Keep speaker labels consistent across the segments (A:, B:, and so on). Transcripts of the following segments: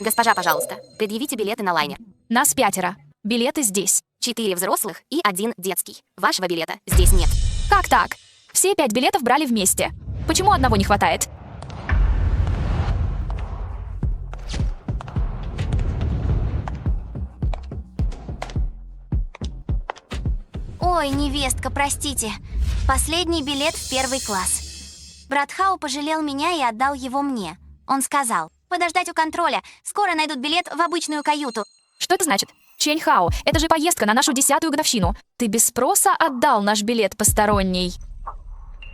A: Госпожа, пожалуйста, предъявите билеты на лайнер.
B: Нас 5. Билеты здесь.
A: 4 взрослых и 1 детский. Вашего билета здесь нет.
B: Как так? Все 5 билетов брали вместе. Почему одного не хватает?
C: Ой, невестка, простите. Последний билет в 1 класс. Брат Хау пожалел меня и отдал его мне. Он сказал: подождать у контроля, скоро найдут билет в обычную каюту.
B: Что это значит? Чэнь Хао, это же поездка на нашу 10-ю годовщину. Ты без спроса отдал наш билет посторонний.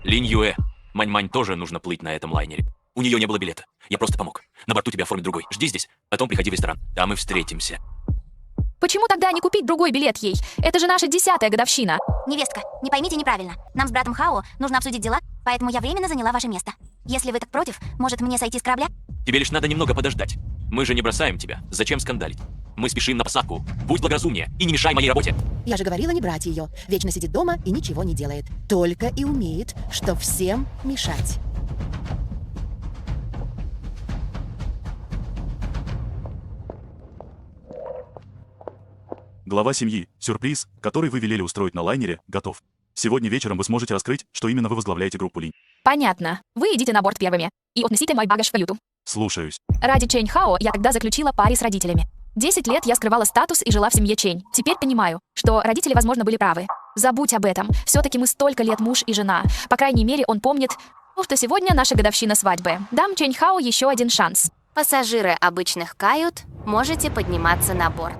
D: Линь Юэ, Мань-Мань тоже нужно плыть на этом лайнере. У нее не было билета. Я просто помог. На борту тебя оформят другой. Жди здесь, потом приходи в ресторан. Там и встретимся.
B: Почему тогда не купить другой билет ей? Это же наша 10-я годовщина.
C: Невестка, не поймите неправильно. Нам с братом Хао нужно обсудить дела, поэтому я временно заняла ваше место. Если вы так против, может мне сойти с корабля?
D: Тебе лишь надо немного подождать. Мы же не бросаем тебя. Зачем скандалить? Мы спешим на посадку. Будь благоразумнее и не мешай моей работе.
E: Я же говорила не брать ее. Вечно сидит дома и ничего не делает. Только и умеет, что всем мешать.
F: Глава семьи, сюрприз, который вы велели устроить на лайнере, готов. Сегодня вечером вы сможете раскрыть, что именно вы возглавляете группу Линь.
B: Понятно. Вы идите на борт первыми и отнесите мой багаж в каюту.
F: Слушаюсь.
B: Ради Чэнь Хао я тогда заключила пари с родителями. 10 лет я скрывала статус и жила в семье Чэнь. Теперь понимаю, что родители, возможно, были правы. Забудь об этом. Все-таки мы столько лет муж и жена. По крайней мере, он помнит, что сегодня наша годовщина свадьбы. Дам Чэнь Хао еще один шанс.
A: Пассажиры обычных кают, можете подниматься на борт.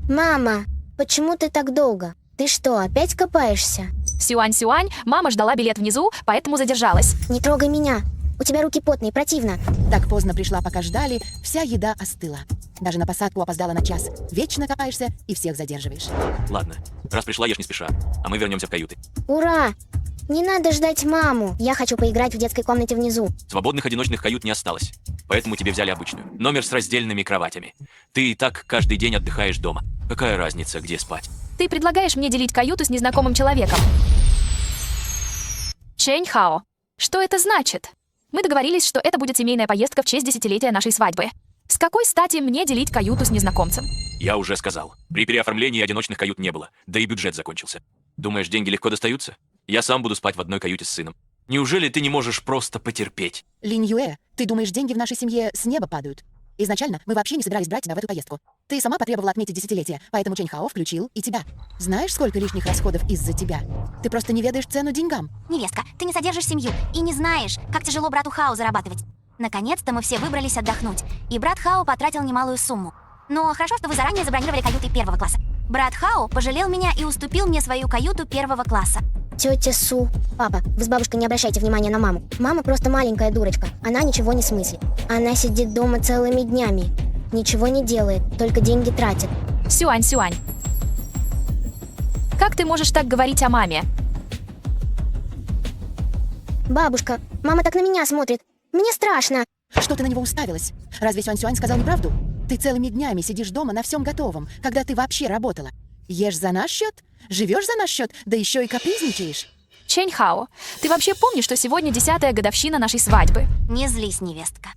G: Мама, почему ты так долго? Ты что, опять копаешься?
B: Сюань-Сюань, мама ждала билет внизу, поэтому задержалась.
G: Не трогай меня. У тебя руки потные, противно.
E: Так поздно пришла, пока ждали, вся еда остыла. Даже на посадку опоздала на час. Вечно копаешься и всех задерживаешь.
D: Ладно, раз пришла, ешь не спеша, а мы вернемся в каюты.
G: Ура! Не надо ждать маму. Я хочу поиграть в детской комнате внизу.
D: Свободных одиночных кают не осталось, поэтому тебе взяли обычную. Номер с раздельными кроватями. Ты и так каждый день отдыхаешь дома. Какая разница, где спать?
B: Ты предлагаешь мне делить каюту с незнакомым человеком. Чэнь Хао, что это значит? Мы договорились, что это будет семейная поездка в честь 10-летия нашей свадьбы. С какой стати мне делить каюту с незнакомцем?
D: Я уже сказал. При переоформлении одиночных кают не было, да и бюджет закончился. Думаешь, деньги легко достаются? Я сам буду спать в одной каюте с сыном. Неужели ты не можешь просто потерпеть?
E: Линь Юэ, ты думаешь, деньги в нашей семье с неба падают? Изначально мы вообще не собирались брать тебя в эту поездку. Ты сама потребовала отметить 10-летие, поэтому Чэнь Хао включил и тебя. Знаешь, сколько лишних расходов из-за тебя? Ты просто не ведаешь цену деньгам.
C: Невестка, ты не содержишь семью и не знаешь, как тяжело брату Хао зарабатывать. Наконец-то мы все выбрались отдохнуть, и брат Хао потратил немалую сумму. Но хорошо, что вы заранее забронировали каюты 1 класса. Брат Хао пожалел меня и уступил мне свою каюту 1 класса.
G: Тетя Су. Папа, вы с бабушкой не обращайте внимания на маму. Мама просто маленькая дурочка. Она ничего не смыслит. Она сидит дома целыми днями. Ничего не делает, только деньги тратит.
B: Сюань-Сюань. Как ты можешь так говорить о маме?
G: Бабушка, мама так на меня смотрит. Мне страшно.
E: Что ты на него уставилась? Разве Сюань-Сюань сказал неправду? Ты целыми днями сидишь дома на всем готовом, когда ты вообще работала. Ешь за наш счет, живешь за наш счет, да еще и капризничаешь.
B: Чэнь Хао, ты вообще помнишь, что сегодня 10-я годовщина нашей свадьбы?
C: Не злись, невестка.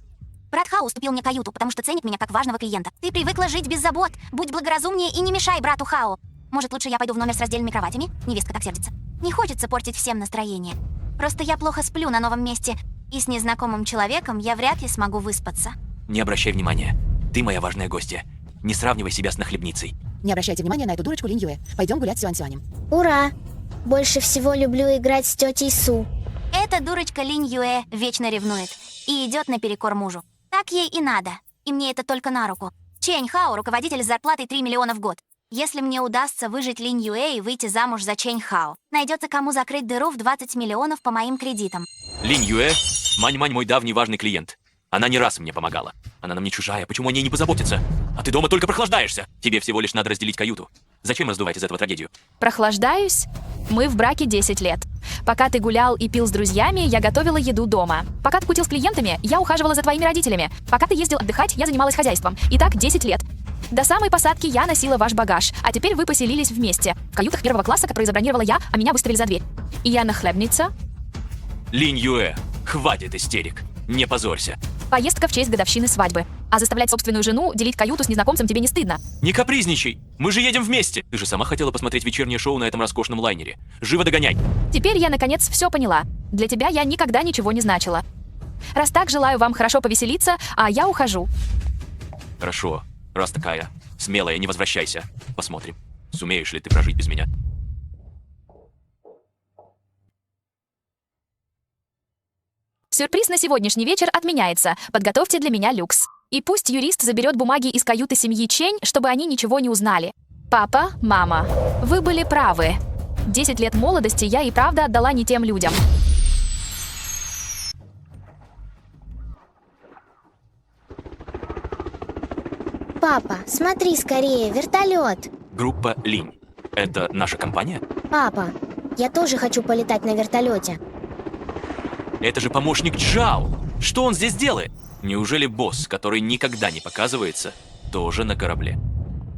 C: Брат Хао уступил мне каюту, потому что ценит меня как важного клиента. Ты привыкла жить без забот. Будь благоразумнее и не мешай брату Хао. Может, лучше я пойду в номер с раздельными кроватями? Невестка так сердится. Не хочется портить всем настроение. Просто я плохо сплю на новом месте, и с незнакомым человеком я вряд ли смогу выспаться.
D: Не обращай внимания. Ты моя важная гостья. Не сравнивай себя с нахлебницей.
E: Не обращайте внимания на эту дурочку Линь Юэ. Пойдем гулять с Сюань-Сюанем.
G: Ура! Больше всего люблю играть с тетей Су.
C: Эта дурочка Линь Юэ вечно ревнует и идет наперекор мужу. Так ей и надо, и мне это только на руку. Чэнь Хао — руководитель с зарплатой 3 миллиона в год. Если мне удастся выжить Линь Юэ и выйти замуж за Чэнь Хао, найдется кому закрыть дыру в 20 миллионов по моим кредитам.
D: Линь Юэ, Мань-Мань мой давний важный клиент. Она не раз мне помогала. Она нам не чужая, почему о ней не позаботиться? А ты дома только прохлаждаешься. Тебе всего лишь надо разделить каюту. Зачем раздувать из этого трагедию?
B: Прохлаждаюсь? Мы в браке 10 лет. Пока ты гулял и пил с друзьями, я готовила еду дома. Пока ты кутил с клиентами, я ухаживала за твоими родителями. Пока ты ездил отдыхать, я занималась хозяйством. И так 10 лет. До самой посадки я носила ваш багаж, а теперь вы поселились вместе. В каютах 1 класса, которые забронировала я, а меня выставили за дверь. И я нахлебница?
D: Линь Юэ, хватит истерик. Не позорься.
B: Поездка в честь годовщины свадьбы. А заставлять собственную жену делить каюту с незнакомцем тебе не стыдно?
D: Не капризничай! Мы же едем вместе! Ты же сама хотела посмотреть вечернее шоу на этом роскошном лайнере. Живо догоняй!
B: Теперь я, наконец, все поняла. Для тебя я никогда ничего не значила. Раз так, желаю вам хорошо повеселиться, а я ухожу.
D: Хорошо, раз такая. Смелая, не возвращайся. Посмотрим, сумеешь ли ты прожить без меня.
B: Сюрприз на сегодняшний вечер отменяется. Подготовьте для меня люкс. И пусть юрист заберет бумаги из каюты семьи Чень, чтобы они ничего не узнали. Папа, мама, вы были правы. 10 лет молодости я и правда отдала не тем людям.
G: Папа, смотри скорее, вертолет.
D: Группа Линь. Это наша компания?
G: Папа, я тоже хочу полетать на вертолете.
D: Это же помощник Джао. Что он здесь делает? Неужели босс, который никогда не показывается, тоже на корабле?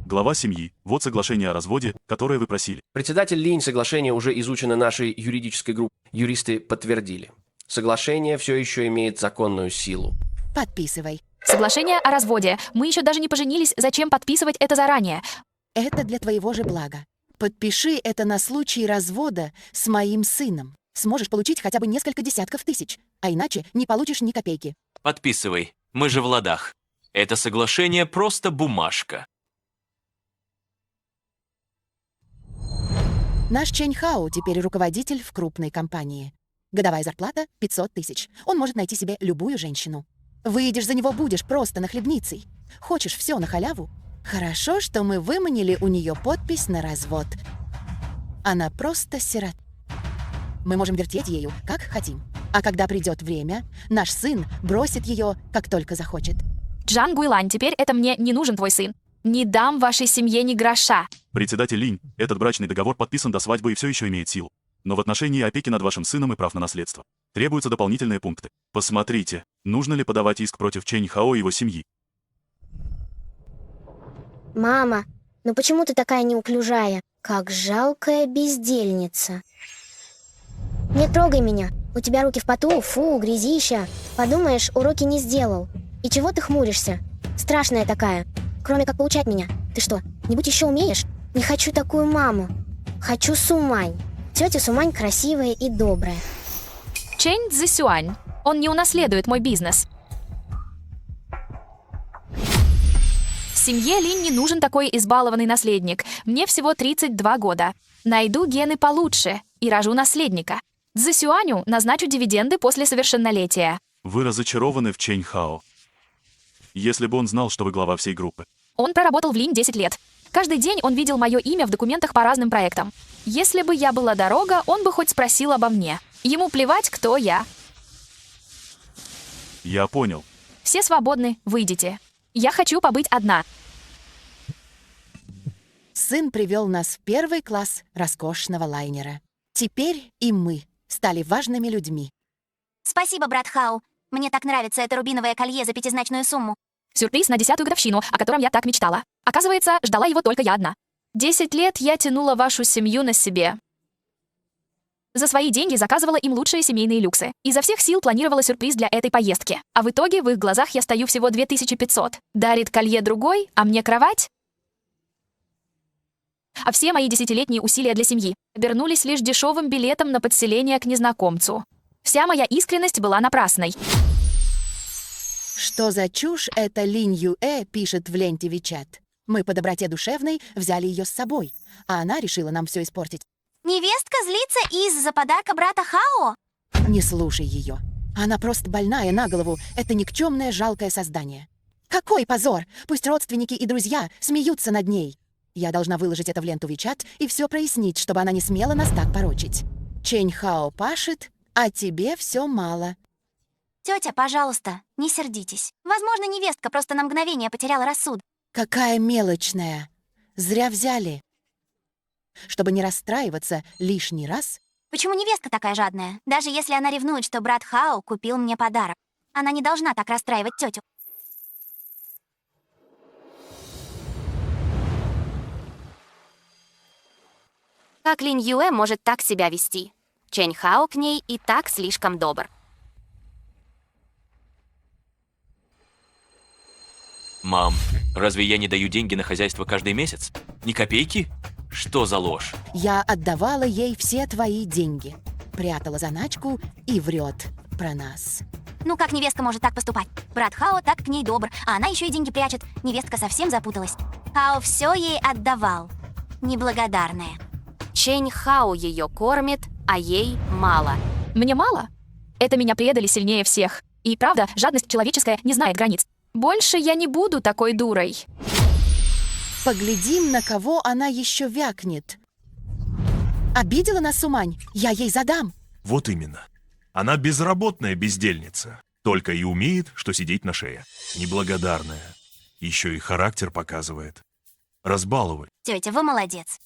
F: Глава семьи. Вот соглашение о разводе, которое вы просили.
H: Председатель Линь, соглашение уже изучено нашей юридической группой. Юристы подтвердили. Соглашение все еще имеет законную силу.
E: Подписывай.
B: Соглашение о разводе. Мы еще даже не поженились, зачем подписывать это заранее?
E: Это для твоего же блага. Подпиши это на случай развода с моим сыном. Сможешь получить хотя бы несколько десятков тысяч, а иначе не получишь ни копейки.
D: Подписывай. Мы же в ладах. Это соглашение просто бумажка.
E: Наш Чэнь Хао теперь руководитель в крупной компании. Годовая зарплата 500 тысяч. Он может найти себе любую женщину. Выйдешь за него, будешь просто нахлебницей. Хочешь все на халяву? Хорошо, что мы выманили у нее подпись на развод. Она просто сирота. Мы можем вертеть ею, как хотим. А когда придет время, наш сын бросит ее, как только захочет.
B: Джан Гуйлань, теперь это мне не нужен твой сын. Не дам вашей семье ни гроша.
F: Председатель Линь, этот брачный договор подписан до свадьбы и все еще имеет силу. Но в отношении опеки над вашим сыном и прав на наследство требуются дополнительные пункты. Посмотрите, нужно ли подавать иск против Чэнь Хао и его семьи.
G: Мама, ну почему ты такая неуклюжая? Как жалкая бездельница. Не трогай меня. У тебя руки в поту, фу, грязища. Подумаешь, уроки не сделал. И чего ты хмуришься? Страшная такая. Кроме как получать меня. Ты что, нибудь еще умеешь? Не хочу такую маму. Хочу Сумань. Тетя Сумань красивая и добрая.
B: Чэнь Цзисюань. Он не унаследует мой бизнес. Семье Линь не нужен такой избалованный наследник. Мне всего 32 года. Найду гены получше и рожу наследника. Цзисюаню назначу дивиденды после совершеннолетия.
F: Вы разочарованы в Чэнь Хао. Если бы он знал, что вы глава всей группы.
B: Он проработал в Линь 10 лет. Каждый день он видел мое имя в документах по разным проектам. Если бы я была дорога, он бы хоть спросил обо мне. Ему плевать, кто я.
F: Я понял.
B: Все свободны, выйдите. Я хочу побыть одна.
E: Сын привел нас в первый класс роскошного лайнера. Теперь и мы стали важными людьми.
C: Спасибо, брат Хао. Мне так нравится это рубиновое колье за 5-значную сумму.
B: Сюрприз на 10-ю годовщину, о котором я так мечтала. Оказывается, ждала его только я одна. 10 лет я тянула вашу семью на себе. За свои деньги заказывала им лучшие семейные люксы. Изо всех сил планировала сюрприз для этой поездки. А в итоге в их глазах я стою всего 2500. Дарит колье другой, а мне кровать? А все мои 10-летние усилия для семьи обернулись лишь дешевым билетом на подселение к незнакомцу. Вся моя искренность была напрасной.
E: Что за чушь это Линь Юэ пишет в ленте Вичат? Мы по доброте душевной взяли ее с собой, а она решила нам все испортить.
C: Невестка злится из-за подарка брата Хао?
E: Не слушай ее. Она просто больная на голову. Это никчемное жалкое создание. Какой позор! Пусть родственники и друзья смеются над ней. Я должна выложить это в ленту Вичат и все прояснить, чтобы она не смела нас так порочить. Чэнь Хао пашет, а тебе все мало.
C: Тетя, пожалуйста, не сердитесь. Возможно, невестка просто на мгновение потеряла рассудок.
E: Какая мелочная. Зря взяли. Чтобы не расстраиваться лишний раз,
C: Почему невестка такая жадная? Даже если она ревнует, что брат Хао купил мне подарок. Она не должна так расстраивать тетю.
A: Как Линь Юэ может так себя вести? Чэнь Хао к ней и так слишком добр.
D: Мам, разве я не даю деньги на хозяйство каждый месяц? Ни копейки? Что за ложь?
E: Я отдавала ей все твои деньги. Прятала заначку и врет про нас.
C: Ну как невестка может так поступать? Брат Хао так к ней добр, а она еще и деньги прячет. Невестка совсем запуталась. Хао все ей отдавал. Неблагодарная.
A: Чэнь Хао ее кормит, а ей мало.
B: Мне мало? Это меня предали сильнее всех. И правда, жадность человеческая не знает границ. Больше я не буду такой дурой.
E: Поглядим, на кого она еще вякнет. Обидела нас Сумань? Я ей задам.
I: Вот именно. Она безработная бездельница. Только и умеет, что сидеть на шее. Неблагодарная. Еще и характер показывает. Разбаловать.
C: Тетя, вы молодец.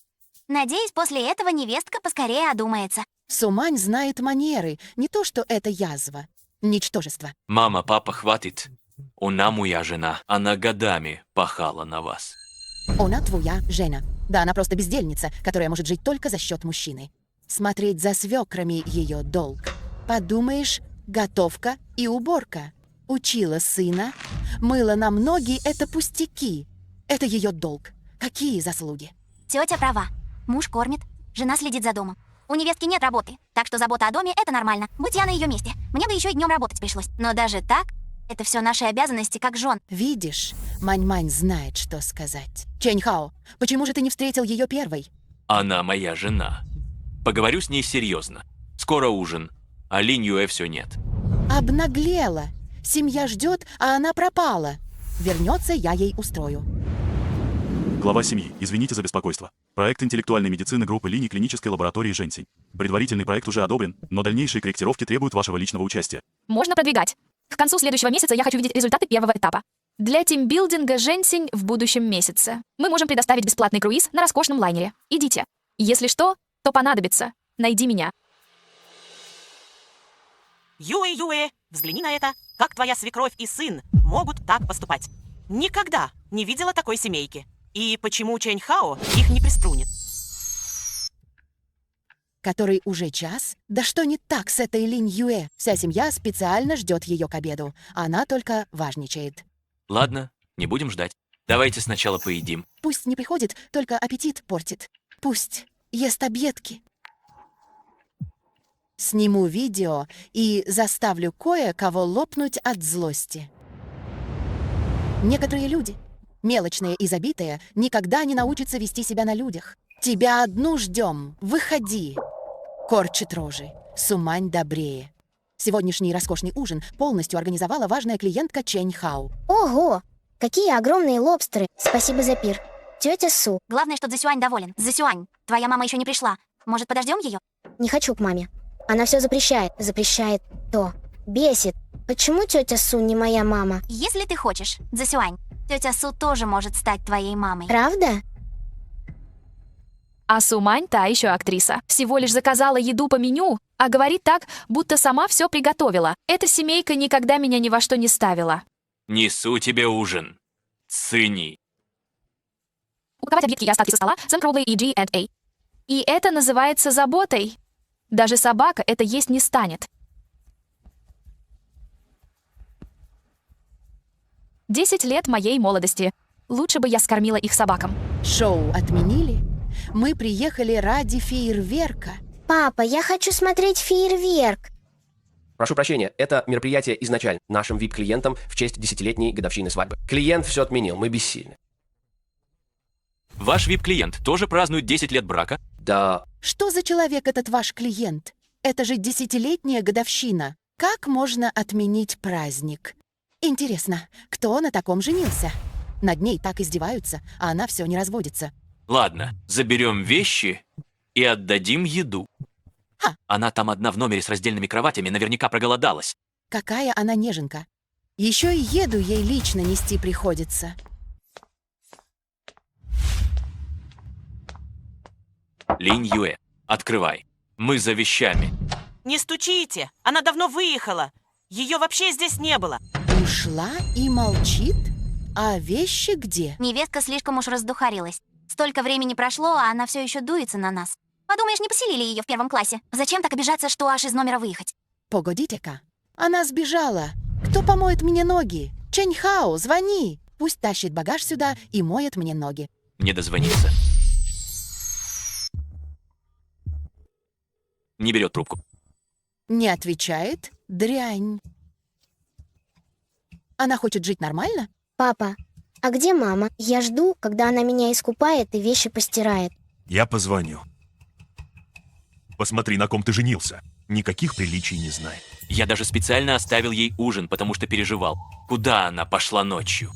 C: Надеюсь, после этого невестка поскорее одумается.
E: Сумань знает манеры, не то что это язва. Ничтожество.
D: Мама, папа, хватит. Она моя жена. Она годами пахала на вас.
E: Она твоя жена. Да, она просто бездельница, которая может жить только за счет мужчины. Смотреть за свекрами ее долг. Подумаешь, готовка и уборка. Учила сына, мыла нам ноги — это пустяки. Это ее долг. Какие заслуги?
C: Тетя права. Муж кормит, жена следит за домом. У невестки нет работы, так что забота о доме — это нормально. Будь я на ее месте, мне бы еще и днем работать пришлось. Но даже так, это все наши обязанности как жен.
E: Видишь, Мань-Мань знает, что сказать. Чэнь Хао, почему же ты не встретил ее первой?
D: Она моя жена. Поговорю с ней серьезно. Скоро ужин, а Линь Юэ все нет.
E: Обнаглела. Семья ждет, а она пропала. Вернется, я ей устрою.
F: Глава семьи. Извините за беспокойство. Проект интеллектуальной медицины группы линий клинической лаборатории Женьсень. Предварительный проект уже одобрен, но дальнейшие корректировки требуют вашего личного участия.
B: Можно продвигать. К концу следующего месяца я хочу видеть результаты первого этапа. Для тимбилдинга Женьсень в будущем месяце. Мы можем предоставить бесплатный круиз на роскошном лайнере. Идите. Если что, то понадобится. Найди меня.
J: Юэ, взгляни на это. Как твоя свекровь и сын могут так поступать? Никогда не видела такой семейки. И почему Чэнь Хао их не приструнит?
E: Который уже час? Да что не так с этой Линь Юэ? Вся семья специально ждет ее к обеду. Она только важничает.
D: Ладно, не будем ждать. Давайте сначала поедим.
E: Пусть не приходит, только аппетит портит. Пусть ест объедки. Сниму видео и заставлю кое-кого лопнуть от злости. Некоторые люди, мелочные и забитые, никогда не научатся вести себя на людях. Тебя одну ждем. Выходи. Корчит рожи. Сумань добрее. Сегодняшний роскошный ужин полностью организовала важная клиентка Чэнь Хао.
G: Ого! Какие огромные лобстеры! Спасибо за пир. Тетя Су,
C: Главное, что Цзэсюань доволен. Цзэсюань, твоя мама еще не пришла. Может, подождем ее?
G: не хочу к маме. Она все запрещает. Запрещает то. Бесит. Почему тетя Су не моя мама?
C: Если ты хочешь, Цзэсюань, тетя Су тоже может стать твоей мамой.
G: Правда?
B: А Сумань та еще актриса. Всего лишь заказала еду по меню, а говорит так, будто сама все приготовила. Эта семейка никогда меня ни во что не ставила.
D: Несу тебе ужин. Цени.
B: Упаковать объедки и остатки со стола, Сэм и G&A. И это называется заботой. Даже собака это есть не станет. 10 лет моей молодости. Лучше бы я скормила их собакам.
E: Шоу отменили? Мы приехали ради фейерверка.
G: Папа, я хочу смотреть фейерверк.
H: Прошу прощения, это мероприятие изначально нашим VIP-клиентам в честь 10-летней годовщины свадьбы. Клиент все отменил, мы бессильны.
D: Ваш VIP-клиент тоже празднует 10 лет брака?
H: Да,
E: Что за человек этот ваш клиент? Это же 10-летняя годовщина. Как можно отменить праздник? Интересно, кто на таком женился? Над ней так издеваются, а она все не разводится.
D: Ладно, заберем вещи и отдадим еду.
E: Ха.
D: Она там одна в номере с раздельными кроватями, наверняка проголодалась.
E: Какая она неженка. Еще и еду ей лично нести приходится.
D: Линь Юэ, открывай. Мы за вещами.
J: Не стучите, она давно выехала. Ее вообще здесь не было.
E: Ушла и молчит? А вещи где?
C: Невестка слишком уж раздухарилась. Столько времени прошло, а она все еще дуется на нас. Подумаешь, не поселили ее в 1 классе. Зачем так обижаться, что аж из номера выехать?
E: Погодите-ка. Она сбежала. Кто помоет мне ноги? Чэнь Хао, звони. Пусть тащит багаж сюда и моет мне ноги.
D: Не дозвониться. Не берет трубку.
E: Не отвечает? Дрянь. Она хочет жить нормально?
G: Папа, а где мама? Я жду, когда она меня искупает и вещи постирает.
I: Я позвоню. Посмотри, на ком ты женился. Никаких приличий не знает.
D: Я даже специально оставил ей ужин, потому что переживал. Куда она пошла ночью?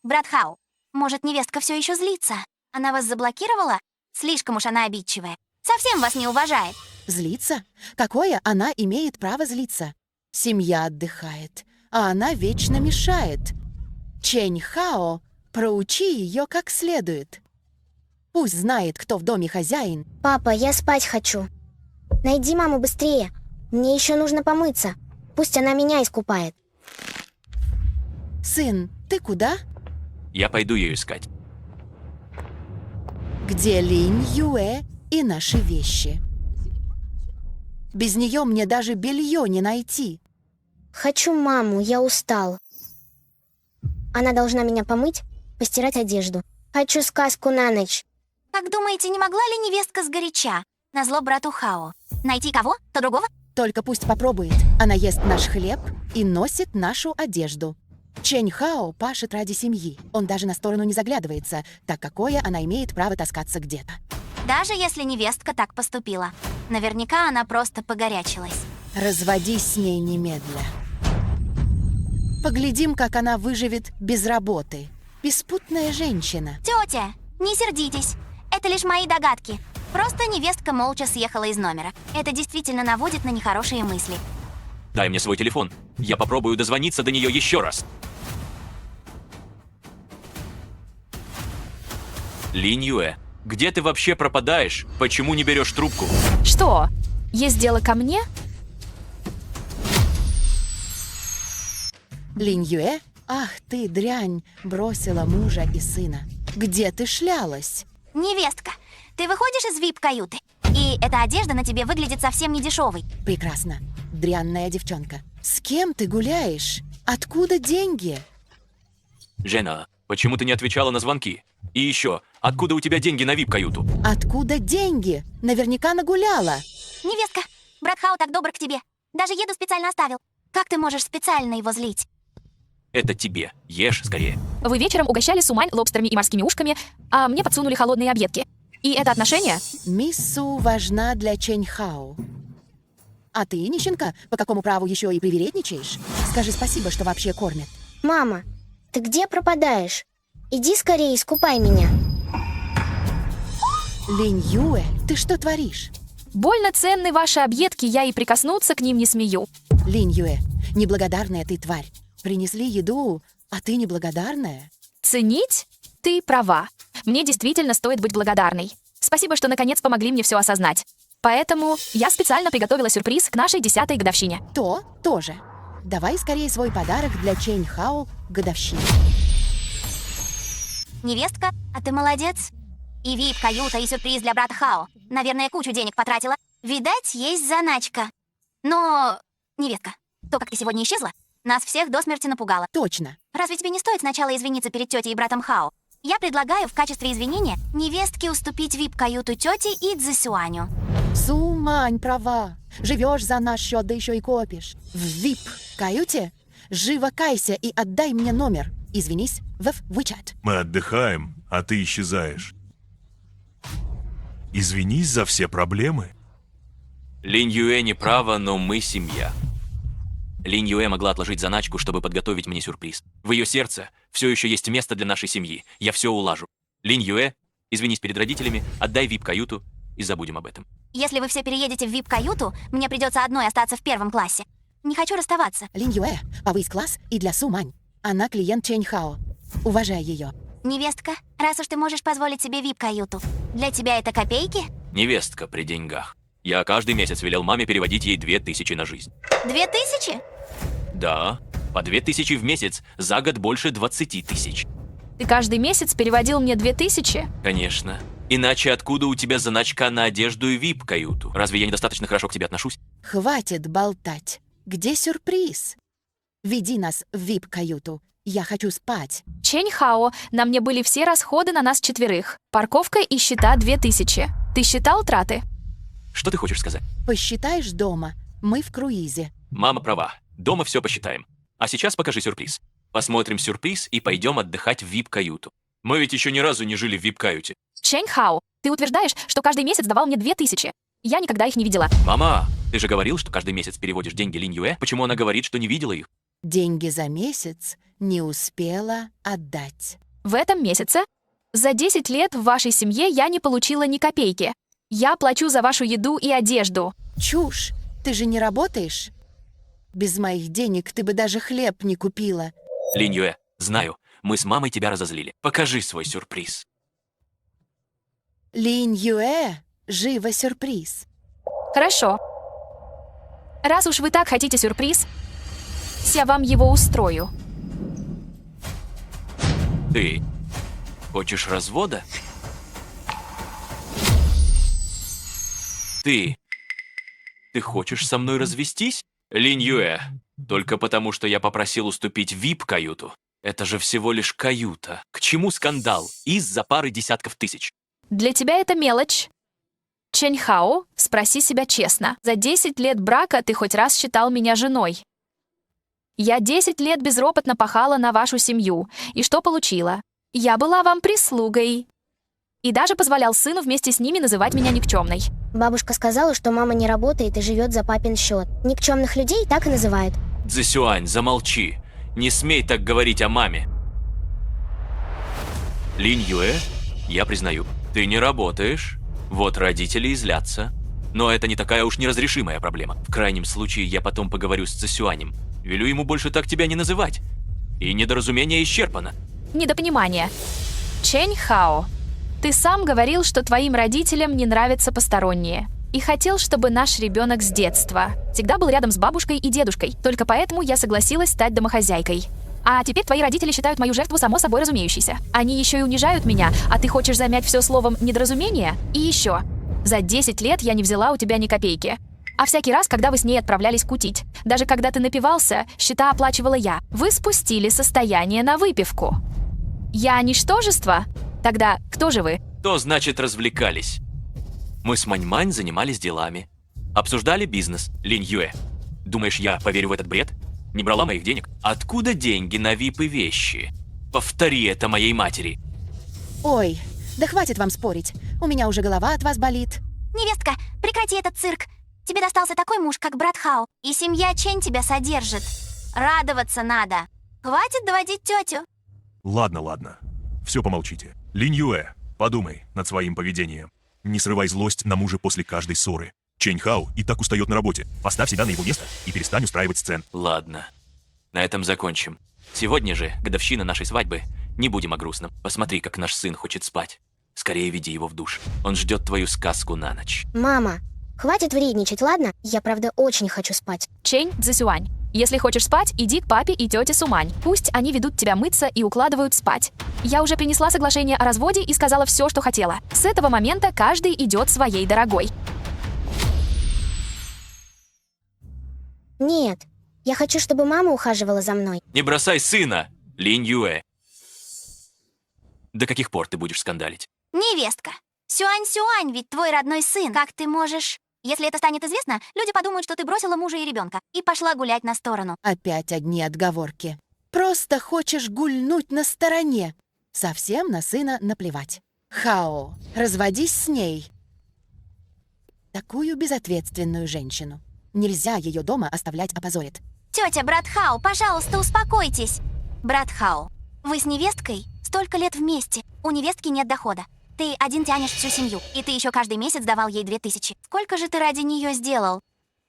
C: Брат Хау, может, невестка все еще злится? Она вас заблокировала? Слишком уж она обидчивая. Совсем вас не уважает.
E: Злиться? Какое она имеет право злиться? Семья отдыхает, а она вечно мешает. Чэнь Хао, проучи ее как следует. Пусть знает, кто в доме хозяин.
G: Папа, я спать хочу. Найди маму быстрее. Мне еще нужно помыться. Пусть она меня искупает.
E: Сын, ты куда?
D: Я пойду ее искать.
E: Где Линь Юэ и наши вещи? Без нее мне даже белье не найти.
G: Хочу маму, я устал. Она должна меня помыть, постирать одежду. Хочу сказку на ночь.
C: Как думаете, не могла ли невестка сгоряча? Назло брату Хао. Найти кого? То другого?
E: Только пусть попробует. Она ест наш хлеб и носит нашу одежду. Чэнь Хао пашет ради семьи. Он даже на сторону не заглядывается, так какое она имеет право таскаться где-то.
C: Даже если невестка так поступила. Наверняка она просто погорячилась.
E: Разводись с ней немедля. Поглядим, как она выживет без работы. Беспутная женщина.
C: Тетя, не сердитесь. Это лишь мои догадки. Просто невестка молча съехала из номера. Это действительно наводит на нехорошие мысли.
D: Дай мне свой телефон. Я попробую дозвониться до нее еще раз. Линь Юэ, где ты вообще пропадаешь? Почему не берешь трубку?
B: Что? Есть дело ко мне?
E: Линь Юэ? Ах ты, дрянь, бросила мужа и сына. Где ты шлялась?
C: Невестка, ты выходишь из вип-каюты? И эта одежда на тебе выглядит совсем не дешевой.
E: Прекрасно. Дрянная девчонка. С кем ты гуляешь? Откуда деньги?
D: Жена, почему ты не отвечала на звонки? И еще, откуда у тебя деньги на вип-каюту?
E: Откуда деньги? Наверняка нагуляла.
C: Невестка, брат Хао так добр к тебе. Даже еду специально оставил. Как ты можешь специально его злить?
D: Это тебе. Ешь скорее.
B: Вы вечером угощали Сумань лобстерами и морскими ушками, а мне подсунули холодные объедки. И это отношение?
E: Мисс Су важна для Чэнь Хао. А ты, нищенка, по какому праву еще и привередничаешь? Скажи спасибо, что вообще кормят.
G: Мама, ты где пропадаешь? Иди скорее искупай меня.
E: Линь Юэ, ты что творишь?
B: Больно ценны ваши объедки, я и прикоснуться к ним не смею.
E: Линь Юэ, неблагодарная ты тварь. Принесли еду, а ты неблагодарная.
B: Ценить? Ты права. Мне действительно стоит быть благодарной. Спасибо, что наконец помогли мне все осознать. Поэтому я специально приготовила сюрприз к нашей 10-й годовщине.
E: То тоже. Давай скорее свой подарок для Чэнь Хао к годовщине.
C: Невестка, а ты молодец. И вип-каюта, и сюрприз для брата Хао. Наверное, кучу денег потратила. Видать, есть заначка. Но, невестка, то, как ты сегодня исчезла, нас всех до смерти напугало.
E: Точно.
C: Разве тебе не стоит сначала извиниться перед тетей и братом Хао? Я предлагаю в качестве извинения невестке уступить вип-каюту тете и Цзэсюаню.
E: Сумань права. Живешь за наш счет, да еще и копишь. В вип-каюте? Живо кайся и отдай мне номер. Извинись в WeChat.
I: Мы отдыхаем, а ты исчезаешь. Извинись за все проблемы.
D: Линь Юэ не права, но мы семья. Линь Юэ могла отложить заначку, чтобы подготовить мне сюрприз. В ее сердце все еще есть место для нашей семьи. Я все улажу. Линь Юэ, извинись перед родителями, отдай вип-каюту и забудем об этом.
C: Если вы все переедете в вип-каюту, мне придется одной остаться в первом классе. Не хочу расставаться.
E: Линь Юэ, повысь класс и для Сумань. Она клиент Чэнь Хао. Уважай ее.
C: Невестка, раз уж ты можешь позволить себе вип-каюту, для тебя это копейки?
D: Невестка при деньгах. Я каждый месяц велел маме переводить ей 2000 на жизнь.
C: 2000?
D: Да, по 2000 в месяц, за год больше 20 тысяч.
B: Ты каждый месяц переводил мне 2000?
D: Конечно. Иначе откуда у тебя заначка на одежду и вип-каюту? Разве я недостаточно хорошо к тебе отношусь?
E: Хватит болтать. Где сюрприз? Веди нас в вип-каюту. Я хочу спать.
B: Чень Хао, на мне были все расходы на нас четверых. Парковка и счета 2000. Ты считал траты?
D: Что ты хочешь сказать?
E: Посчитаешь дома. Мы в круизе.
D: Мама права. Дома все посчитаем. А сейчас покажи сюрприз. Посмотрим сюрприз и пойдем отдыхать в VIP-каюту. Мы ведь еще ни разу не жили в VIP-каюте.
B: Чень Хао, ты утверждаешь, что каждый месяц давал мне 2000. Я никогда их не видела.
D: Мама, ты же говорил, что каждый месяц переводишь деньги Линь Юэ. Почему она говорит, что не видела их?
E: Деньги за месяц не успела отдать.
B: В этом месяце за 10 лет в вашей семье я не получила ни копейки. Я плачу за вашу еду и одежду.
E: Чушь! Ты же не работаешь? Без моих денег ты бы даже хлеб не купила.
D: Линь Юэ, знаю, мы с мамой тебя разозлили. Покажи свой сюрприз.
E: Линь Юэ, живо сюрприз.
B: Хорошо. Раз уж вы так хотите сюрприз, я вам его устрою.
D: Ты хочешь развода? Ты хочешь со мной развестись? Линь Юэ, только потому, что я попросил уступить VIP-каюту. Это же всего лишь каюта. К чему скандал? Из-за пары десятков тысяч.
B: Для тебя это мелочь. Чень Хао, спроси себя честно. За 10 лет брака ты хоть раз считал меня женой? Я 10 лет безропотно пахала на вашу семью. И что получила? Я была вам прислугой. И даже позволял сыну вместе с ними называть меня никчемной.
G: Бабушка сказала, что мама не работает и живет за папин счет. Никчемных людей так и называют.
D: Цзэсюань, замолчи. Не смей так говорить о маме. Линь Юэ, я признаю, ты не работаешь. Вот родители и злятся. Но это не такая уж неразрешимая проблема. В крайнем случае, я потом поговорю с Цзэсюанем. Велю ему больше так тебя не называть. И недоразумение исчерпано.
B: Недопонимание. Чень Хао, ты сам говорил, что твоим родителям не нравятся посторонние. И хотел, чтобы наш ребенок с детства всегда был рядом с бабушкой и дедушкой. Только поэтому я согласилась стать домохозяйкой. А теперь твои родители считают мою жертву само собой разумеющейся. Они еще и унижают меня, а ты хочешь замять все словом «недоразумение»? И еще. За 10 лет я не взяла у тебя ни копейки. А всякий раз, когда вы с ней отправлялись кутить, даже когда ты напивался, счета оплачивала я. Вы спустили состояние на выпивку. Я ничтожество? Тогда кто же вы?
D: То значит развлекались. Мы с Маньмань занимались делами. Обсуждали бизнес, Линь Юэ. Думаешь, я поверю в этот бред? Не брала моих денег? Откуда деньги на VIP и вещи? Повтори это моей матери.
E: Ой, да хватит вам спорить. У меня уже голова от вас болит.
C: Невестка, прекрати этот цирк. Тебе достался такой муж, как брат Хао, и семья Чень тебя содержит. Радоваться надо. Хватит доводить тетю.
I: Ладно. Все помолчите. Линь Юэ, подумай над своим поведением. Не срывай злость на мужа после каждой ссоры. Чень Хао и так устает на работе. Поставь себя на его место и перестань устраивать сцен.
D: Ладно, на этом закончим. Сегодня же годовщина нашей свадьбы. Не будем о грустном. Посмотри, как наш сын хочет спать. Скорее веди его в душ. Он ждет твою сказку на ночь.
G: Мама, хватит вредничать, ладно? Я, правда, очень хочу спать.
B: Чень Цзэсюань, если хочешь спать, иди к папе и тете Сумань. Пусть они ведут тебя мыться и укладывают спать. Я уже принесла соглашение о разводе и сказала все, что хотела. С этого момента каждый идет своей дорогой.
G: Нет, я хочу, чтобы мама ухаживала за мной.
D: Не бросай сына, Линь Юэ. До каких пор ты будешь скандалить?
C: Невестка, Сюань ведь твой родной сын. Как ты можешь... Если это станет известно, люди подумают, что ты бросила мужа и ребенка и пошла гулять на сторону.
E: Опять одни отговорки. Просто хочешь гульнуть на стороне. Совсем на сына наплевать. Хао, разводись с ней. Такую безответственную женщину. Нельзя ее дома оставлять, опозорит.
C: Тетя, брат Хао, пожалуйста, успокойтесь. Брат Хао, вы с невесткой столько лет вместе. У невестки нет дохода. Ты один тянешь всю семью, и ты еще каждый месяц давал ей 2000. Сколько же ты ради нее сделал?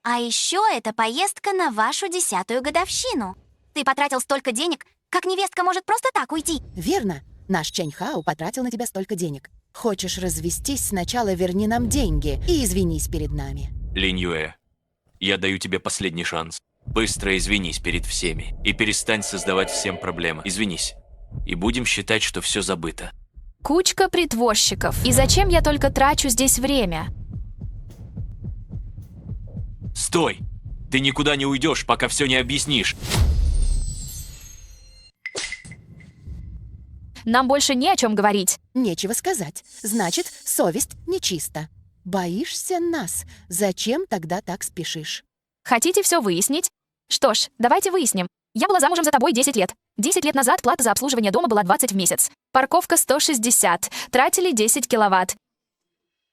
C: А еще это поездка на вашу 10-ю годовщину. Ты потратил столько денег, как невестка может просто так уйти.
E: Верно. Наш Чень Хао потратил на тебя столько денег. Хочешь развестись, сначала верни нам деньги и извинись перед нами.
D: Линь Юэ, я даю тебе последний шанс. Быстро извинись перед всеми и перестань создавать всем проблемы. Извинись. И будем считать, что все забыто.
B: Кучка притворщиков. И зачем я только трачу здесь время?
D: Стой! Ты никуда не уйдешь, пока все не объяснишь.
B: Нам больше не о чем говорить.
E: Нечего сказать. Значит, совесть нечиста. Боишься нас? Зачем тогда так спешишь?
B: Хотите все выяснить? Что ж, давайте выясним. Я была замужем за тобой 10 лет. 10 лет назад плата за обслуживание дома была 20 в месяц. Парковка 160. Тратили 10 киловатт.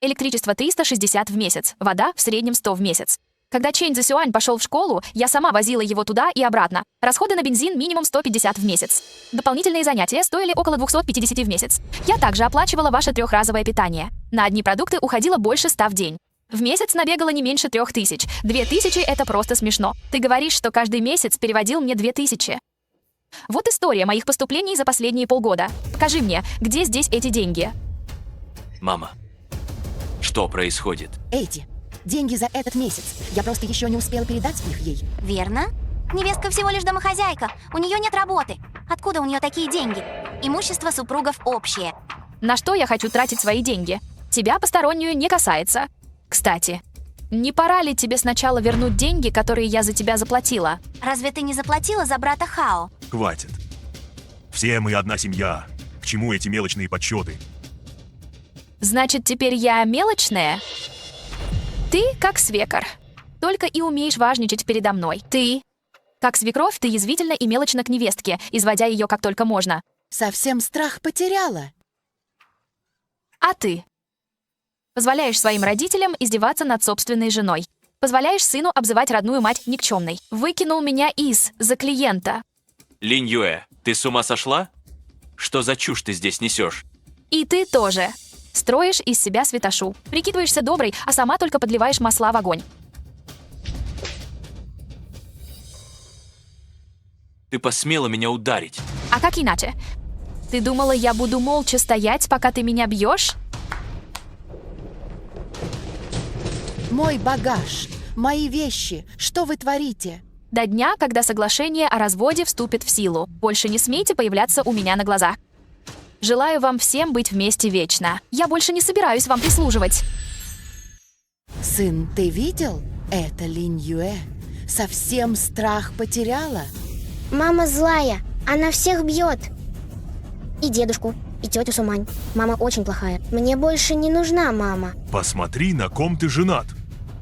B: Электричество 360 в месяц. Вода в среднем 100 в месяц. Когда Чэнь Цзэсюань пошел в школу, я сама возила его туда и обратно. Расходы на бензин минимум 150 в месяц. Дополнительные занятия стоили около 250 в месяц. Я также оплачивала ваше 3-разовое питание. На одни продукты уходило больше 100 в день. В месяц набегало не меньше 3000. 2000 — это просто смешно. Ты говоришь, что каждый месяц переводил мне 2000. Вот история моих поступлений за последние полгода. Покажи мне, где здесь эти деньги?
D: Мама, что происходит?
E: Эти деньги за этот месяц. Я просто еще не успела передать их ей.
C: Верно? Невестка всего лишь домохозяйка. У нее нет работы. Откуда у нее такие деньги? Имущество супругов общее.
B: На что я хочу тратить свои деньги? Тебя постороннюю не касается. Кстати, не пора ли тебе сначала вернуть деньги, которые я за тебя заплатила?
C: Разве ты не заплатила за брата Хао?
I: Хватит. Все мы одна семья. К чему эти мелочные подсчеты?
B: Значит, теперь я мелочная? Ты как свекор. Только и умеешь важничать передо мной. Ты, как свекровь, ты язвительна и мелочна к невестке, изводя ее как только можно.
E: Совсем страх потеряла.
B: А ты? Позволяешь своим родителям издеваться над собственной женой. Позволяешь сыну обзывать родную мать никчемной. Выкинул меня за клиента.
D: Линь Юэ, ты с ума сошла? Что за чушь ты здесь несешь?
B: И ты тоже. Строишь из себя святошу. Прикидываешься доброй, а сама только подливаешь масла в огонь.
D: Ты посмела меня ударить.
B: А как иначе? Ты думала, я буду молча стоять, пока ты меня бьешь?
E: Мой багаж, мои вещи. Что вы творите?
B: До дня, когда соглашение о разводе вступит в силу. Больше не смейте появляться у меня на глазах. Желаю вам всем быть вместе вечно. Я больше не собираюсь вам прислуживать.
E: Сын, ты видел? Это Линь Юэ. Совсем страх потеряла.
G: Мама злая, она всех бьет. И дедушку, и тетю Сумань. Мама очень плохая. Мне больше не нужна мама.
I: Посмотри, на ком ты женат.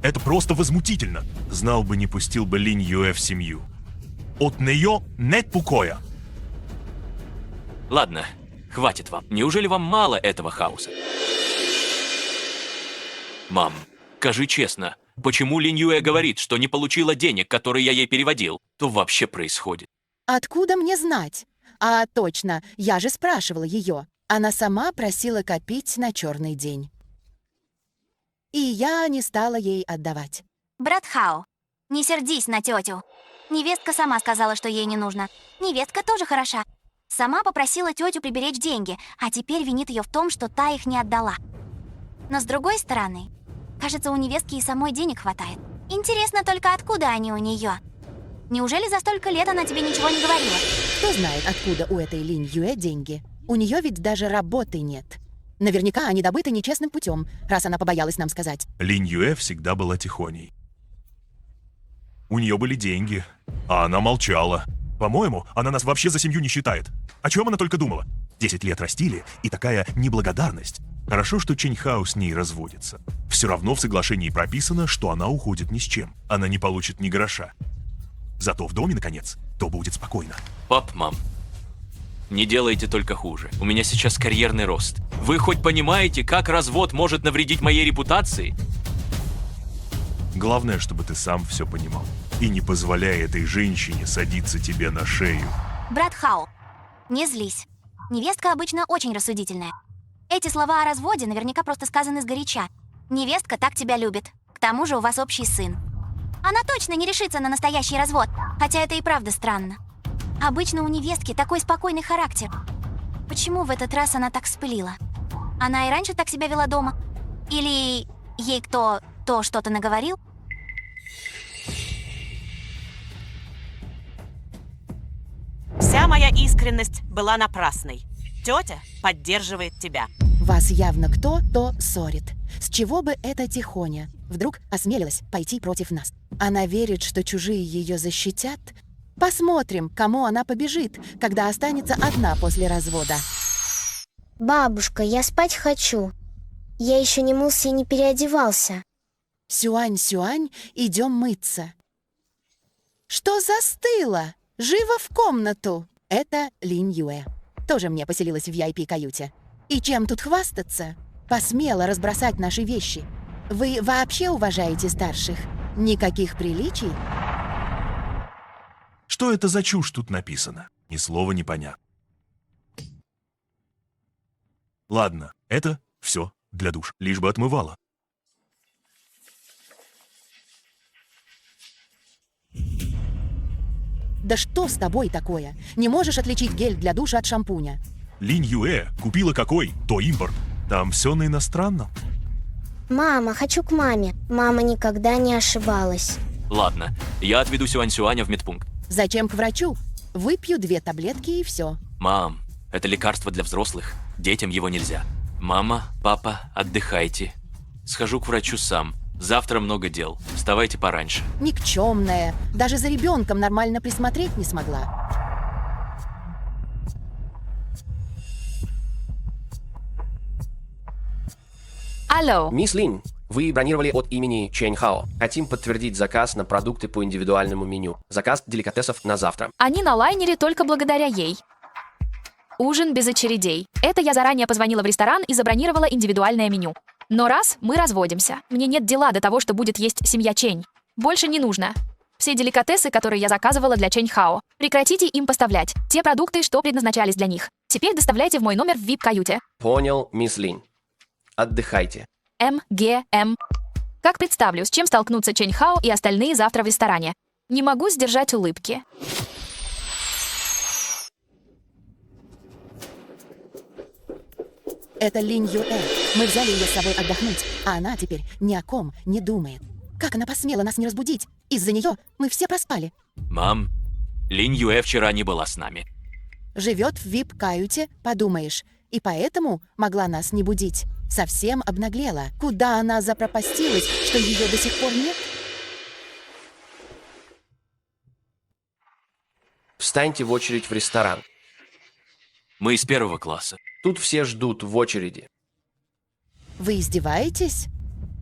I: Это просто возмутительно. Знал бы, не пустил бы Линь Юэ в семью. От нее нет покоя.
D: Ладно, хватит вам. Неужели вам мало этого хаоса? Мам, скажи честно, почему Линь Юэ говорит, что не получила денег, которые я ей переводил? Что вообще происходит?
E: Откуда мне знать? А точно, я же спрашивала ее. Она сама просила копить на черный день. И я не стала ей отдавать.
C: Брат Хао, не сердись на тетю. Невестка сама сказала, что ей не нужно. Невестка тоже хороша. Сама попросила тетю приберечь деньги, а теперь винит ее в том, что та их не отдала. Но с другой стороны, кажется, у невестки и самой денег хватает. Интересно только, откуда они у нее? Неужели за столько лет она тебе ничего не говорила?
E: Кто знает, откуда у этой Линь Юэ деньги? У нее ведь даже работы нет. Наверняка они добыты нечестным путем, раз она побоялась нам сказать.
I: Линь Юэ всегда была тихоней. У нее были деньги, а она молчала. По-моему, она нас вообще за семью не считает. О чем она только думала? 10 лет растили, и такая неблагодарность. Хорошо, что Чэнь Хао с ней разводится. Все равно в соглашении прописано, что она уходит ни с чем. Она не получит ни гроша. Зато в доме, наконец, то будет спокойно.
D: Пап, мам, не делайте только хуже. У меня сейчас карьерный рост. Вы хоть понимаете, как развод может навредить моей репутации?
I: Главное, чтобы ты сам все понимал. И не позволяй этой женщине садиться тебе на шею.
C: Брат Хао, не злись. Невестка обычно очень рассудительная. Эти слова о разводе наверняка просто сказаны сгоряча. Невестка так тебя любит. К тому же у вас общий сын. Она точно не решится на настоящий развод, хотя это и правда странно. Обычно у невестки такой спокойный характер. Почему в этот раз она так вспылила? Она и раньше так себя вела дома? Или ей кто-то что-то наговорил?
J: Вся моя искренность была напрасной. Тетя поддерживает тебя.
E: Вас явно кто-то ссорит. С чего бы эта тихоня вдруг осмелилась пойти против нас? Она верит, что чужие ее защитят? Посмотрим, кому она побежит, когда останется одна после развода.
G: Бабушка, я спать хочу. Я еще не мылся и не переодевался.
E: Сюань, Сюань, идем мыться. Что застыло? Живо в комнату. Это Линь Юэ. Тоже мне поселилась в VIP-каюте. И чем тут хвастаться? Посмела разбросать наши вещи. Вы вообще уважаете старших? Никаких приличий?
I: Что это за чушь тут написано? Ни слова не понятно. Ладно, это все для душ, лишь бы отмывала.
E: Да что с тобой такое? Не можешь отличить гель для душа от шампуня?
I: Линь Юэ купила какой? То импорт. Там все на иностранном.
G: Мама, хочу к маме. Мама никогда не ошибалась.
D: Ладно, я отведу Сюань-Сюаня в медпункт.
E: Зачем к врачу? Выпью 2 таблетки и все.
D: Мам, это лекарство для взрослых. Детям его нельзя. Мама, папа, отдыхайте. Схожу к врачу сам. Завтра много дел. Вставайте пораньше.
E: Никчемная. Даже за ребенком нормально присмотреть не смогла.
B: Алло.
H: Мисс Линь, вы бронировали от имени Чэнь Хао. Хотим подтвердить заказ на продукты по индивидуальному меню. Заказ деликатесов на завтра.
B: Они на лайнере только благодаря ей. Ужин без очередей. Это я заранее позвонила в ресторан и забронировала индивидуальное меню. Но раз мы разводимся, мне нет дела до того, что будет есть семья Чэнь. Больше не нужно. Все деликатесы, которые я заказывала для Чэнь Хао, прекратите им поставлять. Те продукты, что предназначались для них. Теперь доставляйте в мой номер в VIP-каюте.
H: Понял, мисс Линь. Отдыхайте.
B: МГМ. Как представлю, с чем столкнутся Чэнь Хао и остальные завтра в ресторане. Не могу сдержать улыбки.
E: Это Линь Юэ. Мы взяли ее с собой отдохнуть, а она теперь ни о ком не думает. Как она посмела нас не разбудить? Из-за нее мы все проспали.
D: Мам, Линь Юэ вчера не была с нами.
E: Живет в VIP-каюте, подумаешь, и поэтому могла нас не будить. Совсем обнаглела. Куда она запропастилась, что ее до сих пор нет?
H: Встаньте в очередь в ресторан.
D: Мы из 1 класса.
H: Тут все ждут в очереди.
E: Вы издеваетесь?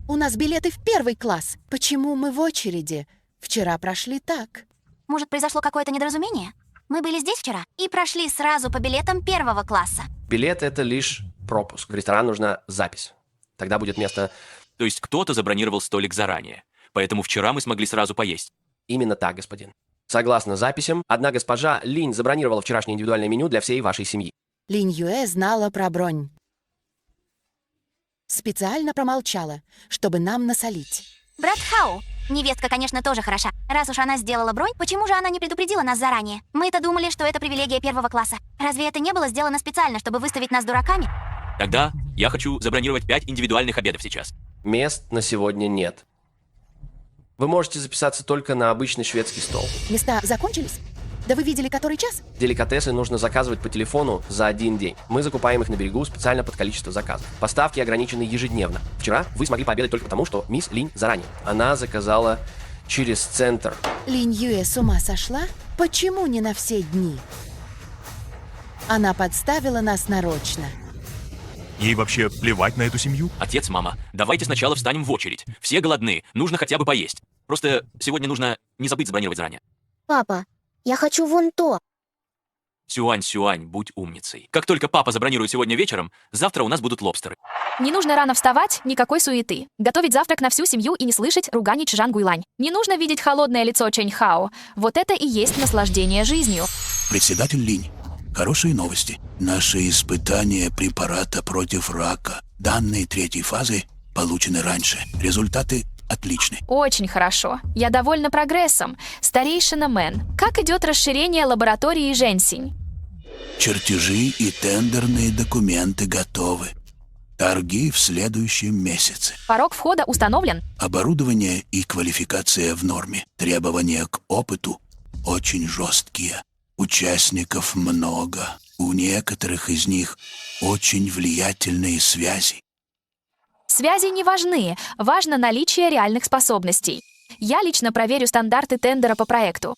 E: У нас билеты в 1 класс. Почему мы в очереди? Вчера прошли так.
C: Может, произошло какое-то недоразумение? Мы были здесь вчера и прошли сразу по билетам 1 класса.
H: Билет — это лишь пропуск. В ресторан нужна запись. Тогда будет место...
D: То есть кто-то забронировал столик заранее. Поэтому вчера мы смогли сразу поесть.
H: Именно так, господин. Согласно записям, одна госпожа Линь забронировала вчерашнее индивидуальное меню для всей вашей семьи.
E: Линь Юэ знала про бронь. Специально промолчала, чтобы нам насолить.
C: Брат Хао, невестка, конечно, тоже хороша. Раз уж она сделала бронь, почему же она не предупредила нас заранее? Мы-то думали, что это привилегия 1 класса. Разве это не было сделано специально, чтобы выставить нас дураками?
D: Тогда я хочу забронировать 5 индивидуальных обедов сейчас.
H: Мест на сегодня нет. Вы можете записаться только на обычный шведский стол.
E: Места закончились? Да вы видели, который час?
H: Деликатесы нужно заказывать по телефону за 1 день. Мы закупаем их на берегу специально под количество заказов. Поставки ограничены ежедневно. Вчера вы смогли пообедать только потому, что мисс Линь заранее. Она заказала через центр.
E: Линь Юэ с ума сошла? Почему не на все дни? Она подставила нас нарочно.
I: Ей вообще плевать на эту семью?
D: Отец, мама, давайте сначала встанем в очередь. Все голодны, нужно хотя бы поесть. Просто сегодня нужно не забыть забронировать заранее.
G: Папа, я хочу вон то.
D: Сюань, будь умницей. Как только папа забронирует сегодня вечером, завтра у нас будут лобстеры.
B: Не нужно рано вставать, никакой суеты. Готовить завтрак на всю семью и не слышать руганий Чжан Гуйлань. Не нужно видеть холодное лицо Чэнь Хао. Вот это и есть наслаждение жизнью.
K: Председатель Линь, хорошие новости. Наши испытания препарата против рака, данные 3-й фазы, получены раньше. Результаты отличны.
B: Очень хорошо. Я довольна прогрессом. Старейшина Мэн, как идет расширение лаборатории Женсинь?
K: Чертежи и тендерные документы готовы. Торги в следующем месяце.
B: Порог входа установлен?
K: Оборудование и квалификация в норме. Требования к опыту очень жесткие. Участников много. У некоторых из них очень влиятельные связи.
B: Связи не важны. Важно наличие реальных способностей. Я лично проверю стандарты тендера по проекту.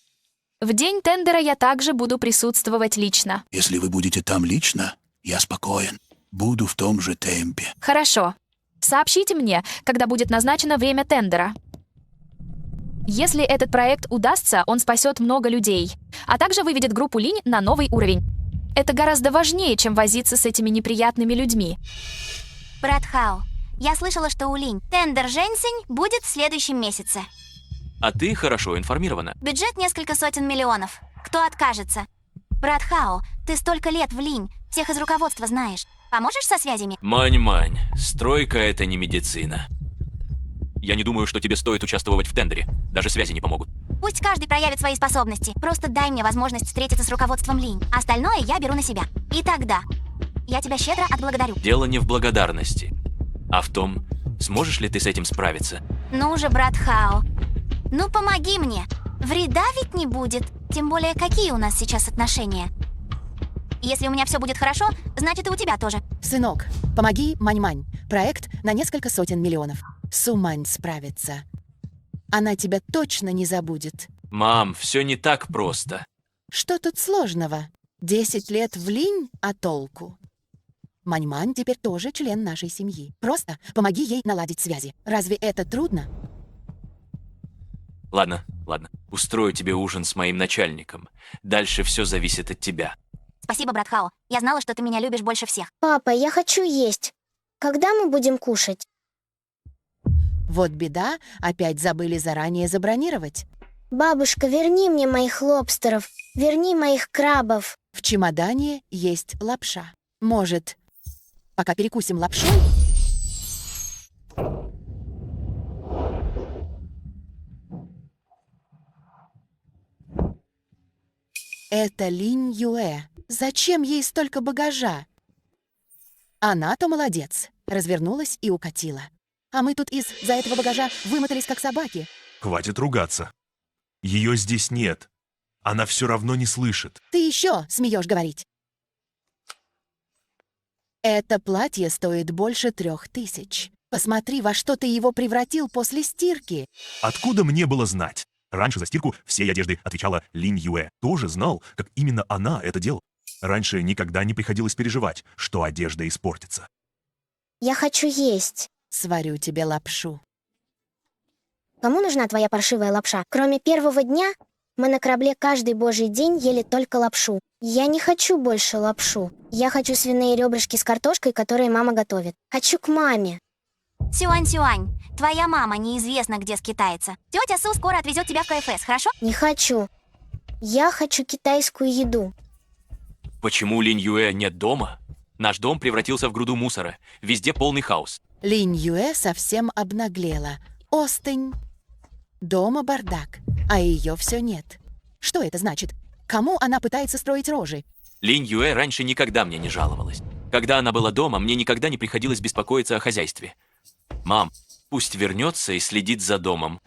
B: В день тендера я также буду присутствовать лично.
K: Если вы будете там лично, я спокоен. Буду в том же темпе.
B: Хорошо. Сообщите мне, когда будет назначено время тендера. Если этот проект удастся, он спасет много людей, а также выведет группу Линь на новый уровень. Это гораздо важнее, чем возиться с этими неприятными людьми.
C: Брат Хао, я слышала, что у Линь тендер Женьсень будет в следующем месяце.
D: А ты хорошо информирована.
C: Бюджет несколько сотен миллионов. Кто откажется? Брат Хао, ты столько лет в Линь, всех из руководства знаешь. Поможешь со связями?
D: Мань-мань, стройка — это не медицина. Я не думаю, что тебе стоит участвовать в тендере. Даже связи не помогут.
C: Пусть каждый проявит свои способности. Просто дай мне возможность встретиться с руководством Линь. Остальное я беру на себя. И тогда я тебя щедро отблагодарю.
D: Дело не в благодарности, а в том, сможешь ли ты с этим справиться.
C: Ну же, брат Хао. Ну помоги мне. Вреда ведь не будет. Тем более, какие у нас сейчас отношения? Если у меня все будет хорошо, значит и у тебя тоже.
E: Сынок, помоги Мань-Мань. Проект на несколько сотен миллионов. Сумань справится. Она тебя точно не забудет.
D: Мам, все не так просто.
E: Что тут сложного? 10 лет в Линь, а толку? Мань-Мань теперь тоже член нашей семьи. Просто помоги ей наладить связи. Разве это трудно?
D: Ладно. Устрою тебе ужин с моим начальником. Дальше все зависит от тебя.
C: Спасибо, брат Хао. Я знала, что ты меня любишь больше всех.
G: Папа, я хочу есть. Когда мы будем кушать?
E: Вот беда, опять забыли заранее забронировать.
G: Бабушка, верни мне моих лобстеров. Верни моих крабов.
E: В чемодане есть лапша. Может, пока перекусим лапшой? Это Линь Юэ. Зачем ей столько багажа? Она-то молодец. Развернулась и укатила. А мы тут из-за этого багажа вымотались как собаки.
I: Хватит ругаться. Ее здесь нет. Она все равно не слышит.
E: Ты еще смеешь говорить. Это платье стоит больше 3000. Посмотри, во что ты его превратил после стирки.
I: Откуда мне было знать? Раньше за стирку всей одежды отвечала Линь Юэ. Тоже знал, как именно она это делала. Раньше никогда не приходилось переживать, что одежда испортится.
G: Я хочу есть.
E: Сварю тебе лапшу.
G: Кому нужна твоя паршивая лапша? Кроме первого дня, мы на корабле каждый божий день ели только лапшу. Я не хочу больше лапшу. Я хочу свиные ребрышки с картошкой, которые мама готовит. Хочу к маме.
C: Сюань-Сюань, твоя мама неизвестно где скитается. Тетя Су скоро отвезет тебя в КФС, хорошо?
G: Не хочу. Я хочу китайскую еду.
D: Почему Линь Юэ нет дома? Наш дом превратился в груду мусора. Везде полный хаос.
E: Линь Юэ совсем обнаглела. Остынь. Дома бардак, а ее все нет. Что это значит? Кому она пытается строить рожи?
D: Линь Юэ раньше никогда мне не жаловалась. Когда она была дома, мне никогда не приходилось беспокоиться о хозяйстве. Мам, пусть вернется и следит за домом.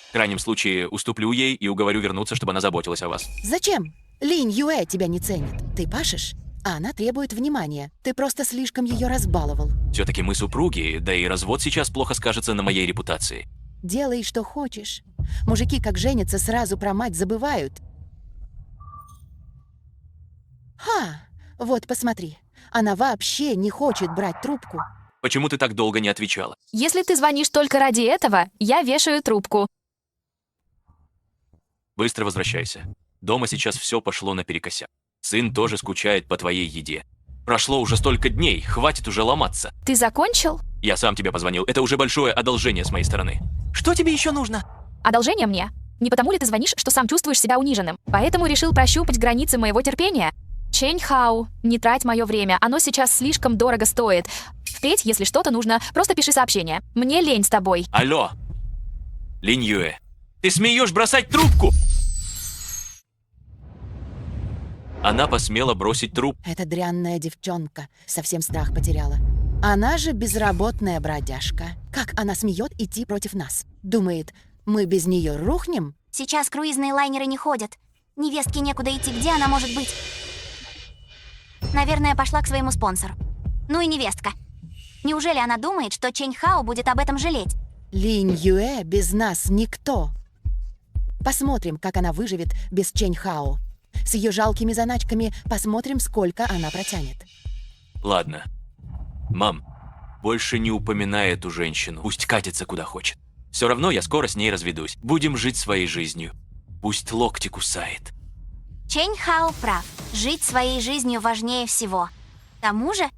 D: В крайнем случае, уступлю ей и уговорю вернуться, чтобы она заботилась о вас.
E: Зачем? Линь Юэ тебя не ценит. Ты пашешь, а она требует внимания. Ты просто слишком ее разбаловал.
D: Все-таки мы супруги, да и развод сейчас плохо скажется на моей репутации.
E: Делай, что хочешь. Мужики, как женятся, сразу про мать забывают. Вот посмотри. Она вообще не хочет брать трубку.
D: Почему ты так долго не отвечала?
B: Если ты звонишь только ради этого, я вешаю трубку.
D: Быстро возвращайся. Дома сейчас все пошло наперекосяк. Сын тоже скучает по твоей еде. Прошло уже столько дней, хватит уже ломаться.
B: Ты закончил?
D: Я сам тебе позвонил, это уже большое одолжение с моей стороны. Что тебе еще нужно?
B: Одолжение мне? Не потому ли ты звонишь, что сам чувствуешь себя униженным? Поэтому решил прощупать границы моего терпения. Чэнь Хао, не трать мое время, оно сейчас слишком дорого стоит. Впредь, если что-то нужно, просто пиши сообщение. Мне лень с тобой.
D: Алло, Линь Юэ, ты смеешь бросать трубку? Она посмела бросить трубку.
E: Эта дрянная девчонка совсем страх потеряла. Она же безработная бродяжка. Как она смеет идти против нас? Думает, мы без нее рухнем?
C: Сейчас круизные лайнеры не ходят. Невестке некуда идти, где она может быть? Наверное, пошла к своему спонсору. Ну и невестка. Неужели она думает, что Чэнь Хао будет об этом жалеть?
E: Линь Юэ без нас никто. Посмотрим, как она выживет без Чэнь Хао. С ее жалкими заначками посмотрим, сколько она протянет.
D: Ладно, Мам, больше не упоминай эту женщину. Пусть катится куда хочет. Все равно я скоро с ней разведусь. Будем жить своей жизнью. Пусть локти кусает.
C: Чэнь Хао прав. Жить своей жизнью важнее всего. К тому же,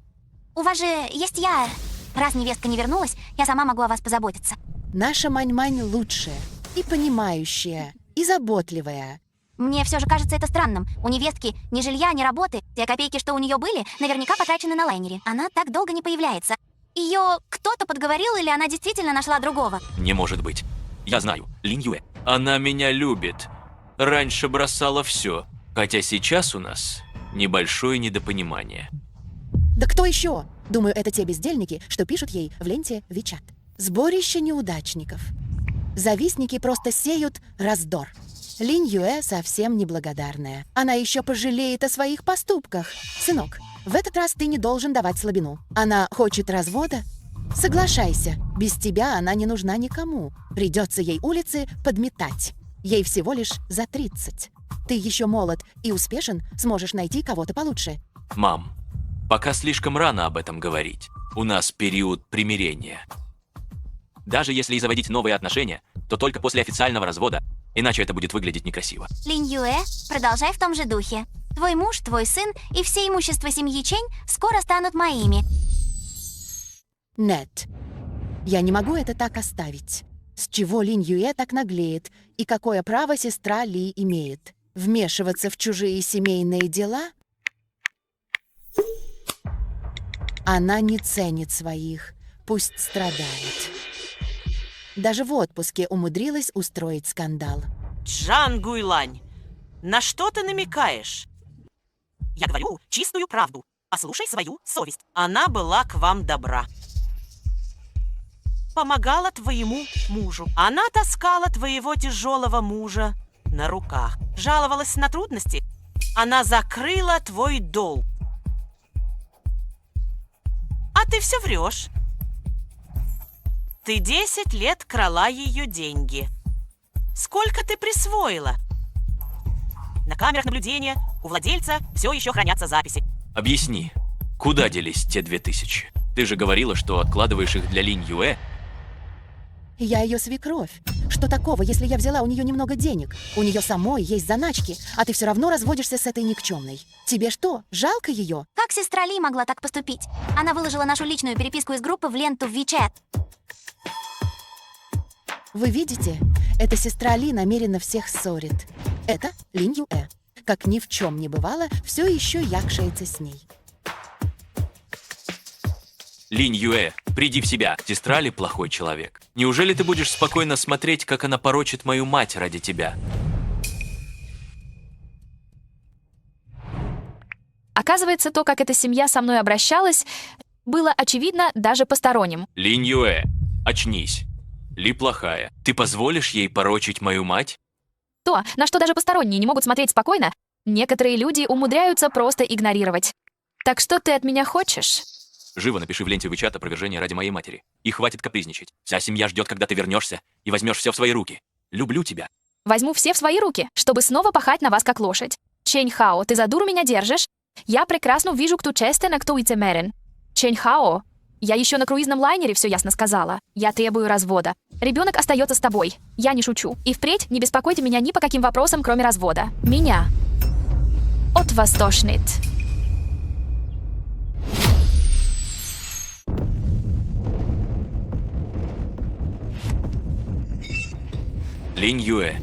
C: у вас же есть я. Раз невестка не вернулась, я сама могу о вас позаботиться.
E: Наша Мань-Мань лучшая, и понимающая, и заботливая.
C: Мне все же кажется это странным. У невестки ни жилья, ни работы. Те копейки, что у нее были, наверняка потрачены на лайнере. Она так долго не появляется. Ее кто-то подговорил или она действительно нашла другого?
D: Не может быть. Я знаю, Линь Юэ. Она меня любит. Раньше бросала все. Хотя сейчас у нас небольшое недопонимание.
E: Да кто еще? Думаю, это те бездельники, что пишут ей в ленте WeChat. Сборище неудачников. Завистники просто сеют раздор. Линь Юэ совсем неблагодарная. Она еще пожалеет о своих поступках. Сынок, в этот раз ты не должен давать слабину. Она хочет развода? Соглашайся, без тебя она не нужна никому. Придется ей улицы подметать. Ей всего лишь за 30. Ты еще молод и успешен, сможешь найти кого-то получше.
D: Мам, пока слишком рано об этом говорить. У нас период примирения. Даже если и заводить новые отношения, то только после официального развода, иначе это будет выглядеть некрасиво.
C: Линь Юэ, продолжай в том же духе. Твой муж, твой сын и все имущество семьи Чэнь скоро станут моими.
E: Нет, я не могу это так оставить. С чего Линь Юэ так наглеет, и какое право сестра Ли имеет? Вмешиваться в чужие семейные дела? Она не ценит своих, пусть страдает. Даже в отпуске умудрилась устроить скандал.
J: Джан Гуйлань, на что ты намекаешь? Я говорю чистую правду. Послушай свою совесть. Она была к вам добра. Помогала твоему мужу. Она таскала твоего тяжелого мужа на руках. Жаловалась на трудности. Она закрыла твой долг. А ты все врешь. Ты 10 лет крала ее деньги. Сколько ты присвоила? На камерах наблюдения у владельца все еще хранятся записи.
D: Объясни, куда делись те 2000? Ты же говорила, что откладываешь их для Линь Юэ.
E: Я ее свекровь. Что такого, если я взяла у нее немного денег? У нее самой есть заначки, а ты все равно разводишься с этой никчемной. Тебе что, жалко ее?
C: Как сестра Ли могла так поступить? Она выложила нашу личную переписку из группы в ленту в WeChat.
E: Вы видите? Эта сестра Ли намеренно всех ссорит. Это Линь Юэ. Как ни в чем не бывало, все еще якшается с ней.
D: Линь Юэ, приди в себя. Сестра Ли плохой человек? Неужели ты будешь спокойно смотреть, как она порочит мою мать ради тебя?
B: Оказывается, то, как эта семья со мной обращалась, было очевидно даже посторонним.
D: Линь Юэ, очнись. Ли плохая. Ты позволишь ей порочить мою мать?
B: То, на что даже посторонние не могут смотреть спокойно, некоторые люди умудряются просто игнорировать. Так что ты от меня хочешь?
D: Живо напиши в ленте WeChat опровержение ради моей матери. И хватит капризничать. Вся семья ждет, когда ты вернешься и возьмешь все в свои руки. Люблю тебя.
B: Возьму все в свои руки, чтобы снова пахать на вас как лошадь. Чэнь Хао, ты за дуру меня держишь? Я прекрасно вижу, кто честен, а кто лицемерен. Чэнь Хао, я еще на круизном лайнере все ясно сказала. Я требую развода. Ребенок остается с тобой. Я не шучу. И впредь не беспокойте меня ни по каким вопросам, кроме развода. Меня от вас тошнит.
D: Линь Юэ,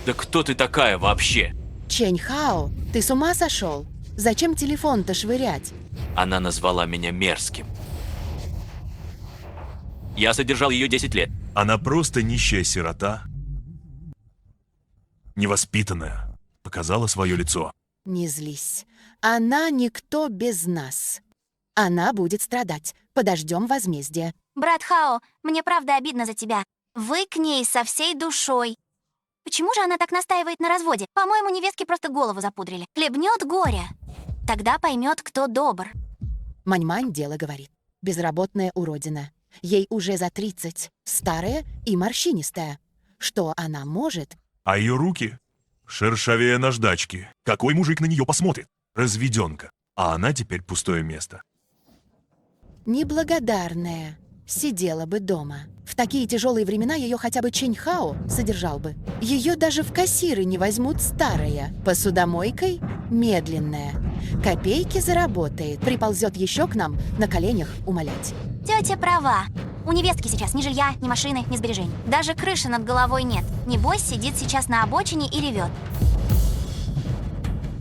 D: да кто ты такая вообще?
E: Чэнь Хао, ты с ума сошел? Зачем телефон-то швырять?
D: Она назвала меня мерзким. Я содержал ее 10 лет.
I: Она просто нищая сирота. Невоспитанная. Показала свое лицо.
E: Не злись. Она никто без нас. Она будет страдать. Подождем возмездия.
C: Брат Хао, мне правда обидно за тебя. Вы к ней со всей душой. Почему же она так настаивает на разводе? По-моему, невестке просто голову запудрили. Хлебнет горе. Тогда поймет, кто добр.
E: Мань-Мань дело говорит. Безработная уродина. Ей уже за 30. Старая и морщинистая. Что она может?
I: А ее руки шершавее наждачки. Какой мужик на нее посмотрит? Разведенка. А она теперь пустое место.
E: Неблагодарная. Сидела бы дома. В такие тяжелые времена ее хотя бы Чэнь Хао содержал бы. Ее даже в кассиры не возьмут старая. Посудомойкой медленная. Копейки заработает. Приползет еще к нам на коленях умолять.
C: Тетя права. У невестки сейчас ни жилья, ни машины, ни сбережений. Даже крыши над головой нет. Небось, сидит сейчас на обочине и ревет.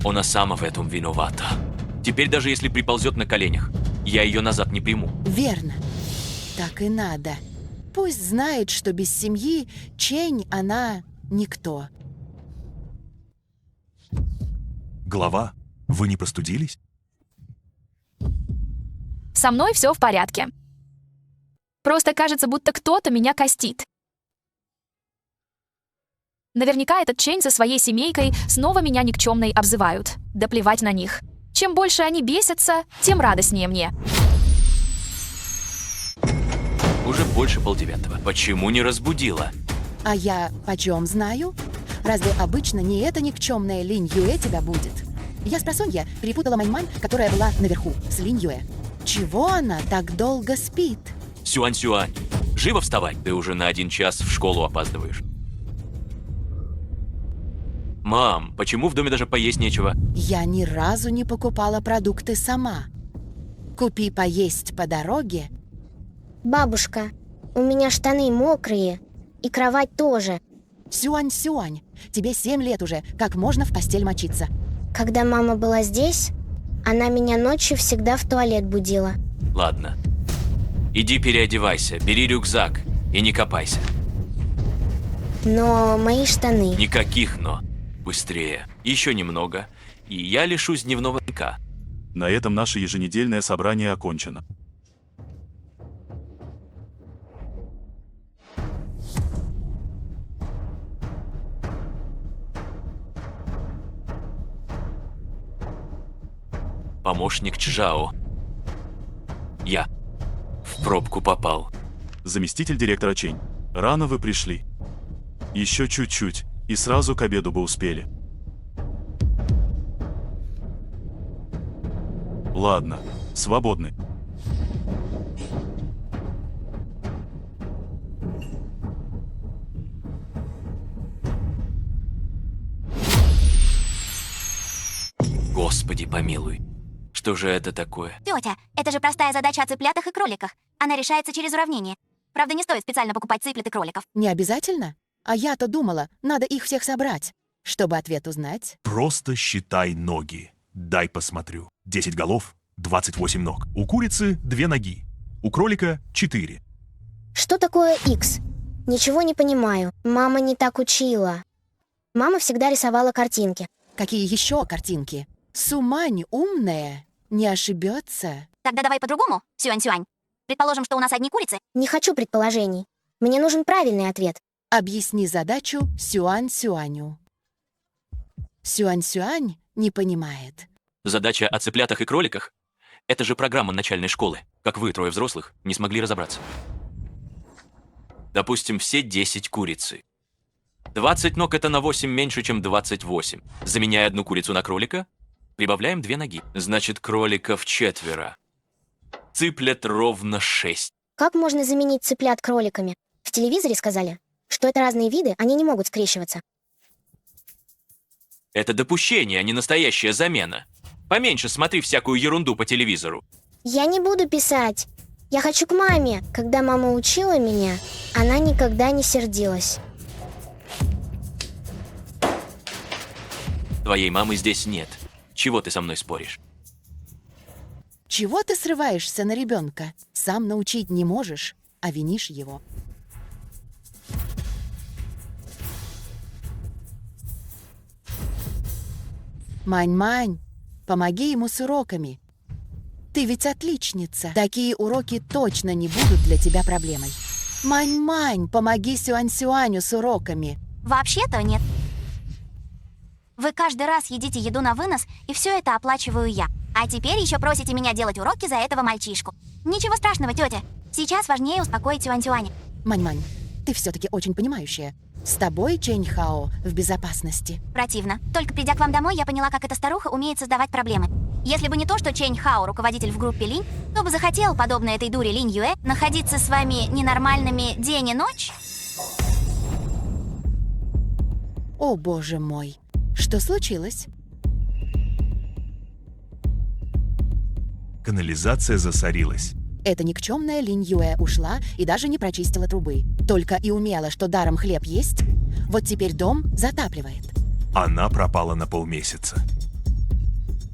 D: Она сама в этом виновата. Теперь даже если приползет на коленях, я ее назад не приму.
E: Верно. Так и надо. Пусть знает, что без семьи Чэнь она никто.
I: Глава, вы не простудились?
B: Со мной все в порядке. Просто кажется, будто кто-то меня костит. Наверняка этот Чэнь со своей семейкой снова меня никчемной обзывают. Да плевать на них. Чем больше они бесятся, тем радостнее мне.
D: Уже больше 8:30. Почему не разбудила?
E: А я почем знаю? Разве обычно не эта никчемная Линь Юэ тебя будет? Я с просонья перепутала Мань-Мань, которая была наверху, с Линь Юэ. Чего она так долго спит?
D: Сюань-Сюань, живо вставай, ты уже на 1 час в школу опаздываешь. Мам, почему в доме даже поесть нечего?
E: Я ни разу не покупала продукты сама. Купи поесть по дороге.
G: Бабушка, у меня штаны мокрые, и кровать тоже.
E: Сюань-Сюань, тебе 7 лет уже, как можно в постель мочиться?
G: Когда мама была здесь, она меня ночью всегда в туалет будила.
D: Ладно. Иди переодевайся, бери рюкзак и не копайся.
G: Но мои штаны...
D: Никаких «но». Быстрее. Еще немного, и я лишусь дневного днка.
F: На этом наше еженедельное собрание окончено.
D: Помощник Чжао. Я в пробку попал.
F: Заместитель директора Чэнь. Рано вы пришли. Еще чуть-чуть, и сразу к обеду бы успели. Ладно, свободны.
D: Господи помилуй. Что же это такое?
C: Тетя, это же простая задача о цыплятах и кроликах. Она решается через уравнение. Правда, не стоит специально покупать цыплят и кроликов.
E: Не обязательно? А я-то думала, надо их всех собрать, чтобы ответ узнать.
I: Просто считай ноги. Дай посмотрю. 10 голов, 28 ног. У курицы 2 ноги. У кролика 4.
G: Что такое X? Ничего не понимаю. Мама не так учила. Мама всегда рисовала картинки.
E: Какие еще картинки? Сумань умная, не ошибется.
C: Тогда давай по-другому, Сюань-Сюань. Предположим, что у нас одни курицы.
G: Не хочу предположений. Мне нужен правильный ответ.
E: Объясни задачу Сюань-Сюаню. Сюань-Сюань не понимает.
D: Задача о цыплятах и кроликах? Это же программа начальной школы. Как вы, 3 взрослых, не смогли разобраться. Допустим, все 10 курицы. 20 ног — это на 8 меньше, чем 28. Заменяя одну курицу на кролика, прибавляем 2 ноги. Значит, кроликов 4. Цыплят ровно 6.
G: Как можно заменить цыплят кроликами? В телевизоре сказали, что это разные виды, они не могут скрещиваться.
D: Это допущение, а не настоящая замена. Поменьше смотри всякую ерунду по телевизору.
G: Я не буду писать. Я хочу к маме. Когда мама учила меня, она никогда не сердилась.
D: Твоей мамы здесь нет. Чего ты со мной споришь?
E: Чего ты срываешься на ребенка? Сам научить не можешь, а винишь его. Мань-Мань, помоги ему с уроками. Ты ведь отличница. Такие уроки точно не будут для тебя проблемой. Мань-Мань, помоги Сюань-Сюаню с уроками.
C: Вообще-то нет. Вы каждый раз едите еду на вынос, и все это оплачиваю я. А теперь еще просите меня делать уроки за этого мальчишку. Ничего страшного, тетя. Сейчас важнее успокоить Сюань-Сюаня.
E: Мань-Мань, ты все-таки очень понимающая. С тобой Чэнь Хао в безопасности.
C: Противно. Только придя к вам домой, я поняла, как эта старуха умеет создавать проблемы. Если бы не то, что Чэнь Хао руководитель в группе Линь, то бы захотел, подобно этой дуре Линь Юэ, находиться с вами ненормальными день и ночь?
E: О, боже мой. Что случилось?
I: Канализация засорилась.
E: Эта никчемная Линь Юэ ушла и даже не прочистила трубы. Только и умела, что даром хлеб есть. Вот теперь дом затапливает.
I: Она пропала на полмесяца.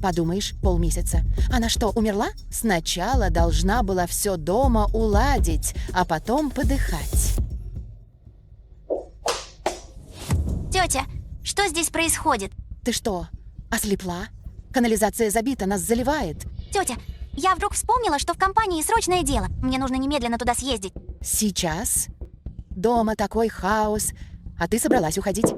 E: Подумаешь, полмесяца. Она что, умерла? Сначала должна была все дома уладить, а потом подыхать.
C: Тетя, что здесь происходит?
E: Ты что, ослепла? Канализация забита, нас заливает.
C: Тетя, я вдруг вспомнила, что в компании срочное дело. Мне нужно немедленно туда съездить.
E: Сейчас? Дома такой хаос, а ты собралась уходить?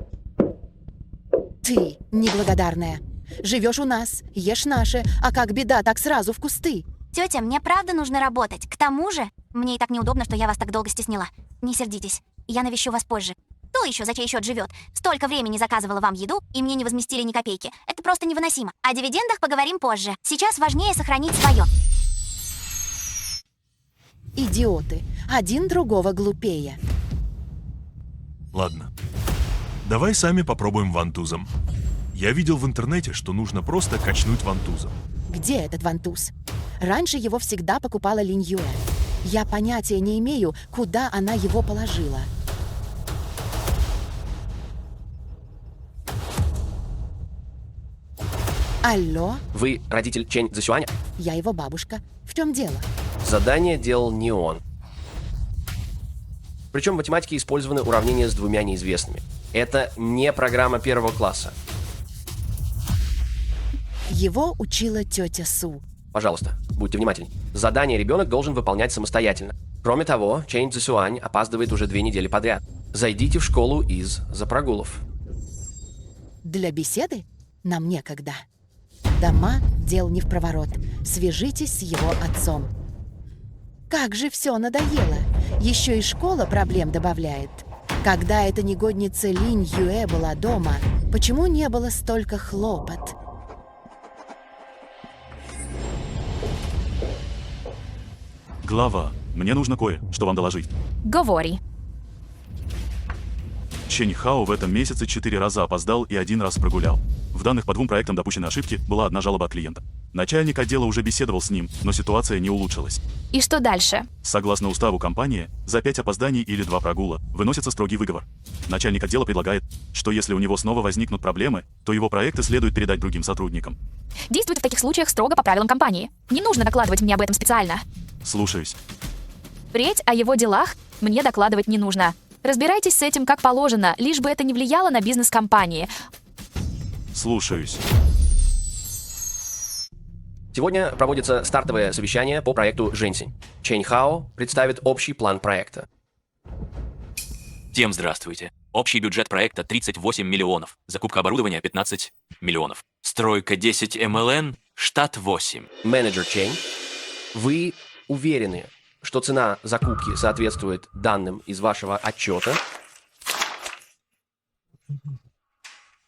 E: Ты неблагодарная. Живешь у нас, ешь наше, а как беда, так сразу в кусты.
C: Тетя, мне правда нужно работать. К тому же, мне и так неудобно, что я вас так долго стеснила. Не сердитесь, я навещу вас позже. Кто еще за чей счет живет? Столько времени заказывала вам еду, и мне не возместили ни копейки. Это просто невыносимо. О дивидендах поговорим позже. Сейчас важнее сохранить свое.
E: Идиоты. Один другого глупее.
I: Ладно. Давай сами попробуем вантузом. Я видел в интернете, что нужно просто качнуть вантузом.
E: Где этот вантуз? Раньше его всегда покупала Линь Юэ. Я понятия не имею, куда она его положила. Алло,
H: Вы родитель Чэнь Цзэсюаня?
E: я его бабушка. В чем дело?
H: Задание делал не он. Причем в математике использованы уравнения с двумя неизвестными. Это не программа первого класса.
E: Его учила тетя Су.
H: Пожалуйста, будьте внимательны. Задание ребенок должен выполнять самостоятельно. Кроме того, Чэнь Цзэсюань опаздывает уже 2 недели подряд. Зайдите в школу из-за прогулов.
E: Для беседы нам некогда. Дома дел не в проворот. Свяжитесь с его отцом. Как же все надоело. Еще и школа проблем добавляет. Когда эта негодница Линь Юэ была дома, почему не было столько хлопот?
F: Глава. Мне нужно кое-что вам доложить.
B: Говори.
F: Чэнь Хао в этом месяце 4 раза опоздал и 1 раз прогулял. В данных по 2 проектам допущены ошибки, была 1 жалоба от клиента. Начальник отдела уже беседовал с ним, но ситуация не улучшилась.
B: И что дальше?
F: Согласно уставу компании, за 5 опозданий или 2 прогула выносится строгий выговор. Начальник отдела предлагает, что если у него снова возникнут проблемы, то его проекты следует передать другим сотрудникам.
B: Действует в таких случаях строго по правилам компании. Не нужно докладывать мне об этом специально.
F: Слушаюсь.
B: Впредь о его делах мне докладывать не нужно. Разбирайтесь с этим как положено, лишь бы это не влияло на бизнес компании.
F: Слушаюсь.
H: Сегодня проводится стартовое совещание по проекту «Женьсень». Чэнь Хао представит общий план проекта.
D: Всем здравствуйте. Общий бюджет проекта 38 миллионов. Закупка оборудования 15 миллионов. Стройка 10 МЛН, штат 8.
H: Менеджер Чэнь, вы уверены, что цена закупки соответствует данным из вашего отчета?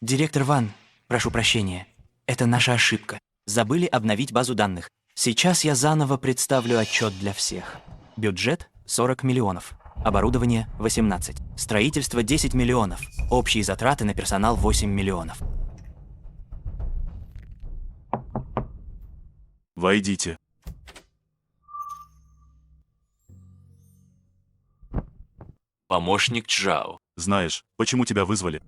L: Директор Ван, прошу прощения. Это наша ошибка. Забыли обновить базу данных. Сейчас я заново представлю отчет для всех. Бюджет 40 миллионов. Оборудование 18. Строительство 10 миллионов. Общие затраты на персонал 8 миллионов.
F: Войдите.
D: Помощник Чжао.
F: Знаешь, почему тебя вызвали?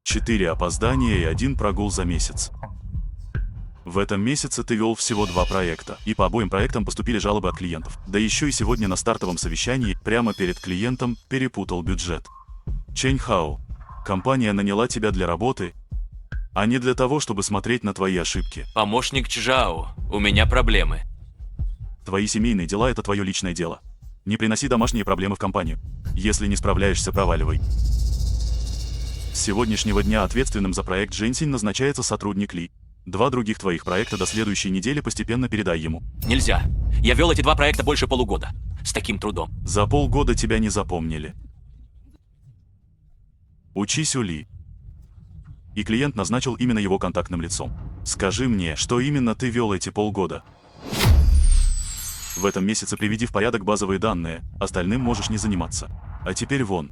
F: 4 опоздания и 1 прогул за месяц. В этом месяце ты вел всего 2 проекта, и по обоим проектам поступили жалобы от клиентов. Да еще и сегодня на стартовом совещании прямо перед клиентом перепутал бюджет. Чэнь Хао, компания наняла тебя для работы, а не для того, чтобы смотреть на твои ошибки.
D: Помощник Чжао, у меня проблемы.
F: Твои семейные дела – это твое личное дело. Не приноси домашние проблемы в компанию. Если не справляешься, проваливай. С сегодняшнего дня ответственным за проект «Женьсень» назначается сотрудник Ли. 2 других твоих проекта до следующей недели постепенно передай ему.
D: Нельзя. Я вел эти 2 проекта больше полугода. С таким трудом.
F: За полгода тебя не запомнили. Учись у Ли. и клиент назначил именно его контактным лицом. Скажи мне, что именно ты вел эти полгода? В этом месяце приведи в порядок базовые данные, остальным можешь не заниматься. А теперь вон.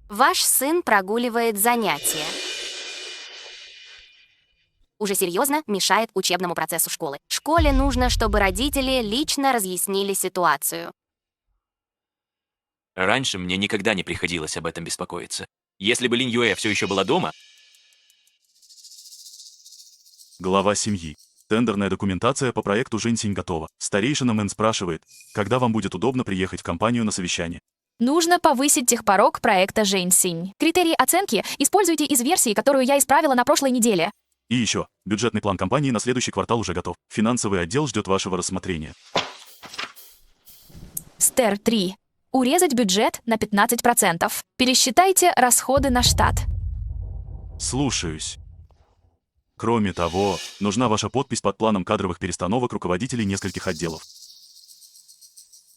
A: Ваш сын прогуливает занятия. Уже серьезно мешает учебному процессу школы. Школе нужно, чтобы родители лично разъяснили ситуацию.
D: Раньше мне никогда не приходилось об этом беспокоиться. Если бы Линь Юэ все еще была дома...
F: Глава семьи. Тендерная документация по проекту Жэньсинь готова. Старейшина Мэн спрашивает, когда вам будет удобно приехать в компанию на совещание.
B: Нужно повысить техпорог проекта Жэньсинь. Критерии оценки используйте из версии, которую я исправила на прошлой неделе.
F: И еще, бюджетный план компании на следующий квартал уже готов. Финансовый отдел ждет вашего рассмотрения.
B: Стер 3. Урезать бюджет на 15%. Пересчитайте расходы на штат.
F: Слушаюсь. Кроме того, нужна ваша подпись под планом кадровых перестановок руководителей нескольких отделов.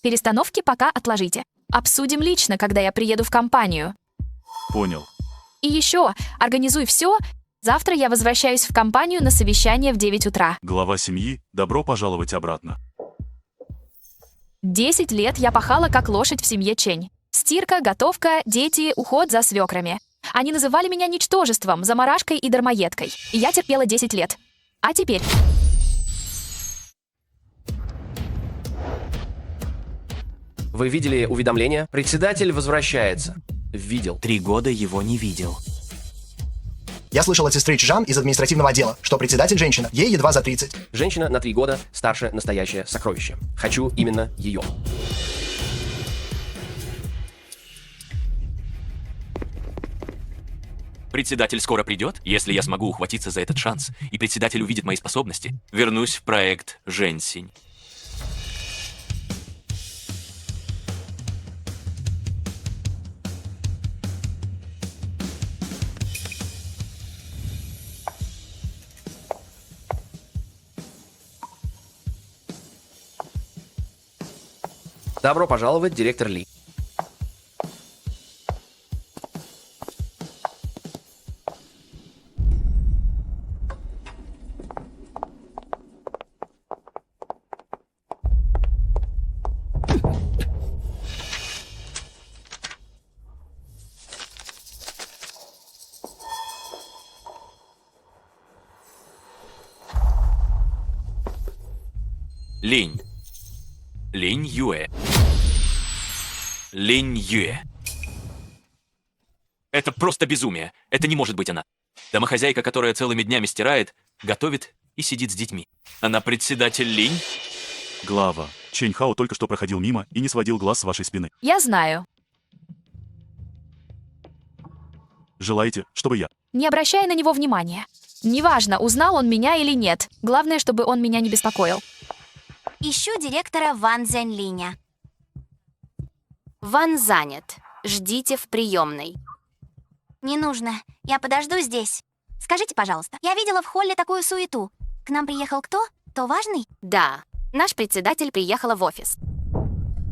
B: Перестановки пока отложите. Обсудим лично, когда я приеду в компанию.
F: Понял.
B: И еще, организуй все. Завтра я возвращаюсь в компанию на совещание в 9 утра.
F: Глава семьи, добро пожаловать обратно.
B: 10 лет я пахала как лошадь в семье Чэнь. Стирка, готовка, дети, уход за свекрами. Они называли меня ничтожеством, заморашкой и дармоедкой. И я терпела 10 лет. А теперь...
H: Вы видели уведомление? Председатель возвращается. Видел.
L: 3 года его не видел.
M: Я слышал от сестры Чжан из административного отдела, что председатель женщина, ей едва за 30.
H: Женщина на 3 года старше настоящее сокровище. Хочу именно ее.
D: Председатель скоро придет, если я смогу ухватиться за этот шанс, и председатель увидит мои способности. Вернусь в проект Жэньсинь.
H: Добро пожаловать, директор Ли.
D: Линь. Линь Юэ. Линь Юэ. Это просто безумие. Это не может быть она. Домохозяйка, которая целыми днями стирает, готовит и сидит с детьми. Она председатель Линь?
F: Глава. Чэнь Хао только что проходил мимо и не сводил глаз с вашей спины.
B: Я знаю.
F: Желаете, чтобы я...
B: Не обращай на него внимания. Неважно, узнал он меня или нет. Главное, чтобы он меня не беспокоил.
C: Ищу директора Ван Зэньлиня.
A: Ван занят. Ждите в приемной.
C: Не нужно. Я подожду здесь. Скажите, пожалуйста, я видела в холле такую суету. К нам приехал кто? Кто важный?
A: Да, наш председатель приехала в офис.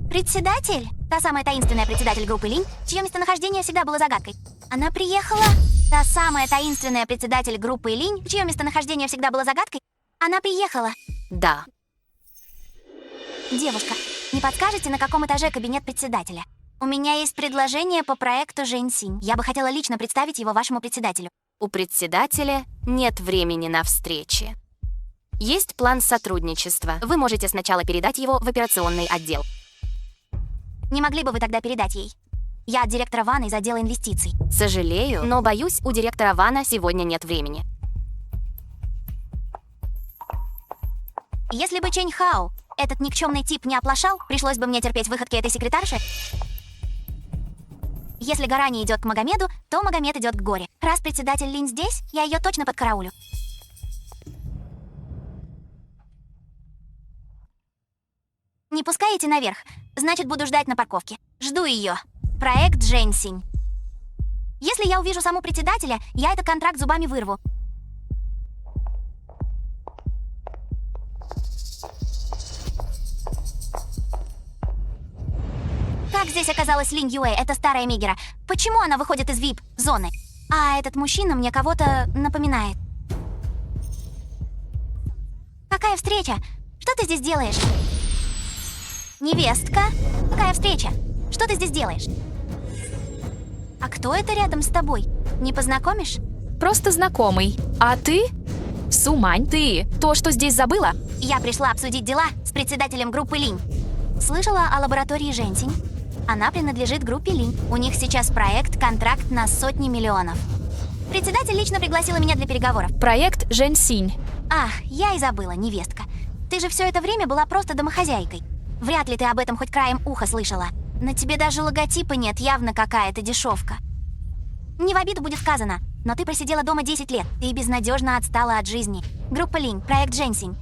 C: Председатель? Та самая таинственная председатель группы Линь, чье местонахождение всегда было загадкой. Она приехала? Та самая таинственная председатель группы Линь, чье местонахождение всегда было загадкой? Она приехала?
A: Да.
C: Девушка, не подскажете, на каком этаже кабинет председателя? У меня есть предложение по проекту Жэньсинь. Я бы хотела лично представить его вашему председателю.
A: У председателя нет времени на встречи. Есть план сотрудничества. Вы можете сначала передать его в операционный отдел.
C: Не могли бы вы тогда передать ей? Я от директора Вана из отдела инвестиций.
A: Сожалею, но, боюсь, у директора Вана сегодня нет времени.
C: Если бы Чэнь Хао, этот никчемный тип, не оплошал, пришлось бы мне терпеть выходки этой секретарши. Если гора не идет к Магомеду, то Магомед идет к горе. Раз председатель Линь здесь, я ее точно подкараулю. Не пускаете наверх, значит, буду ждать на парковке. Жду ее. Проект Жэньсинь. Если я увижу саму председателя, я этот контракт зубами вырву. Как здесь оказалась Линь Юэ, эта старая Мегера? Почему она выходит из VIP-зоны? А этот мужчина мне кого-то напоминает. Какая встреча? Что ты здесь делаешь? Невестка? Какая встреча? Что ты здесь делаешь? А кто это рядом с тобой? Не познакомишь?
B: Просто знакомый. А ты? Сумань, ты то, что здесь забыла?
C: Я пришла обсудить дела с председателем группы Линь. Слышала о лаборатории Женсинь? Она принадлежит группе Линь. У них сейчас проект, контракт на сотни миллионов. Председатель лично пригласила меня для переговоров.
B: Проект Женсинь.
C: Ах, я и забыла, невестка. Ты же все это время была просто домохозяйкой. Вряд ли ты об этом хоть краем уха слышала. На тебе даже логотипа нет, явно какая-то дешевка. Не в обиду будет сказано, но ты просидела дома 10 лет. Ты безнадежно отстала от жизни. Группа Линь, проект Женсинь.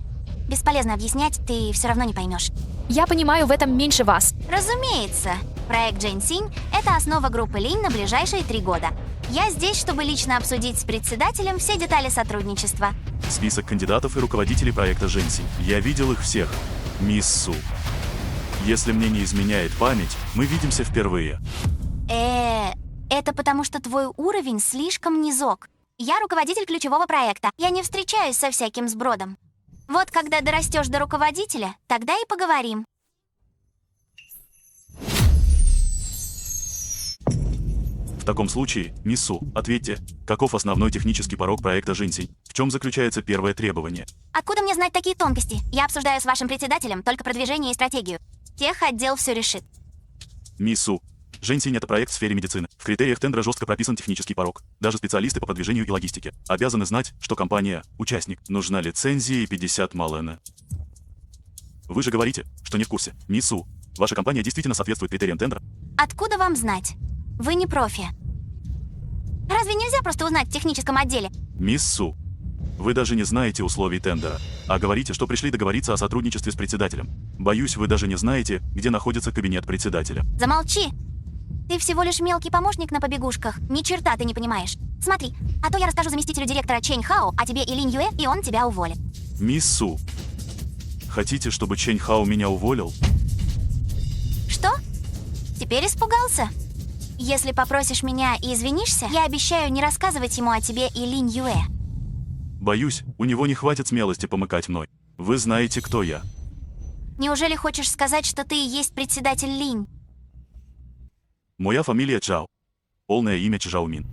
C: Бесполезно объяснять, ты все равно не поймешь.
B: Я понимаю в этом меньше вас.
C: Разумеется. Проект Женсинь – это основа группы Линь на ближайшие 3 года. Я здесь, чтобы лично обсудить с председателем все детали сотрудничества.
F: Список кандидатов и руководителей проекта Женсинь. Я видел их всех. Мисс Су. Если мне не изменяет память, мы видимся впервые.
C: Это потому что твой уровень слишком низок. Я руководитель ключевого проекта. Я не встречаюсь со всяким сбродом. Вот когда дорастешь до руководителя, тогда и поговорим.
F: В таком случае, мисс Су, ответьте, каков основной технический порог проекта Женсинь? В чем заключается первое требование?
C: Откуда мне знать такие тонкости? Я обсуждаю с вашим председателем только продвижение и стратегию. Техотдел все решит.
F: Мисс Су, Женсинь — это проект в сфере медицины. В критериях тендера жестко прописан технический порог. Даже специалисты по продвижению и логистике обязаны знать, что компания — участник. Нужна лицензия и 50 малена. Вы же говорите, что не в курсе. Мисс Су, ваша компания действительно соответствует критериям тендера?
C: Откуда вам знать? Вы не профи. Разве нельзя просто узнать в техническом отделе?
F: Мисс Су, вы даже не знаете условий тендера, а говорите, что пришли договориться о сотрудничестве с председателем. Боюсь, вы даже не знаете, где находится кабинет председателя.
C: Замолчи! Ты всего лишь мелкий помощник на побегушках. Ни черта ты не понимаешь. Смотри, а то я расскажу заместителю директора Чэнь Хао о тебе и Линь Юэ, и он тебя уволит.
F: Мисс Су, хотите, чтобы Чэнь Хао меня уволил?
C: Что? Теперь испугался? Если попросишь меня и извинишься, я обещаю не рассказывать ему о тебе и Линь Юэ.
F: Боюсь, у него не хватит смелости помыкать мной. Вы знаете, кто я.
C: Неужели хочешь сказать, что ты и есть председатель Линь?
F: Моя фамилия Чжао. Полное имя Чжао Мин.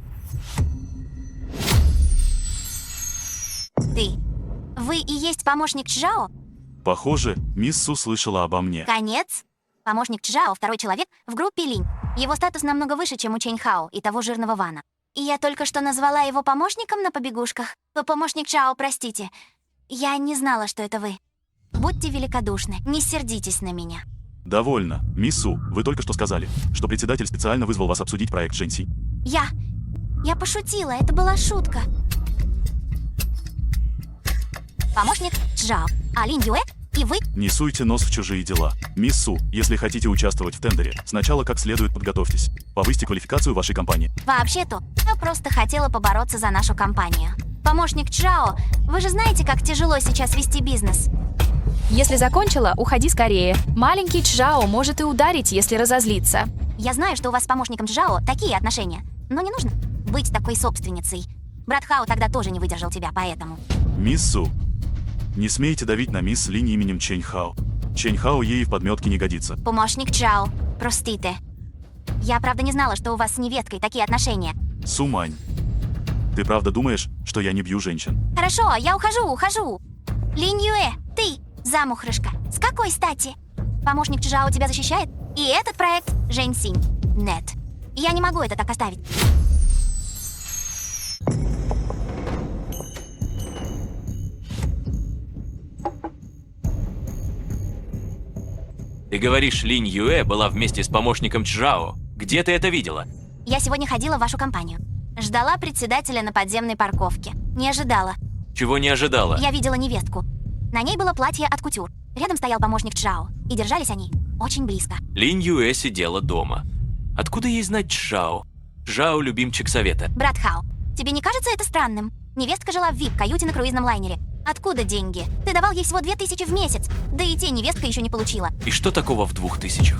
C: Вы и есть помощник Чжао?
F: Похоже, мисс Су слышала обо мне.
C: Конец. Помощник Чжао, второй человек в группе Линь. Его статус намного выше, чем у Чэнь Хао и того жирного Вана. И я только что назвала его помощником на побегушках. Помощник Чжао, простите. Я не знала, что это вы. Будьте великодушны, не сердитесь на меня.
F: Довольно. Мисс Су, вы только что сказали, что председатель специально вызвал вас обсудить проект Женсинь.
C: Я пошутила, это была шутка. Помощник Чжао, а Линь Юэ и вы?
F: Не суйте нос в чужие дела. Мисс Су, если хотите участвовать в тендере, сначала как следует подготовьтесь. Повысьте квалификацию вашей компании.
C: Вообще-то, я просто хотела побороться за нашу компанию. Помощник Чжао, вы же знаете, как тяжело сейчас вести бизнес.
B: Если закончила, уходи скорее. Маленький Чжао может и ударить, если разозлится.
C: Я знаю, что у вас с помощником Чжао такие отношения, но не нужно быть такой собственницей. Брат Хао тогда тоже не выдержал тебя, поэтому...
F: Мисс Су, не смейте давить на мисс Линь именем Чэнь Хао. Чэнь Хао ей в подметке не годится.
C: Помощник Чжао, простите. Я правда не знала, что у вас с невесткой такие отношения.
F: Сумань, ты правда думаешь, что я не бью женщин?
C: Хорошо, я ухожу. Линь Юэ, ты, замухрышка, с какой стати? Помощник Чжао тебя защищает? И этот проект Женсинь. Нет, я не могу это так оставить.
D: Ты говоришь, Линь Юэ была вместе с помощником Чжао. Где ты это видела?
C: Я сегодня ходила в вашу компанию. Ждала председателя на подземной парковке. Не ожидала.
D: Чего не ожидала?
C: Я видела невестку. На ней было платье от кутюр. Рядом стоял помощник Чжао. И держались они очень близко.
D: Линь Юэ сидела дома. Откуда ей знать Чжао? Чжао — любимчик совета.
C: Брат Хао, тебе не кажется это странным? Невестка жила в VIP-каюте на круизном лайнере. Откуда деньги? Ты давал ей всего 2000 в месяц. Да и те невестка еще не получила.
D: И что такого в 2000?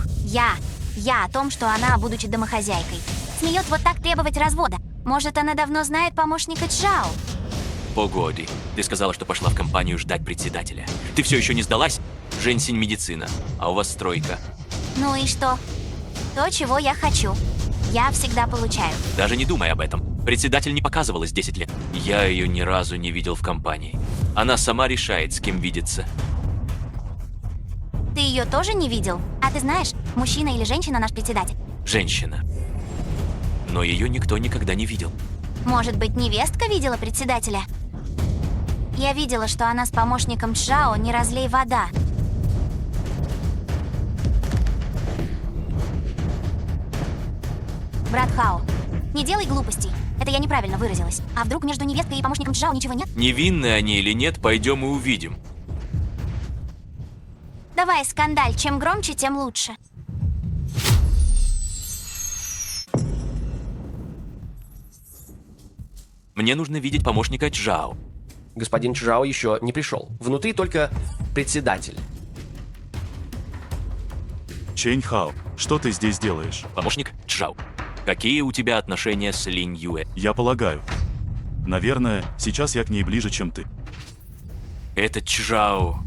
C: я о том, что она, будучи домохозяйкой, смеет вот так требовать развода? Может, она давно знает помощника Чжао?
D: Погоди. Ты сказала, что пошла в компанию ждать председателя. Ты все еще не сдалась? Женсинь медицина. А у вас стройка.
C: Ну и что? То, чего я хочу. Я всегда получаю.
D: Даже не думай об этом. Председатель не показывалась 10 лет. Я ее ни разу не видел в компании. Она сама решает, с кем видеться.
C: Ты ее тоже не видел? А ты знаешь, мужчина или женщина наш председатель?
D: Женщина. Но ее никто никогда не видел.
C: Может быть, невестка видела председателя? Я видела, что она с помощником Чжао не разлей вода. Брат Хао, не делай глупостей. Это я неправильно выразилась. А вдруг между невесткой и помощником Чжао ничего нет?
D: Невинны они или нет, пойдем и увидим.
C: Давай, скандаль. Чем громче, тем лучше.
D: Мне нужно видеть помощника Чжао.
H: Господин Чжао еще не пришел. Внутри только председатель.
F: Чэнь Хао, что ты здесь делаешь?
D: Помощник Чжао. Какие у тебя отношения с Линь Юэ?
F: Я полагаю. Наверное, сейчас я к ней ближе, чем ты.
D: Это Чжао.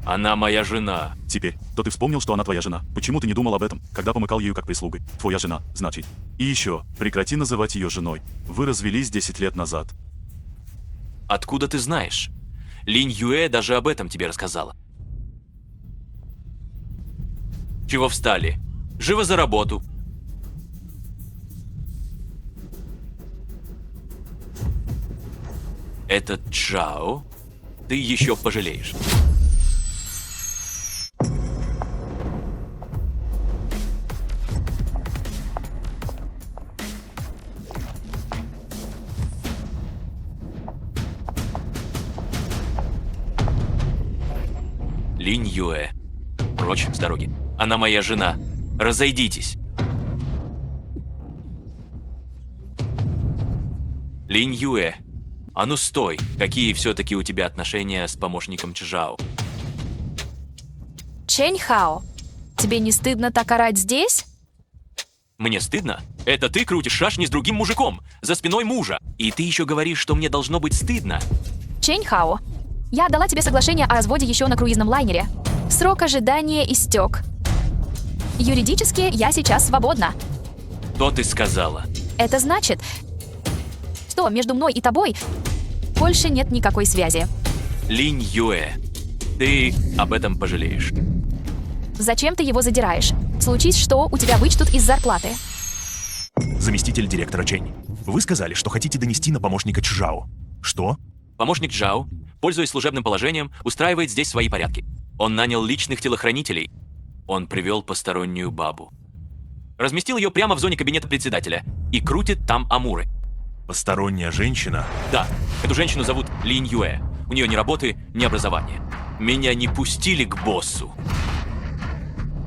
D: Она моя жена.
F: Теперь, то ты вспомнил, что она твоя жена. Почему ты не думал об этом, когда помыкал ею как прислугой? Твоя жена, значит. И еще, прекрати называть ее женой. Вы развелись 10 лет назад.
D: Откуда ты знаешь? Линь Юэ даже об этом тебе рассказала. Чего встали? Живо за работу. Этот Чжао, ты еще пожалеешь. Линь Юэ, прочь с дороги. Она моя жена. Разойдитесь. Линь Юэ, а ну стой. Какие все-таки у тебя отношения с помощником Чжао?
B: Чэнь Хао, тебе не стыдно так орать здесь?
D: Мне стыдно? Это ты крутишь шашни с другим мужиком, за спиной мужа. И ты еще говоришь, что мне должно быть стыдно.
B: Чэнь Хао, я отдала тебе соглашение о разводе еще на круизном лайнере. Срок ожидания истек. Юридически я сейчас свободна.
D: Что ты сказала?
B: Это значит, что между мной и тобой больше нет никакой связи.
D: Линь Юэ, ты об этом пожалеешь.
B: Зачем ты его задираешь? Случись что, у тебя вычтут из зарплаты.
I: Заместитель директора Чэнь. Вы сказали, что хотите донести на помощника Чжао. Что?
D: Помощник Чжао, пользуясь служебным положением, устраивает здесь свои порядки. Он нанял личных телохранителей. Он привел постороннюю бабу. Разместил ее прямо в зоне кабинета председателя и крутит там амуры.
I: Посторонняя женщина?
D: Да, эту женщину зовут Линь Юэ. У нее ни работы, ни образования. Меня не пустили к боссу.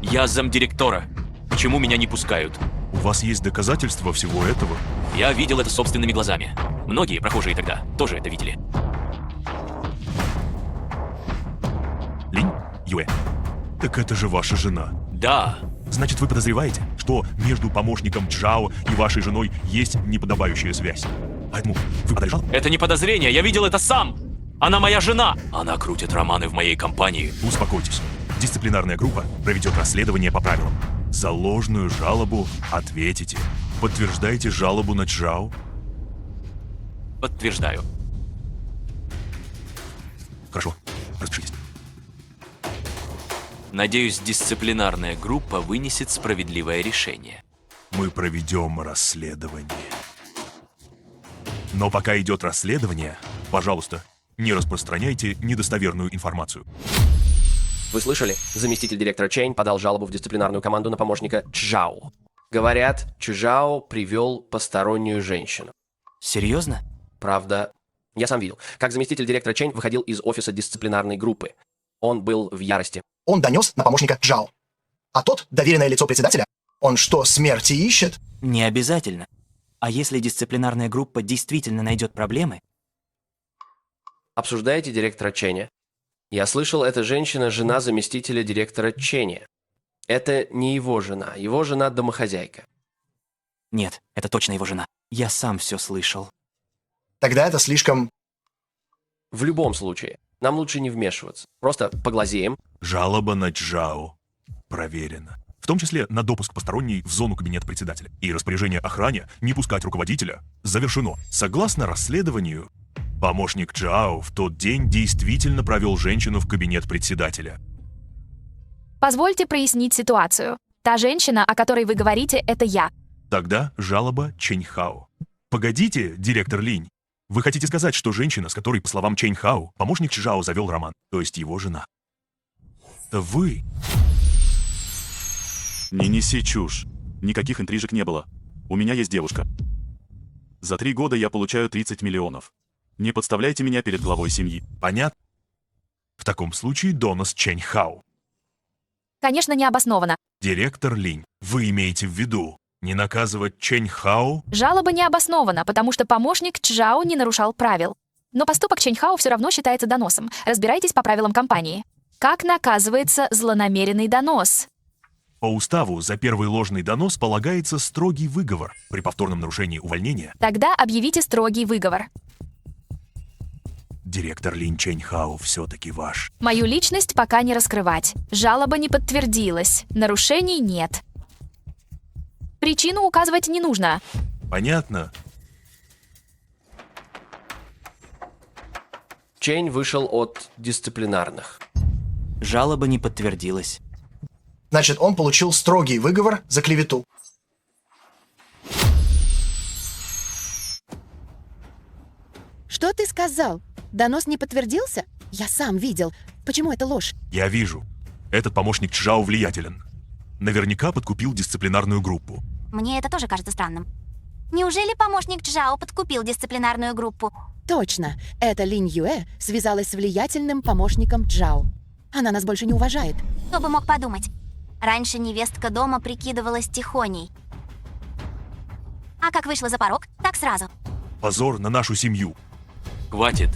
D: Я замдиректора. Почему меня не пускают?
I: У вас есть доказательства всего этого?
D: Я видел это собственными глазами. Многие прохожие тогда тоже это видели.
I: Линь Юэ, так это же ваша жена.
D: Да.
I: Значит, вы подозреваете, что между помощником Чжао и вашей женой есть неподобающая связь. Поэтому вы подали жалобу?
D: Это не подозрение, я видел это сам. Она моя жена. Она крутит романы в моей компании.
I: Успокойтесь. Дисциплинарная группа проведет расследование по правилам. За ложную жалобу ответите. Подтверждаете жалобу на Чжао?
D: Подтверждаю.
I: Хорошо, распишитесь.
D: Надеюсь, дисциплинарная группа вынесет справедливое решение.
I: Мы проведем расследование. Но пока идет расследование, пожалуйста, не распространяйте недостоверную информацию.
H: Вы слышали? Заместитель директора Чэнь подал жалобу в дисциплинарную команду на помощника Чжао. Говорят, Чжао привел постороннюю женщину.
L: Серьезно?
H: Правда, я сам видел, как заместитель директора Чэнь выходил из офиса дисциплинарной группы. Он был в ярости.
M: Он донес на помощника Чжао. А тот, доверенное лицо председателя, он что, смерти ищет?
L: Не обязательно. А если дисциплинарная группа действительно найдет проблемы?
H: Обсуждаете директора Чэня? Я слышал, эта женщина – жена заместителя директора Чэня. Это не его жена домохозяйка.
L: Нет, это точно его жена. Я сам все слышал.
M: Тогда это слишком...
H: В любом случае, нам лучше не вмешиваться. Просто поглазеем.
I: Жалоба на Чжао проверена. В том числе на допуск посторонней в зону кабинета председателя. И распоряжение охране не пускать руководителя завершено. Согласно расследованию, помощник Чжао в тот день действительно провел женщину в кабинет председателя.
B: Позвольте прояснить ситуацию. Та женщина, о которой вы говорите, это я.
I: Тогда жалоба Чэнь Хао. Погодите, директор Линь. Вы хотите сказать, что женщина, с которой, по словам Чэнь Хао, помощник Чжао завел роман, то есть его жена? Это вы.
F: Не неси чушь. Никаких интрижек не было. У меня есть девушка. За 3 года я получаю 30 миллионов. Не подставляйте меня перед главой семьи.
I: Понятно? В таком случае донос Чэнь Хао.
B: Конечно, необоснованно.
I: Директор Линь, вы имеете в виду не наказывать Чэнь Хао?
B: Жалоба не обоснована, потому что помощник Чжао не нарушал правил. Но поступок Чэнь Хао все равно считается доносом. Разбирайтесь по правилам компании. Как наказывается злонамеренный донос?
I: По уставу за первый ложный донос полагается строгий выговор. При повторном нарушении увольнения
B: Тогда объявите строгий выговор.
I: директор Линь Чэнь Хао все-таки ваш.
B: Мою личность пока не раскрывать. Жалоба не подтвердилась. Нарушений нет. Причину указывать не нужно.
I: Понятно?
H: Чэнь вышел от дисциплинарных.
L: Жалоба не подтвердилась.
M: Значит, он получил строгий выговор за клевету.
E: Что ты сказал? Донос не подтвердился? Я сам видел. Почему это ложь?
I: Я вижу. Этот помощник Чжао влиятелен. Наверняка подкупил дисциплинарную группу.
C: Мне это тоже кажется странным. Неужели помощник Чжао подкупил дисциплинарную группу?
E: Точно. Это Линь Юэ связалась с влиятельным помощником Чжао. Она нас больше не уважает.
C: Кто бы мог подумать? Раньше невестка дома прикидывалась тихоней. А как вышла за порог, так сразу.
I: Позор на нашу семью.
D: Хватит.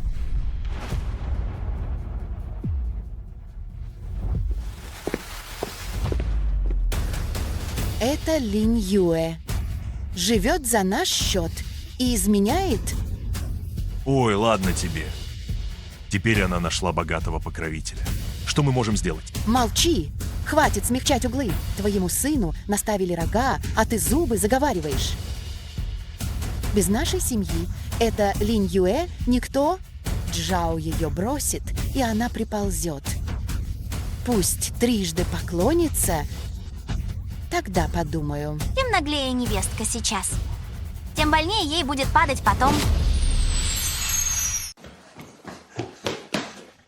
E: Это Линь Юэ. Живет за наш счет и изменяет.
I: Ой, ладно тебе. Теперь она нашла богатого покровителя. Что мы можем сделать?
E: Молчи. Хватит смягчать углы. Твоему сыну наставили рога, а ты зубы заговариваешь. Без нашей семьи это Линь Юэ никто. Чжао ее бросит, и она приползет. Пусть трижды поклонится. Тогда подумаю.
C: Тем наглее невестка сейчас. Тем больнее ей будет падать потом.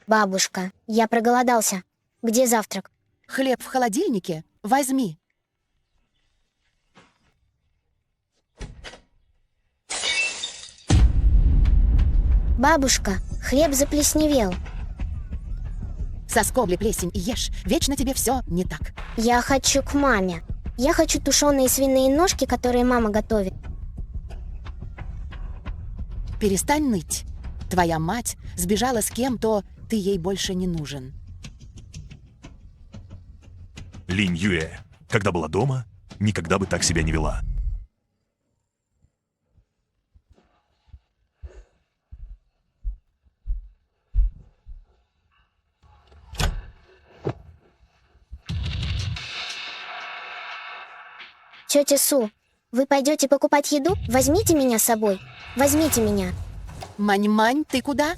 G: Бабушка, я проголодался. Где завтрак?
E: Хлеб в холодильнике? Возьми.
G: Бабушка, хлеб заплесневел.
E: Соскобли плесень и ешь. Вечно тебе все не так.
G: Я хочу к маме. Я хочу тушеные свиные ножки, которые мама готовит.
E: Перестань ныть. Твоя мать сбежала с кем-то, ты ей больше не нужен.
I: Линь Юэ, когда была дома, никогда бы так себя не вела.
G: Тетя Су, вы пойдете покупать еду? Возьмите меня с собой. Возьмите меня.
E: Мань-мань, ты куда?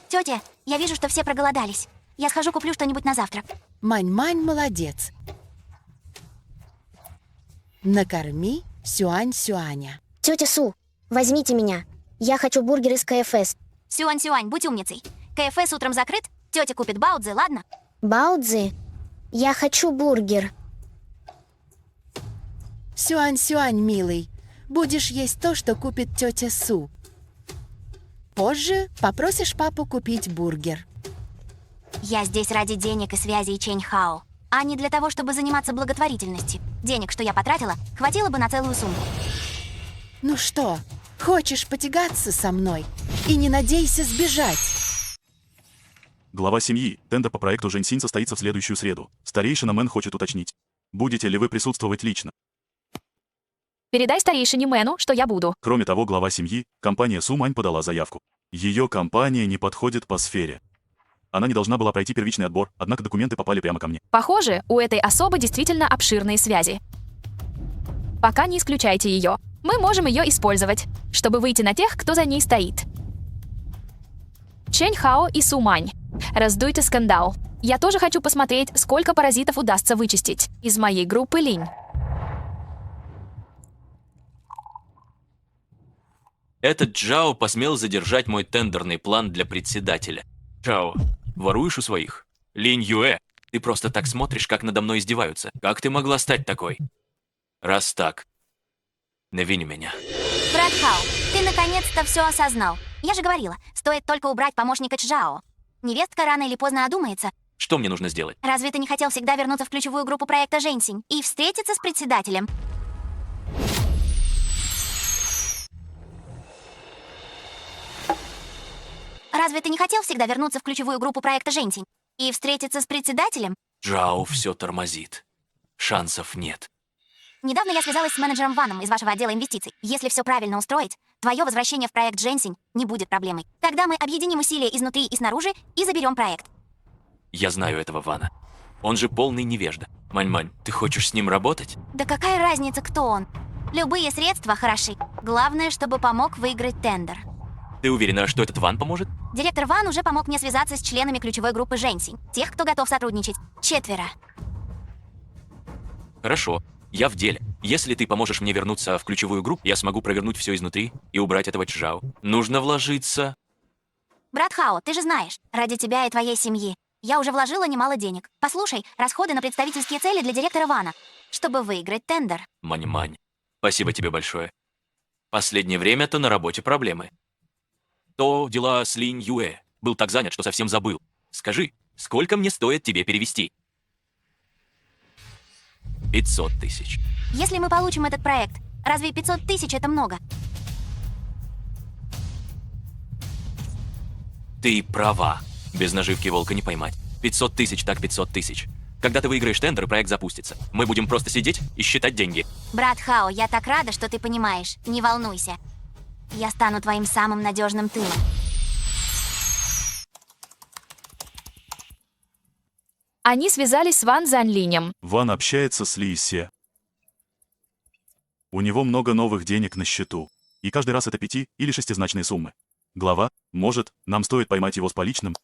C: Тетя, я вижу, что все проголодались. Я схожу куплю что-нибудь на завтрак.
E: Мань-мань молодец. Накорми Сюань-Сюаня.
G: Тетя Су, возьмите меня. Я хочу бургер из КФС.
C: Сюань-Сюань, будь умницей. КФС утром закрыт, тетя купит баудзи, ладно?
G: Баудзи? Я хочу бургер.
E: Сюань-Сюань, милый, будешь есть то, что купит тетя Су. Позже попросишь папу купить бургер.
C: Я здесь ради денег и связей Чэнь Хао, а не для того, чтобы заниматься благотворительностью. Денег, что я потратила, хватило бы на целую сумму.
E: Ну что, хочешь потягаться со мной? И не надейся сбежать.
F: Глава семьи. Тендер по проекту Жэньсинь состоится в следующую среду. Старейшина Мэн хочет уточнить. Будете ли вы присутствовать лично?
B: Передай старейшине Мэну, что я буду.
F: Кроме того, глава семьи, компания Сумань подала заявку. Ее компания не подходит по сфере. Она не должна была пройти первичный отбор, однако документы попали прямо ко мне.
B: Похоже, у этой особы действительно обширные связи. Пока не исключайте ее. Мы можем ее использовать, чтобы выйти на тех, кто за ней стоит. Чэнь Хао и Сумань. Раздуйте скандал. Я тоже хочу посмотреть, сколько паразитов удастся вычистить из моей группы Линь.
D: Этот Джао посмел задержать мой тендерный план для председателя. Джао, воруешь у своих? Линь Юэ, ты просто так смотришь, как надо мной издеваются. Как ты могла стать такой? Раз так, навини меня.
C: Брат Хао, ты наконец-то все осознал. Я же говорила, стоит только убрать помощника Чжао. Невестка рано или поздно одумается.
D: Что мне нужно сделать?
C: Разве ты не хотел всегда вернуться в ключевую группу проекта «Женьсинь» и встретиться с председателем? Разве ты не хотел всегда вернуться в ключевую группу проекта «Женьсинь» и встретиться с председателем?
D: Джао все тормозит. Шансов нет.
C: Недавно я связалась с менеджером Ваном из вашего отдела инвестиций. Если все правильно устроить, твое возвращение в проект «Женьсинь» не будет проблемой. Тогда мы объединим усилия изнутри и снаружи и заберем проект.
D: Я знаю этого Вана. Он же полный невежда. Мань-мань, ты хочешь с ним работать?
C: Да какая разница, кто он? Любые средства хороши. Главное, чтобы помог выиграть тендер.
D: Ты уверена, что этот Ван поможет?
C: Директор Ван уже помог мне связаться с членами ключевой группы «Женьсинь». Тех, кто готов сотрудничать. 4.
D: Хорошо, я в деле. Если ты поможешь мне вернуться в ключевую группу, я смогу провернуть все изнутри и убрать этого Чжао. Нужно вложиться.
C: Брат Хао, ты же знаешь, ради тебя и твоей семьи я уже вложила немало денег. Послушай, расходы на представительские цели для директора Вана, чтобы выиграть тендер.
D: Мань-мань, спасибо тебе большое. Последнее время-то на работе проблемы. То дела с Линь Юэ. Был так занят, что совсем забыл. Скажи, сколько мне стоит тебе перевести? 500 тысяч.
C: Если мы получим этот проект, разве 500 тысяч это много?
D: Ты права. Без наживки волка не поймать. 500 тысяч так 500 тысяч. Когда ты выиграешь тендер, проект запустится. Мы будем просто сидеть и считать деньги.
C: Брат Хао, я так рада, что ты понимаешь. Не волнуйся. Я стану твоим самым надежным тылом.
B: Они связались с Ван Занлинем.
F: Ван общается с Ли Се. У него много новых денег на счету. И каждый раз это 5- или 6-значные суммы. Глава, может, нам стоит поймать его с поличным?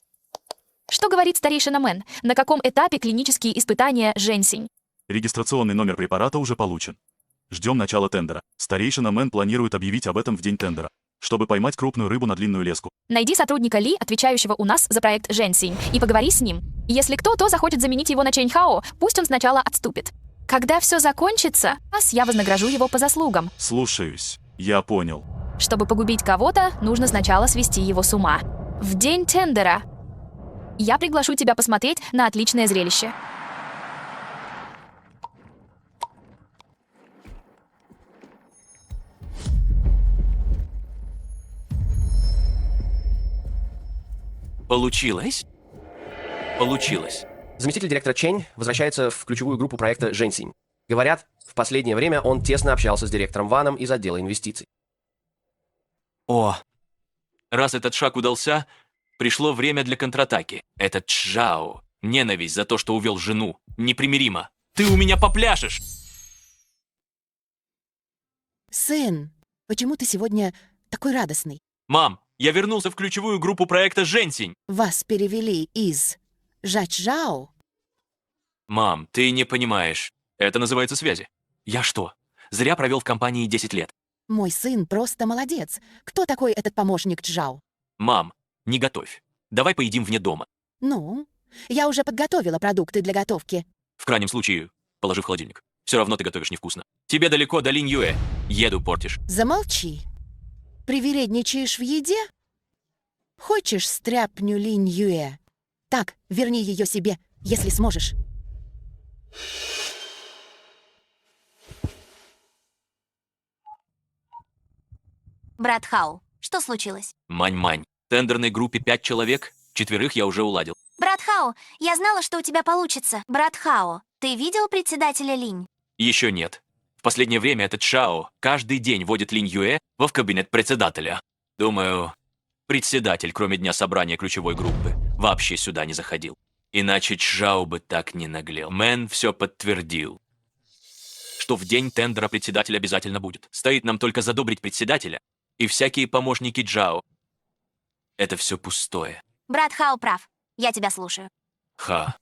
B: Что говорит старейшина Мэн? На каком этапе клинические испытания Женьсинь?
F: Регистрационный номер препарата уже получен. Ждем начала тендера. Старейшина Мэн планирует объявить об этом в день тендера, чтобы поймать крупную рыбу на длинную леску.
B: Найди сотрудника Ли, отвечающего у нас за проект Женьсинь, и поговори с ним. Если кто-то захочет заменить его на Чэнь Хао, пусть он сначала отступит. Когда все закончится, я вознагражу его по заслугам.
F: Слушаюсь. Я понял.
B: Чтобы погубить кого-то, нужно сначала свести его с ума. В день тендера я приглашу тебя посмотреть на отличное зрелище.
D: Получилось? Получилось.
H: Заместитель директора Чэнь возвращается в ключевую группу проекта «Женьсинь». Говорят, в последнее время он тесно общался с директором Ваном из отдела инвестиций.
D: О, раз этот шаг удался, пришло время для контратаки. Этот Чжао, ненависть за то, что увел жену, непримиримо. Ты у меня попляшешь!
E: Сын, почему ты сегодня такой радостный?
D: Мам, я вернулся в ключевую группу проекта «Женьсинь».
E: Вас перевели из Жачжао?
D: Мам, ты не понимаешь. Это называется связи. Я что, зря провел в компании 10 лет?
E: Мой сын просто молодец. Кто такой этот помощник Чжао?
D: Мам, не готовь. Давай поедим вне дома.
E: Ну, я уже подготовила продукты для готовки.
D: В крайнем случае, положи в холодильник. Все равно ты готовишь невкусно. Тебе далеко до Линь Юэ. Еду портишь.
E: Замолчи. Привередничаешь в еде? Хочешь стряпню Линь Юэ? Так, верни ее себе, если сможешь.
C: Брат Хао, что случилось?
D: Мань-мань. В тендерной группе 5 человек, 4 я уже уладил.
C: Брат Хао, я знала, что у тебя получится. Брат Хао, Ты видел председателя Линь?
D: Еще нет. В последнее время этот Шао каждый день водит Линь Юэ в кабинет председателя. Думаю, председатель, кроме дня собрания ключевой группы, вообще сюда не заходил. Иначе Чжао бы так не наглел. Мэн все подтвердил, что в день тендера председатель обязательно будет. Стоит нам только задобрить председателя, и всякие помощники Джао. Это все пустое.
C: Брат Хао прав. Я тебя слушаю.
D: Ха.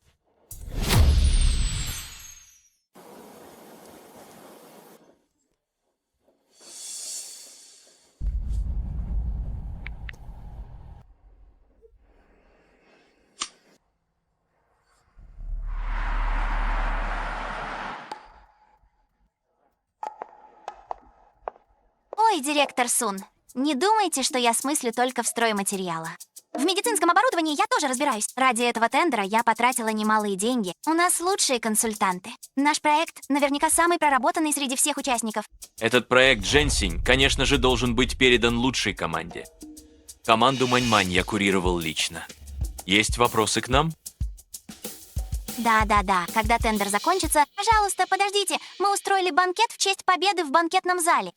C: Ой, директор Сун, не думайте, что я смыслю только в стройматериала. В медицинском оборудовании я тоже разбираюсь. Ради этого тендера я потратила немалые деньги. У нас лучшие консультанты. Наш проект наверняка самый проработанный среди всех участников.
D: Этот проект Дженсинь, конечно же, должен быть передан лучшей команде. Команду Маньмань я курировал лично. Есть вопросы к нам?
C: Да. Когда тендер закончится, пожалуйста, подождите. Мы устроили банкет в честь победы в банкетном зале.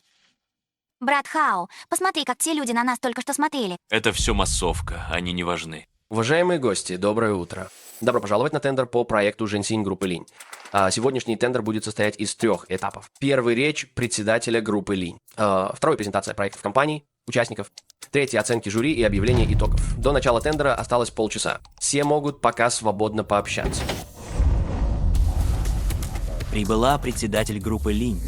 C: Брат Хао, посмотри, как те люди на нас только что смотрели.
D: Это все массовка, они не важны.
H: Уважаемые гости, доброе утро. Добро пожаловать на тендер по проекту Женсинь группы Линь. Сегодняшний тендер будет состоять из 3 этапов. Первый — речь председателя группы Линь. Второй — презентация проектов компаний, участников. Третий — оценки жюри и объявление итогов. До начала тендера осталось полчаса. Все могут пока свободно пообщаться.
L: Прибыла председатель группы Линь.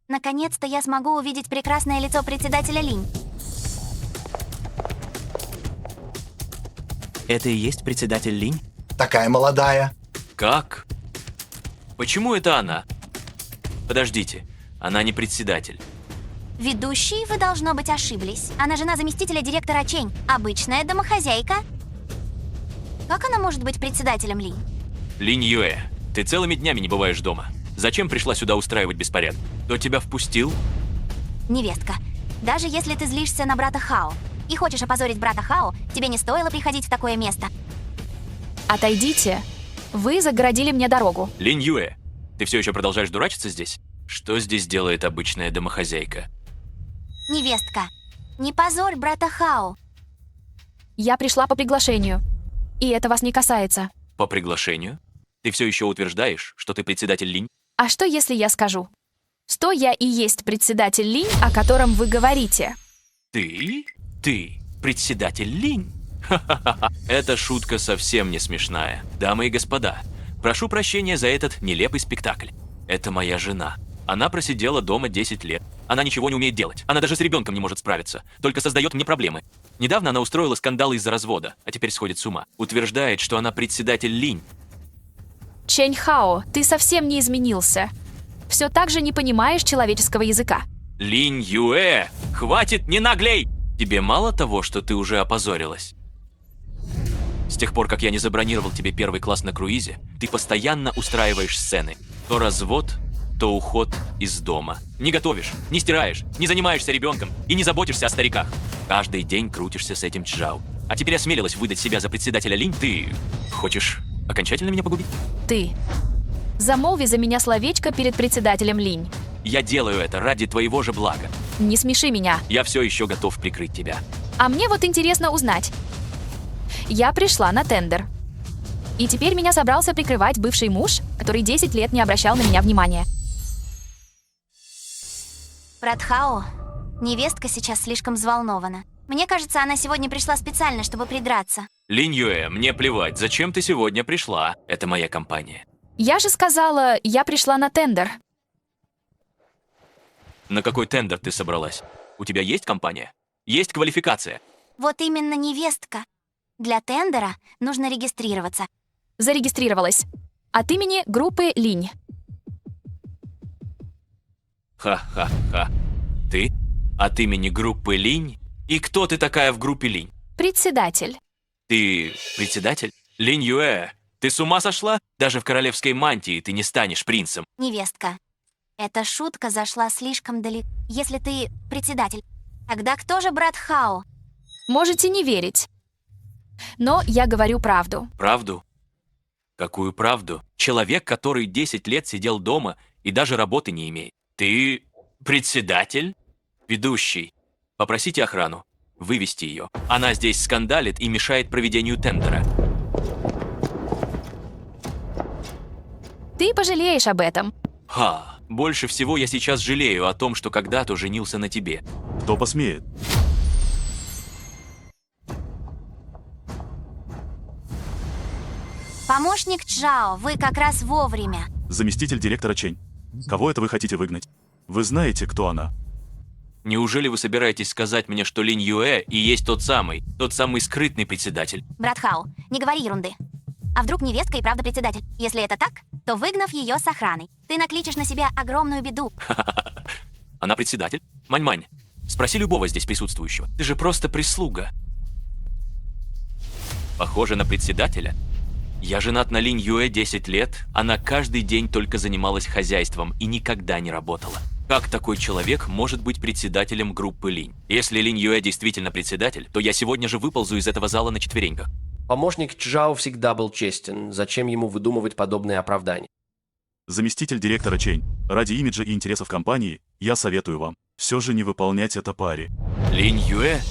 C: Наконец-то я смогу увидеть прекрасное лицо председателя Линь.
L: Это и есть председатель Линь?
M: Такая молодая.
D: Как? Почему это она? Подождите, она не председатель.
C: Ведущий, вы, должно быть, ошиблись. Она жена заместителя директора Чень. Обычная домохозяйка. Как она может быть председателем Линь?
D: Линь Юэ, ты целыми днями не бываешь дома. Зачем пришла сюда устраивать беспорядок? Кто тебя впустил?
C: Невестка, даже если ты злишься на брата Хао и хочешь опозорить брата Хао, тебе не стоило приходить в такое место.
B: Отойдите. Вы загородили мне дорогу.
D: Линь Юэ, ты все еще продолжаешь дурачиться здесь? Что здесь делает обычная домохозяйка?
C: Невестка, не позорь брата Хао.
B: Я пришла по приглашению. И это вас не касается.
D: По приглашению? Ты все еще утверждаешь, что ты председатель Линь?
B: А что, если я скажу? Что я и есть председатель Линь, о котором вы говорите?
D: Ты? Ты председатель Линь? Ха-ха-ха. Эта шутка совсем не смешная. Дамы и господа, прошу прощения за этот нелепый спектакль. Это моя жена. Она просидела дома 10 лет. Она ничего не умеет делать. Она даже с ребенком не может справиться. Только создает мне проблемы. Недавно она устроила скандал из-за развода, а теперь сходит с ума. Утверждает, что она председатель Линь.
B: Чэнь Хао, ты совсем не изменился. Все так же не понимаешь человеческого языка.
D: Линь Юэ, хватит, не наглей! Тебе мало того, что ты уже опозорилась? С тех пор, как я не забронировал тебе первый класс на круизе, ты постоянно устраиваешь сцены. То развод, то уход из дома. Не готовишь, не стираешь, не занимаешься ребенком и не заботишься о стариках. Каждый день крутишься с этим Чжао. А теперь осмелилась выдать себя за председателя Линь? Ты хочешь окончательно меня погубить?
B: Ты. Замолви за меня словечко перед председателем Линь.
D: Я делаю это ради твоего же блага.
B: Не смеши меня.
D: Я все еще готов прикрыть тебя.
B: А мне вот интересно узнать. Я пришла на тендер. И теперь меня собрался прикрывать бывший муж, который 10 лет не обращал на меня внимания.
C: Брат Хао, невестка сейчас слишком взволнована. Мне кажется, она сегодня пришла специально, чтобы придраться.
D: Линь Юэ, мне плевать, зачем ты сегодня пришла. Это моя компания.
B: Я же сказала, я пришла на тендер.
D: На какой тендер ты собралась? У тебя есть компания? Есть квалификация?
C: Вот именно, невестка. Для тендера нужно регистрироваться.
B: Зарегистрировалась. От имени группы Линь.
D: Ха-ха-ха. Ты? От имени группы Линь? И кто ты такая в группе Линь?
B: Председатель.
D: Ты председатель? Линь Юэ, ты с ума сошла? Даже в королевской мантии ты не станешь принцем.
C: Невестка, эта шутка зашла слишком далеко. Если ты председатель, тогда кто же брат Хао?
B: Можете не верить. Но я говорю правду.
D: Правду? Какую правду? Человек, который 10 лет сидел дома и даже работы не имеет. Ты председатель? Ведущий. Попросите охрану. Вывести ее. Она здесь скандалит и мешает проведению тендера.
B: Ты пожалеешь об этом.
D: Ха, больше всего я сейчас жалею о том, что когда-то женился на тебе.
F: Кто посмеет?
C: Помощник Чжао, вы как раз вовремя.
F: Заместитель директора Чень. Кого это вы хотите выгнать? Вы знаете, кто она?
D: Неужели вы собираетесь сказать мне, что Линь Юэ и есть тот самый скрытный председатель?
C: Брат Хао, не говори ерунды. А вдруг невестка и правда председатель? Если это так, то выгнав ее с охраной, ты накличешь на себя огромную беду.
D: Она председатель? Мань-мань, спроси любого здесь присутствующего. Ты же просто прислуга. Похоже на председателя? Я женат на Линь Юэ 10 лет, она каждый день только занималась хозяйством и никогда не работала. Как такой человек может быть председателем группы Линь? Если Линь Юэ действительно председатель, то я сегодня же выползу из этого зала на четвереньках.
H: Помощник Чжао всегда был честен. Зачем ему выдумывать подобные оправдания?
F: Заместитель директора Чень. Ради имиджа и интересов компании, я советую вам все же не выполнять это паре.
D: Линь Юэ?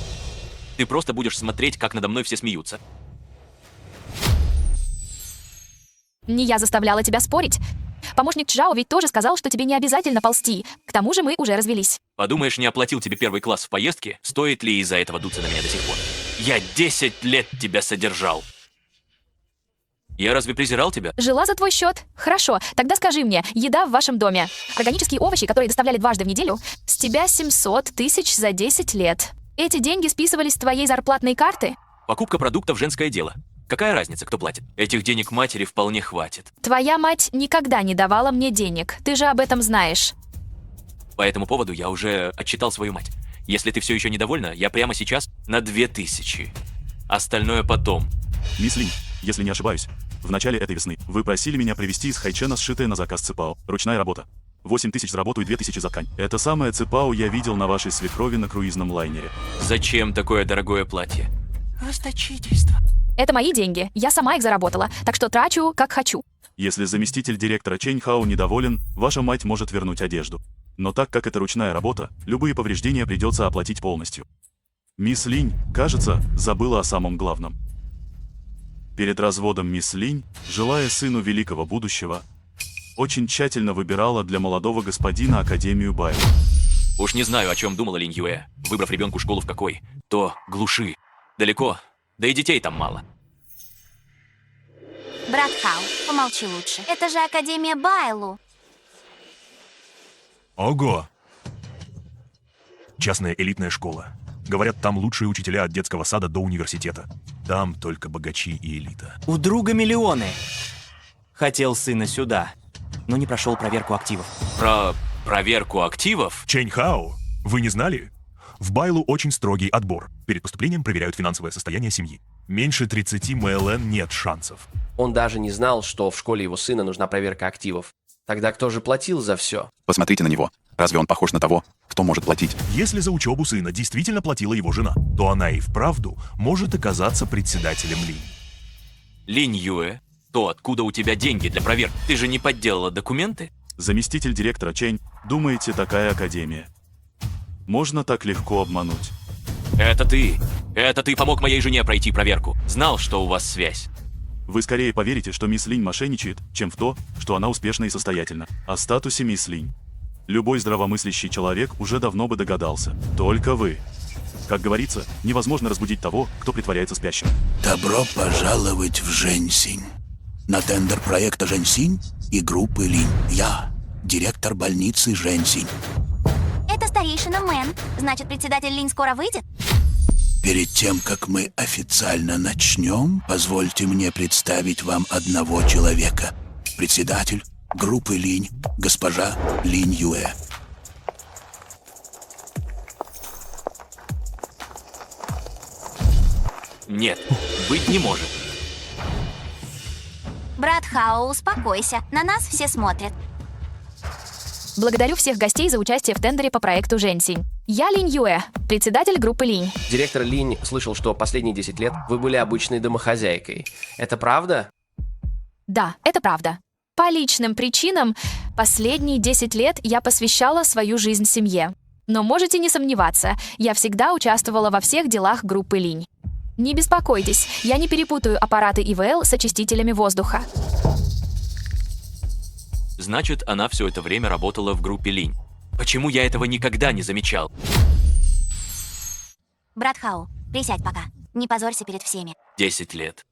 D: Ты просто будешь смотреть, как надо мной все смеются.
B: Не я заставляла тебя спорить. Помощник Чжао ведь тоже сказал, что тебе не обязательно ползти. К тому же мы уже развелись.
D: Подумаешь, не оплатил тебе первый класс в поездке, стоит ли из-за этого дуться на меня до сих пор? Я 10 лет тебя содержал. Я разве презирал тебя?
B: Жила за твой счет? Хорошо, тогда скажи мне, еда в вашем доме. Органические овощи, которые доставляли дважды в неделю, с тебя 700 тысяч за 10 лет. Эти деньги списывались с твоей зарплатной карты?
D: Покупка продуктов – женское дело. Какая разница, кто платит? Этих денег матери вполне хватит.
B: Твоя мать никогда не давала мне денег. Ты же об этом знаешь.
D: По этому поводу я уже отчитал свою мать. Если ты все еще недовольна, я прямо сейчас на 2000. Остальное потом.
F: Мисс Линь, если не ошибаюсь, в начале этой весны вы просили меня привезти из Хайчена сшитое на заказ ципао. Ручная работа. 8000 за работу и 2000 за ткань. Это самое ципао я видел на вашей свекрови на круизном лайнере.
D: Зачем такое дорогое платье? Расточительство.
B: Это мои деньги, я сама их заработала, так что трачу, как хочу.
F: Если заместитель директора Чэнь Хао недоволен, ваша мать может вернуть одежду. Но так как это ручная работа, любые повреждения придется оплатить полностью. Мисс Линь, кажется, забыла о самом главном. Перед разводом мисс Линь, желая сыну великого будущего, очень тщательно выбирала для молодого господина Академию Байла.
D: Уж не знаю, о чем думала Линь Юэ, выбрав ребенку школу в какой. То глуши. Далеко. Да и детей там мало.
C: Брат Хао, помолчи лучше. Это же Академия Байлу.
I: Ого! Частная элитная школа. Говорят, там лучшие учителя от детского сада до университета. Там только богачи и элита.
L: У друга миллионы. Хотел сына сюда, но не прошел проверку активов.
D: Про проверку активов?
I: Чэнь Хао, вы не знали? В Байлу очень строгий отбор. Перед поступлением проверяют финансовое состояние семьи. Меньше 30 МЛН нет шансов.
H: Он даже не знал, что в школе его сына нужна проверка активов. Тогда кто же платил за все?
N: Посмотрите на него. Разве он похож на того, кто может платить?
I: Если за учебу сына действительно платила его жена, то она и вправду может оказаться председателем Линь.
D: Линь Юэ, то откуда у тебя деньги для проверки? Ты же не подделала документы?
F: Заместитель директора Чэнь, думаете, такая академия? Можно так легко обмануть.
D: Это ты помог моей жене пройти проверку. Знал, что у вас связь.
F: Вы скорее поверите, что мисс Линь мошенничает, чем в то, что она успешна и состоятельна. О статусе мисс Линь любой здравомыслящий человек уже давно бы догадался. Только вы. Как говорится, невозможно разбудить того, кто притворяется спящим.
K: Добро пожаловать в Жэньсинь. На тендер проекта Жэньсинь и группы Линь. Я, директор больницы Жэньсинь.
C: Это старейшина Мэн. Значит, председатель Линь скоро выйдет?
K: Перед тем, как мы официально начнем, позвольте мне представить вам одного человека. Председатель группы Линь, госпожа Линь Юэ.
D: Нет, быть не может.
C: Брат Хао, успокойся. На нас все смотрят.
B: Благодарю всех гостей за участие в тендере по проекту Жэньсинь. Я Линь Юэ, председатель группы Линь.
H: Директор Линь слышал, что последние 10 лет вы были обычной домохозяйкой. Это правда?
B: Да, это правда. По личным причинам последние 10 лет я посвящала свою жизнь семье. Но можете не сомневаться, я всегда участвовала во всех делах группы Линь. Не беспокойтесь, я не перепутаю аппараты ИВЛ с очистителями воздуха.
D: Значит, она все это время работала в группе Линь. Почему я этого никогда не замечал?
C: Брат Хау, присядь пока. Не позорься перед всеми.
D: 10 лет.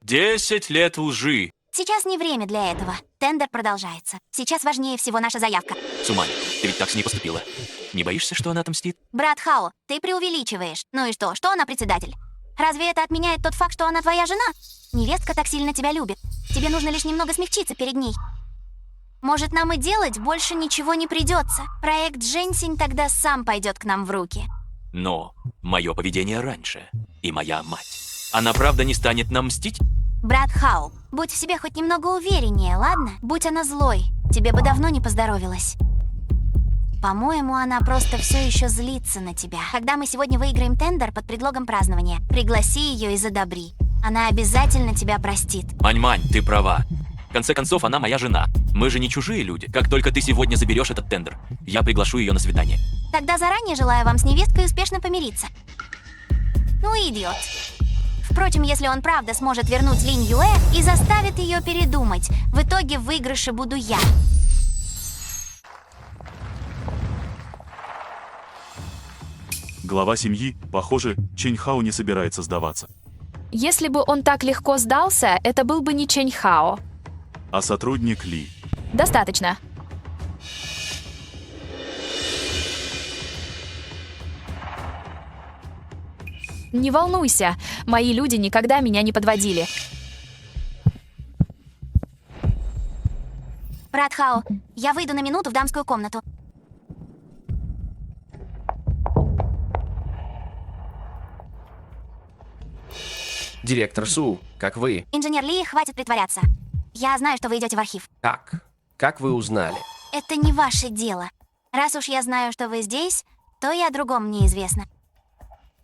D: 10 лет лжи.
C: Сейчас не время для этого. Тендер продолжается. Сейчас важнее всего наша заявка.
D: Сумань, ты ведь так с ней поступила. Не боишься, что она отомстит?
C: Брат Хау, ты преувеличиваешь. Ну и что? Что она председатель? Разве это отменяет тот факт, что она твоя жена? Невестка так сильно тебя любит. Тебе нужно лишь немного смягчиться перед ней. Может, нам и делать больше ничего не придется. Проект Женсинь тогда сам пойдет к нам в руки.
D: Но мое поведение раньше и моя мать. Она правда не станет нам мстить?
C: Брат Хау, будь в себе хоть немного увереннее, ладно? Будь она злой, тебе бы давно не поздоровилась. По-моему, она просто все еще злится на тебя. Когда мы сегодня выиграем тендер под предлогом празднования, пригласи ее и задобри. Она обязательно тебя простит.
D: Мань-мань, ты права. В конце концов, она моя жена. Мы же не чужие люди. Как только ты сегодня заберешь этот тендер, я приглашу ее на свидание.
C: Тогда заранее желаю вам с невесткой успешно помириться. Ну, идиот. Впрочем, если он правда сможет вернуть Линь Юэ и заставит ее передумать, в итоге в выигрыше буду я.
F: Глава семьи, похоже, Чэнь Хао не собирается сдаваться.
B: Если бы он так легко сдался, это был бы не Чэнь Хао.
F: А сотрудник Ли.
B: Достаточно. Не волнуйся, мои люди никогда меня не подводили.
C: Брат Хао, я выйду на минуту в дамскую комнату.
H: Директор Су, как вы?
C: Инженер Ли, хватит притворяться. Я знаю, что вы идете в архив.
H: Как? Как вы узнали?
C: Это не ваше дело. Раз уж я знаю, что вы здесь, то и о другом мне известно.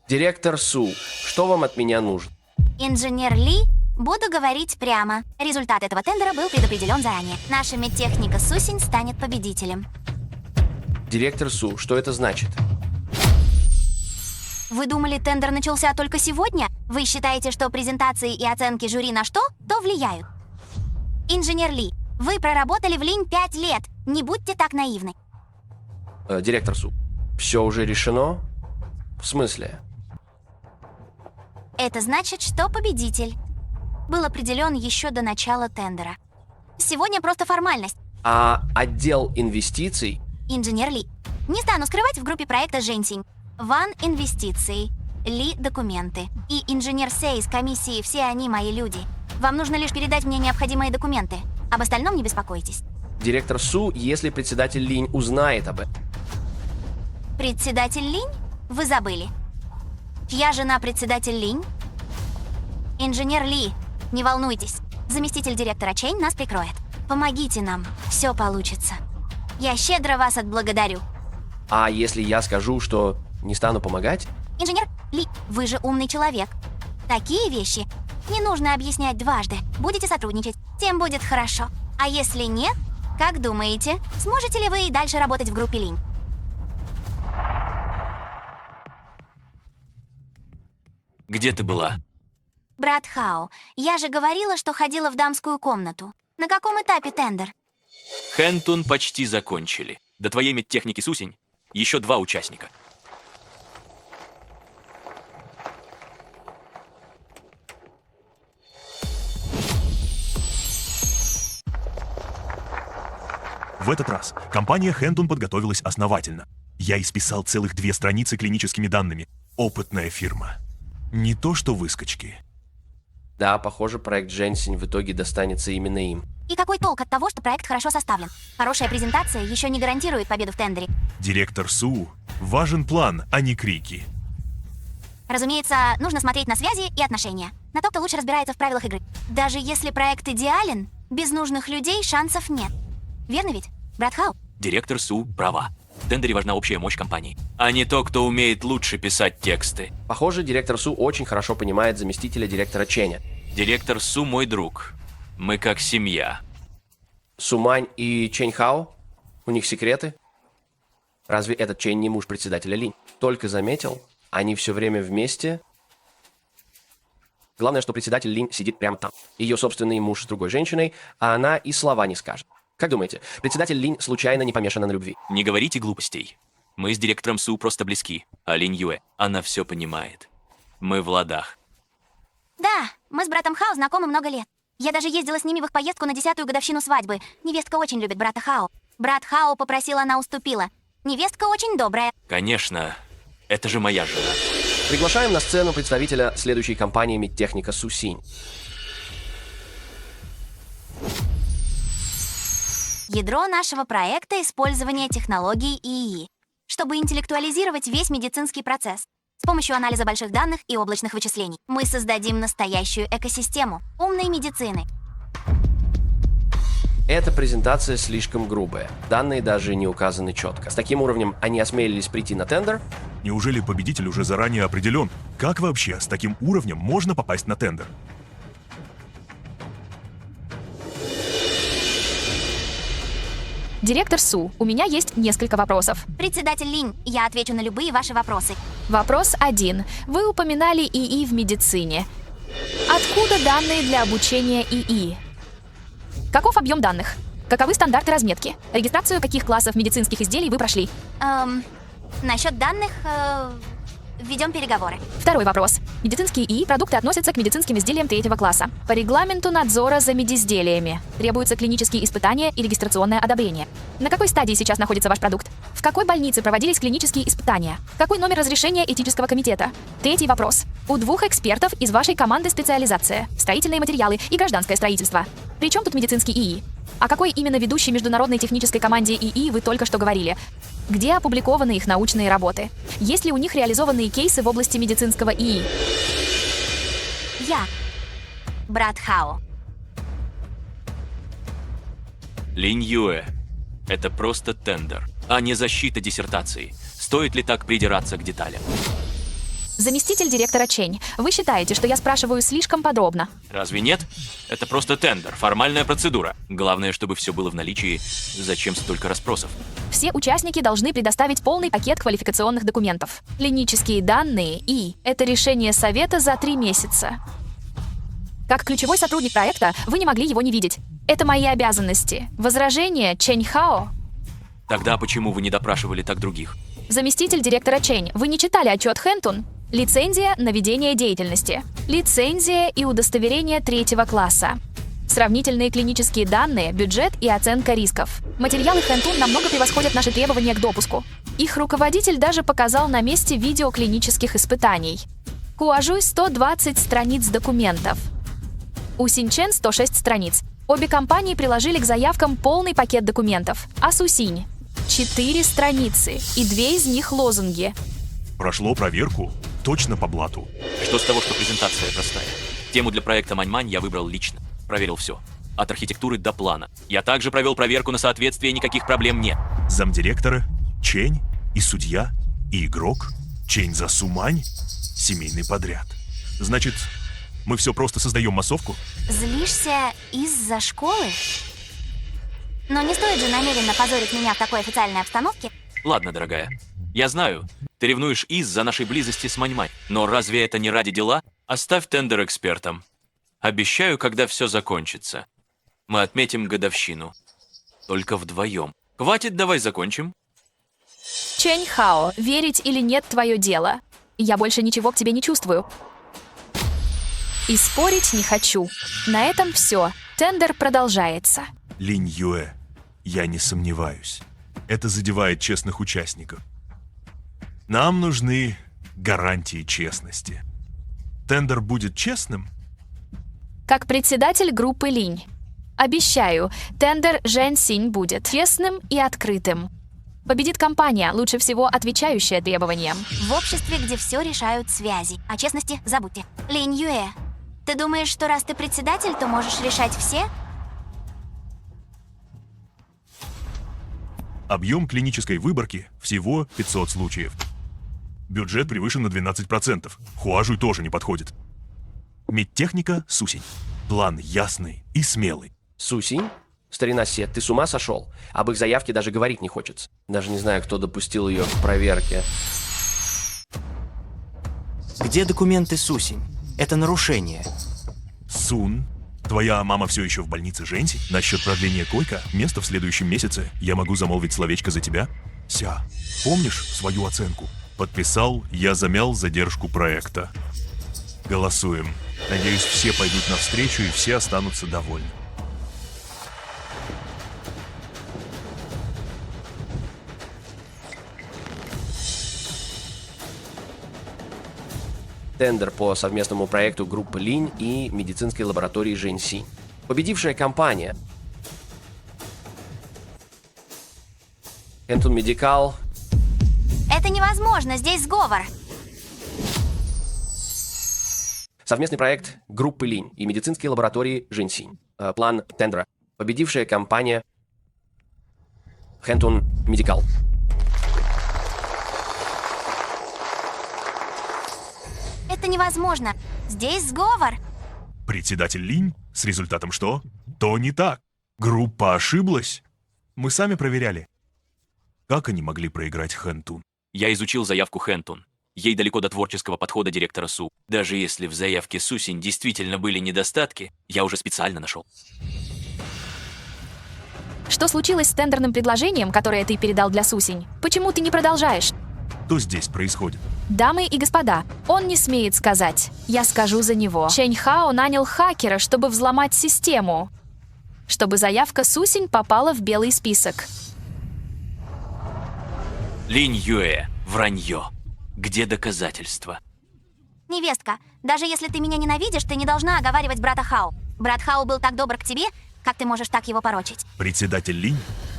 H: Директор Су, что вам от меня нужно?
C: Инженер Ли, буду говорить прямо. Результат этого тендера был предопределен заранее. Наша медтехника Сусинь станет победителем.
H: Директор Су, что это значит?
C: Вы думали, тендер начался только сегодня? Вы считаете, что презентации и оценки жюри на что? То влияют. Инженер Ли, вы проработали в Линь 5 лет. Не будьте так наивны.
H: Директор Су, все уже решено? В смысле?
C: Это значит, что победитель был определен еще до начала тендера. Сегодня просто формальность.
H: А отдел инвестиций?
C: Инженер Ли, не стану скрывать, в группе проекта Женсинь. Ван инвестиции, Ли документы и инженер Сэй из комиссии, все они мои люди. Вам нужно лишь передать мне необходимые документы. Об остальном не беспокойтесь.
H: Директор Су, если председатель Линь узнает об этом.
C: Председатель Линь? Вы забыли. Чья жена председатель Линь? Инженер Ли, не волнуйтесь. Заместитель директора Чэнь нас прикроет. Помогите нам, все получится. Я щедро вас отблагодарю.
H: А если я скажу, что не стану помогать?
C: Инженер Ли, вы же умный человек. Такие вещи не нужно объяснять дважды. Будете сотрудничать, тем будет хорошо. А если нет, как думаете, сможете ли вы и дальше работать в группе Линь?
D: Где ты была?
C: Брат Хао, я же говорила, что ходила в дамскую комнату. На каком этапе тендер?
D: Хэнтун почти закончили. До твоей медтехники Сусинь еще 2 участника.
I: В этот раз компания Хэндун подготовилась основательно. Я исписал целых 2 страницы клиническими данными. Опытная фирма. Не то что выскочки.
H: Да, похоже, проект Женсинь в итоге достанется именно им.
C: И какой толк от того, что проект хорошо составлен? Хорошая презентация еще не гарантирует победу в тендере.
I: Директор Су, важен план, а не крики.
C: Разумеется, нужно смотреть на связи и отношения. На то, кто лучше разбирается в правилах игры. Даже если проект идеален, без нужных людей шансов нет. Верно ведь, брат Хау?
D: Директор Су права. В тендере важна общая мощь компании, а не то, кто умеет лучше писать тексты.
H: Похоже, директор Су очень хорошо понимает заместителя директора Чэня.
D: Директор Су мой друг. Мы как семья.
H: Сумань и Чэнь Хао? У них секреты? Разве этот Чэнь не муж председателя Линь? Только заметил, они все время вместе. Главное, что председатель Линь сидит прямо там. Ее собственный муж с другой женщиной, а она и слова не скажет. Как думаете, председатель Линь случайно не помешана на любви?
D: Не говорите глупостей. Мы с директором Су просто близки, а Линь Юэ, она все понимает. Мы в ладах.
C: Да, мы с братом Хао знакомы много лет. Я даже ездила с ними в их поездку на 10-ю годовщину свадьбы. Невестка очень любит брата Хао. Брат Хао попросил, она уступила. Невестка очень добрая.
D: Конечно, это же моя жена.
H: Приглашаем на сцену представителя следующей компании медтехника Сусинь.
C: Ядро нашего проекта — использование технологий ИИ, чтобы интеллектуализировать весь медицинский процесс. С помощью анализа больших данных и облачных вычислений мы создадим настоящую экосистему умной медицины.
H: Эта презентация слишком грубая. Данные даже не указаны четко. С таким уровнем они осмелились прийти на тендер?
I: Неужели победитель уже заранее определен? Как вообще с таким уровнем можно попасть на тендер?
B: Директор Су, у меня есть несколько вопросов.
C: Председатель Линь, я отвечу на любые ваши вопросы.
B: Вопрос 1. Вы упоминали ИИ в медицине. Откуда данные для обучения ИИ? Каков объем данных? Каковы стандарты разметки? Регистрацию каких классов медицинских изделий вы прошли?
C: Насчет данных ведем переговоры.
B: Второй вопрос. Медицинские ИИ продукты относятся к медицинским изделиям 3-го класса. По регламенту надзора за медизделиями требуются клинические испытания и регистрационное одобрение. На какой стадии сейчас находится ваш продукт? В какой больнице проводились клинические испытания? Какой номер разрешения этического комитета? Третий вопрос. У 2 экспертов из вашей команды специализация, строительные материалы и гражданское строительство. При чем тут медицинский ИИ? О какой именно ведущей международной технической команде ИИ вы только что говорили? Где опубликованы их научные работы? Есть ли у них реализованные кейсы в области медицинского ИИ?
C: Я. Брат Хао.
D: Линь Юэ, это просто тендер, а не защита диссертации. Стоит ли так придираться к деталям?
B: Заместитель директора Чэнь, вы считаете, что я спрашиваю слишком подробно?
D: Разве нет? Это просто тендер, формальная процедура. Главное, чтобы все было в наличии. Зачем столько расспросов?
B: Все участники должны предоставить полный пакет квалификационных документов. Клинические данные и это решение совета за 3 месяца. Как ключевой сотрудник проекта, вы не могли его не видеть. Это мои обязанности. Возражение, Чэнь Хао?
D: Тогда почему вы не допрашивали так других?
B: Заместитель директора Чэнь, вы не читали отчет Хэнтун? Лицензия на ведение деятельности. Лицензия и удостоверение 3-го класса. Сравнительные клинические данные, бюджет и оценка рисков. Материалы Хэнтун намного превосходят наши требования к допуску. Их руководитель даже показал на месте видео клинических испытаний. Куажуй 120 страниц документов. У Синчен 106 страниц. Обе компании приложили к заявкам полный пакет документов. А Сусинь 4 страницы, и 2 из них лозунги.
I: Прошло проверку точно по блату.
D: Что с того, что презентация простая? Тему для проекта Маньмань я выбрал лично. Проверил все. От архитектуры до плана. Я также провел проверку на соответствие, никаких проблем нет.
I: Замдиректора, Чэнь, и судья, и игрок, Чэнь за Сумань, семейный подряд. Значит, мы все просто создаем массовку?
C: Злишься из-за школы? Но не стоит же намеренно позорить меня в такой официальной обстановке.
D: Ладно, дорогая. Я знаю, ты ревнуешь из-за нашей близости с Маньмань. Но разве это не ради дела? Оставь тендер экспертам. Обещаю, когда все закончится, мы отметим годовщину. Только вдвоем. Хватит, давай закончим.
B: Чэнь Хао, верить или нет твое дело. Я больше ничего к тебе не чувствую. И спорить не хочу. На этом все. Тендер продолжается.
I: Линь Юэ, я не сомневаюсь. Это задевает честных участников. Нам нужны гарантии честности. Тендер будет честным?
B: Как председатель группы Линь. Обещаю, тендер Жэн Синь будет честным и открытым. Победит компания, лучше всего отвечающая требованиям.
C: В обществе, где все решают связи. О честности забудьте. Линь Юэ, ты думаешь, что раз ты председатель, то можешь решать все?
I: Объем клинической выборки всего 500 случаев. Бюджет превышен на 12%. Хуажуй тоже не подходит. Медтехника Сусинь. План ясный и смелый.
H: Сусинь? Старина Сет, ты с ума сошел? Об их заявке даже говорить не хочется. Даже не знаю, кто допустил ее к проверке.
L: Где документы, Сусинь? Это нарушение.
I: Сун, твоя мама все еще в больнице Женси? Насчет продления койка, место в следующем месяце, я могу замолвить словечко за тебя? Ся, помнишь свою оценку? Подписал, я замял задержку проекта. Голосуем. Надеюсь, все пойдут навстречу и все останутся довольны.
H: Тендер по совместному проекту группы Линь и медицинской лаборатории Женси. Победившая компания Хэнтун Медикал.
C: Это невозможно, здесь сговор.
H: Совместный проект группы Линь и медицинской лаборатории Женси. План тендера. Победившая компания Хэнтун Медикал.
C: Это невозможно, здесь сговор.
I: Председатель Линь? С результатом что? То не так. Группа ошиблась. Мы сами проверяли. Как они могли проиграть Хэнтун?
D: Я изучил заявку Хэнтун. Ей далеко до творческого подхода директора Су. Даже если в заявке Сусинь действительно были недостатки, я уже специально нашел.
B: Что случилось с тендерным предложением, которое ты передал для Сусинь? Почему ты не продолжаешь?
I: Что здесь происходит?
B: Дамы и господа, он не смеет сказать. Я скажу за него. Чэнь Хао нанял хакера, чтобы взломать систему. Чтобы заявка Сусинь попала в белый список.
D: Линь Юэ, вранье. Где доказательства?
C: Невестка, даже если ты меня ненавидишь, ты не должна оговаривать брата Хао. Брат Хао был так добр к тебе, как ты можешь так его порочить?
I: Председатель Линь?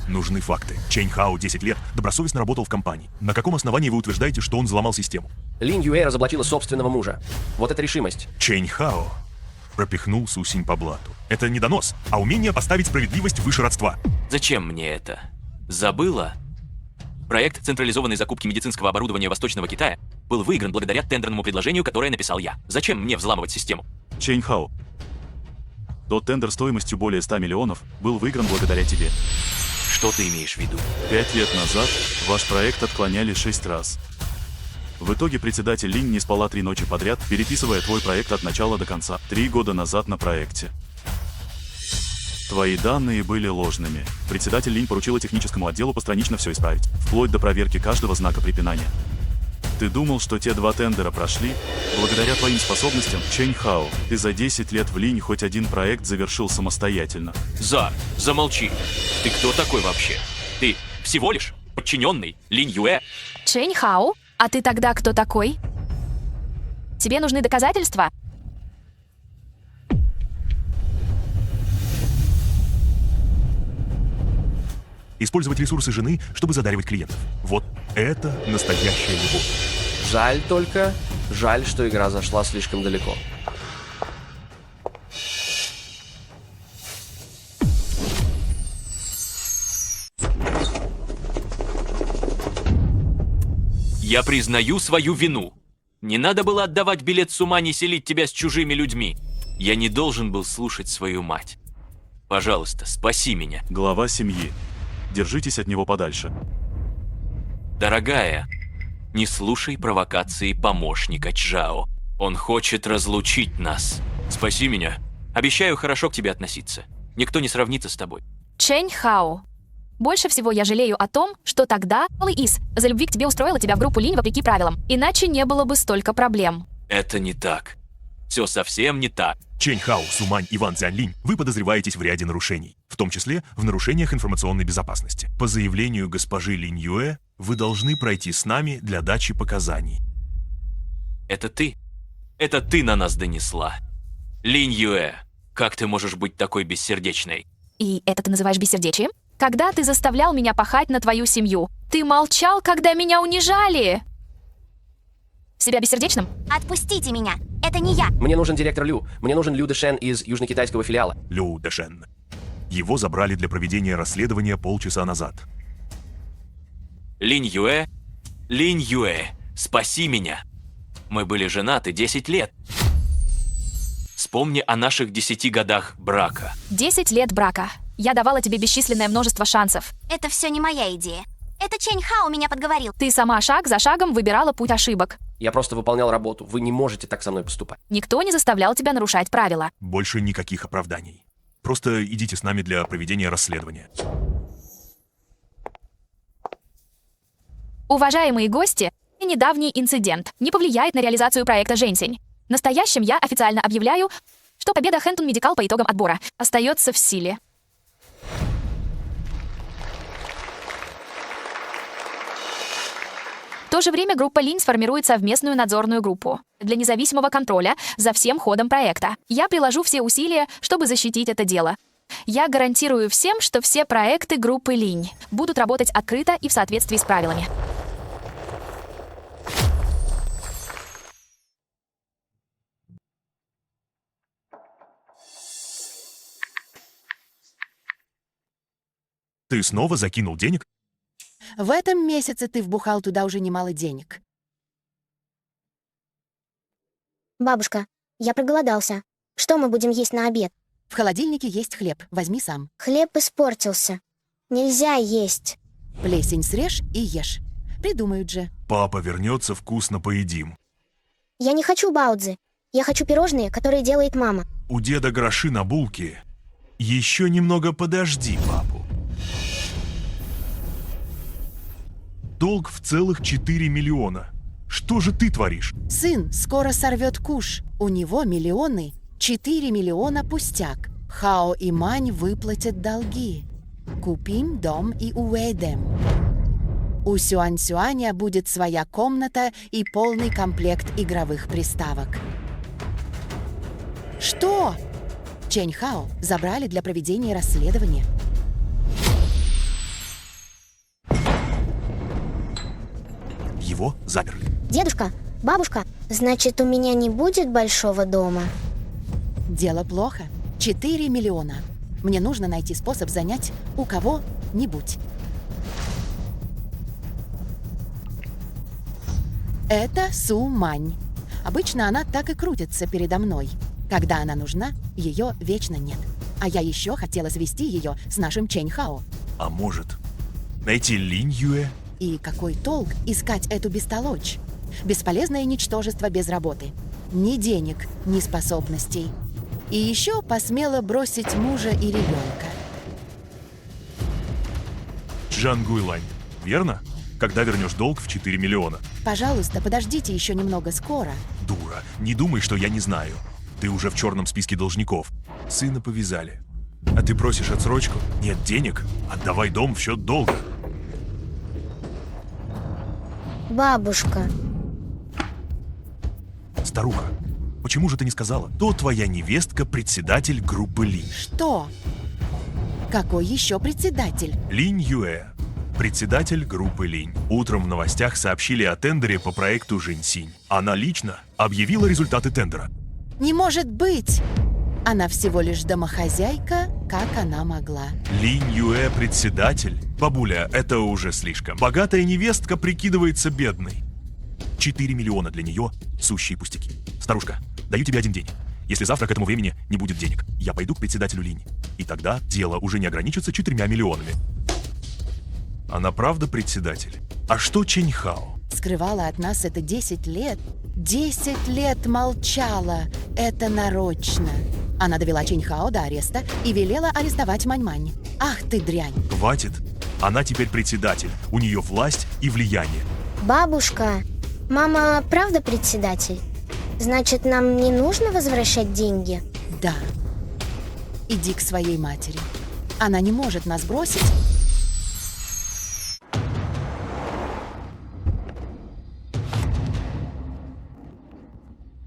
I: Нужны факты. Чэнь Хао 10 лет добросовестно работал в компании. На каком основании вы утверждаете, что он взломал систему?
H: Линь Юэ разоблачила собственного мужа. Вот это решимость.
I: Чэнь Хао пропихнул Сусинь по блату. Это не донос, а умение поставить справедливость выше родства.
D: Зачем мне это? Забыла? Проект централизованной закупки медицинского оборудования Восточного Китая был выигран благодаря тендерному предложению, которое написал я. Зачем мне взламывать систему?
F: Чэнь Хао, тот тендер стоимостью более 100 миллионов был выигран благодаря тебе.
D: Что ты имеешь в виду?
F: 5 лет назад ваш проект отклоняли 6 раз. В итоге председатель Линь не спала 3 ночи подряд, переписывая твой проект от начала до конца. 3 года назад на проекте. Твои данные были ложными. Председатель Линь поручила техническому отделу постранично все исправить, вплоть до проверки каждого знака препинания. Ты думал, что те 2 тендера прошли? Благодаря твоим способностям, Чэнь Хао, ты за 10 лет в Линь хоть один проект завершил самостоятельно.
D: Замолчи. Ты кто такой вообще? Ты всего лишь подчиненный Линь Юэ.
B: Чэнь Хао? А ты тогда кто такой? Тебе нужны доказательства?
I: Использовать ресурсы жены, чтобы задаривать клиентов. Вот это настоящая любовь.
H: Жаль, что игра зашла слишком далеко.
D: Я признаю свою вину. Не надо было отдавать билет с ума, не селить тебя с чужими людьми. Я не должен был слушать свою мать. Пожалуйста, спаси меня.
F: Глава семьи. Держитесь от него подальше.
D: Дорогая, не слушай провокации помощника Чжао. Он хочет разлучить нас. Спаси меня. Обещаю хорошо к тебе относиться. Никто не сравнится с тобой.
B: Чэнь Хао. Больше всего я жалею о том, что тогда Из за любви к тебе устроила тебя в группу Линь вопреки правилам. Иначе не было бы столько проблем.
D: Это не так. Все совсем не так.
I: Чэнь Хао, Сумань и Ван Цзянлинь, вы подозреваетесь в ряде нарушений, в том числе в нарушениях информационной безопасности. По заявлению госпожи Линь Юэ, вы должны пройти с нами для дачи показаний.
D: Это ты? Это ты на нас донесла. Линь Юэ, как ты можешь быть такой бессердечной?
B: И это ты называешь бессердечием? Когда ты заставлял меня пахать на твою семью? Ты молчал, когда меня унижали? Себя бессердечным?
C: Отпустите меня, это не я.
H: Мне нужен директор Лю. Мне нужен Лю Дэшен из южнокитайского филиала.
I: Лю Дэшен. Его забрали для проведения расследования полчаса назад.
D: Линь Юэ, спаси меня. Мы были женаты 10 лет. Вспомни о наших 10 годах брака.
B: 10 лет брака. Я давала тебе бесчисленное множество шансов.
C: Это все не моя идея. Это Чэнь Хао меня подговорил.
B: Ты сама шаг за шагом выбирала путь ошибок.
H: Я просто выполнял работу. Вы не можете так со мной поступать.
B: Никто не заставлял тебя нарушать правила.
I: Больше никаких оправданий. Просто идите с нами для проведения расследования.
B: Уважаемые гости, недавний инцидент не повлияет на реализацию проекта «Женьсень». Настоящим я официально объявляю, что победа Хэнтун Медикал по итогам отбора остается в силе. В то же время группа Линь сформирует совместную надзорную группу для независимого контроля за всем ходом проекта. Я приложу все усилия, чтобы защитить это дело. Я гарантирую всем, что все проекты группы Линь будут работать открыто и в соответствии с правилами.
I: Ты снова закинул денег?
E: В этом месяце ты вбухал туда уже немало денег.
G: Бабушка, я проголодался. Что мы будем есть на обед?
E: В холодильнике есть хлеб, возьми сам.
G: Хлеб испортился. Нельзя есть.
E: Плесень срежь и ешь. Придумают же.
I: Папа вернется, вкусно поедим.
G: Я не хочу баудзы. Я хочу пирожные, которые делает мама.
I: У деда гроши на булки. Еще немного подожди папу. Долг в целых 4 миллиона. Что же ты творишь?
E: Сын скоро сорвет куш. У него миллионы. 4 миллиона пустяк. Хао и Мань выплатят долги. Купим дом и уедем. У Сюань-Сюаня будет своя комната и полный комплект игровых приставок. Что? Чэнь Хао забрали для проведения расследования.
I: Его заперли.
G: Дедушка, бабушка, значит, у меня не будет большого дома?
E: Дело плохо. 4 миллиона. Мне нужно найти способ занять у кого-нибудь. Это Су Мань. Обычно она так и крутится передо мной. Когда она нужна, ее вечно нет. А я еще хотела свести ее с нашим Чэнь Хао.
I: А может, найти Линь Юэ?
E: И какой толк искать эту бестолочь? Бесполезное ничтожество без работы. Ни денег, ни способностей. И еще посмела бросить мужа и ребенка.
I: Джан Гуйлань, верно? Когда вернешь долг в 4 миллиона?
E: Пожалуйста, подождите еще немного, скоро.
I: Дура, не думай, что я не знаю. Ты уже в черном списке должников. Сына повязали. А ты просишь отсрочку? Нет денег? Отдавай дом в счет долга.
G: Бабушка.
I: Старуха, почему же ты не сказала? То твоя невестка председатель группы Линь.
E: Что? Какой еще председатель?
I: Линь Юэ, председатель группы Линь. Утром в новостях сообщили о тендере по проекту Женьсинь. Она лично объявила результаты тендера.
E: Не может быть! Она всего лишь домохозяйка, как она могла.
I: Линь Юэ председатель? Бабуля, это уже слишком. Богатая невестка прикидывается бедной. 4 миллиона для нее – сущие пустяки. Старушка, даю тебе один день. Если завтра к этому времени не будет денег, я пойду к председателю Линь. И тогда дело уже не ограничится 4 миллионами. Она правда председатель? А что Чэнь Хао?
E: Скрывала от нас это 10 лет. 10 лет молчала. Это нарочно. Она довела Чэнь Хао до ареста и велела арестовать Мань-Мань. Ах ты дрянь.
I: Хватит. Она теперь председатель. У нее власть и влияние.
G: Бабушка, мама правда председатель? Значит, нам не нужно возвращать деньги?
E: Да. Иди к своей матери. Она не может нас бросить.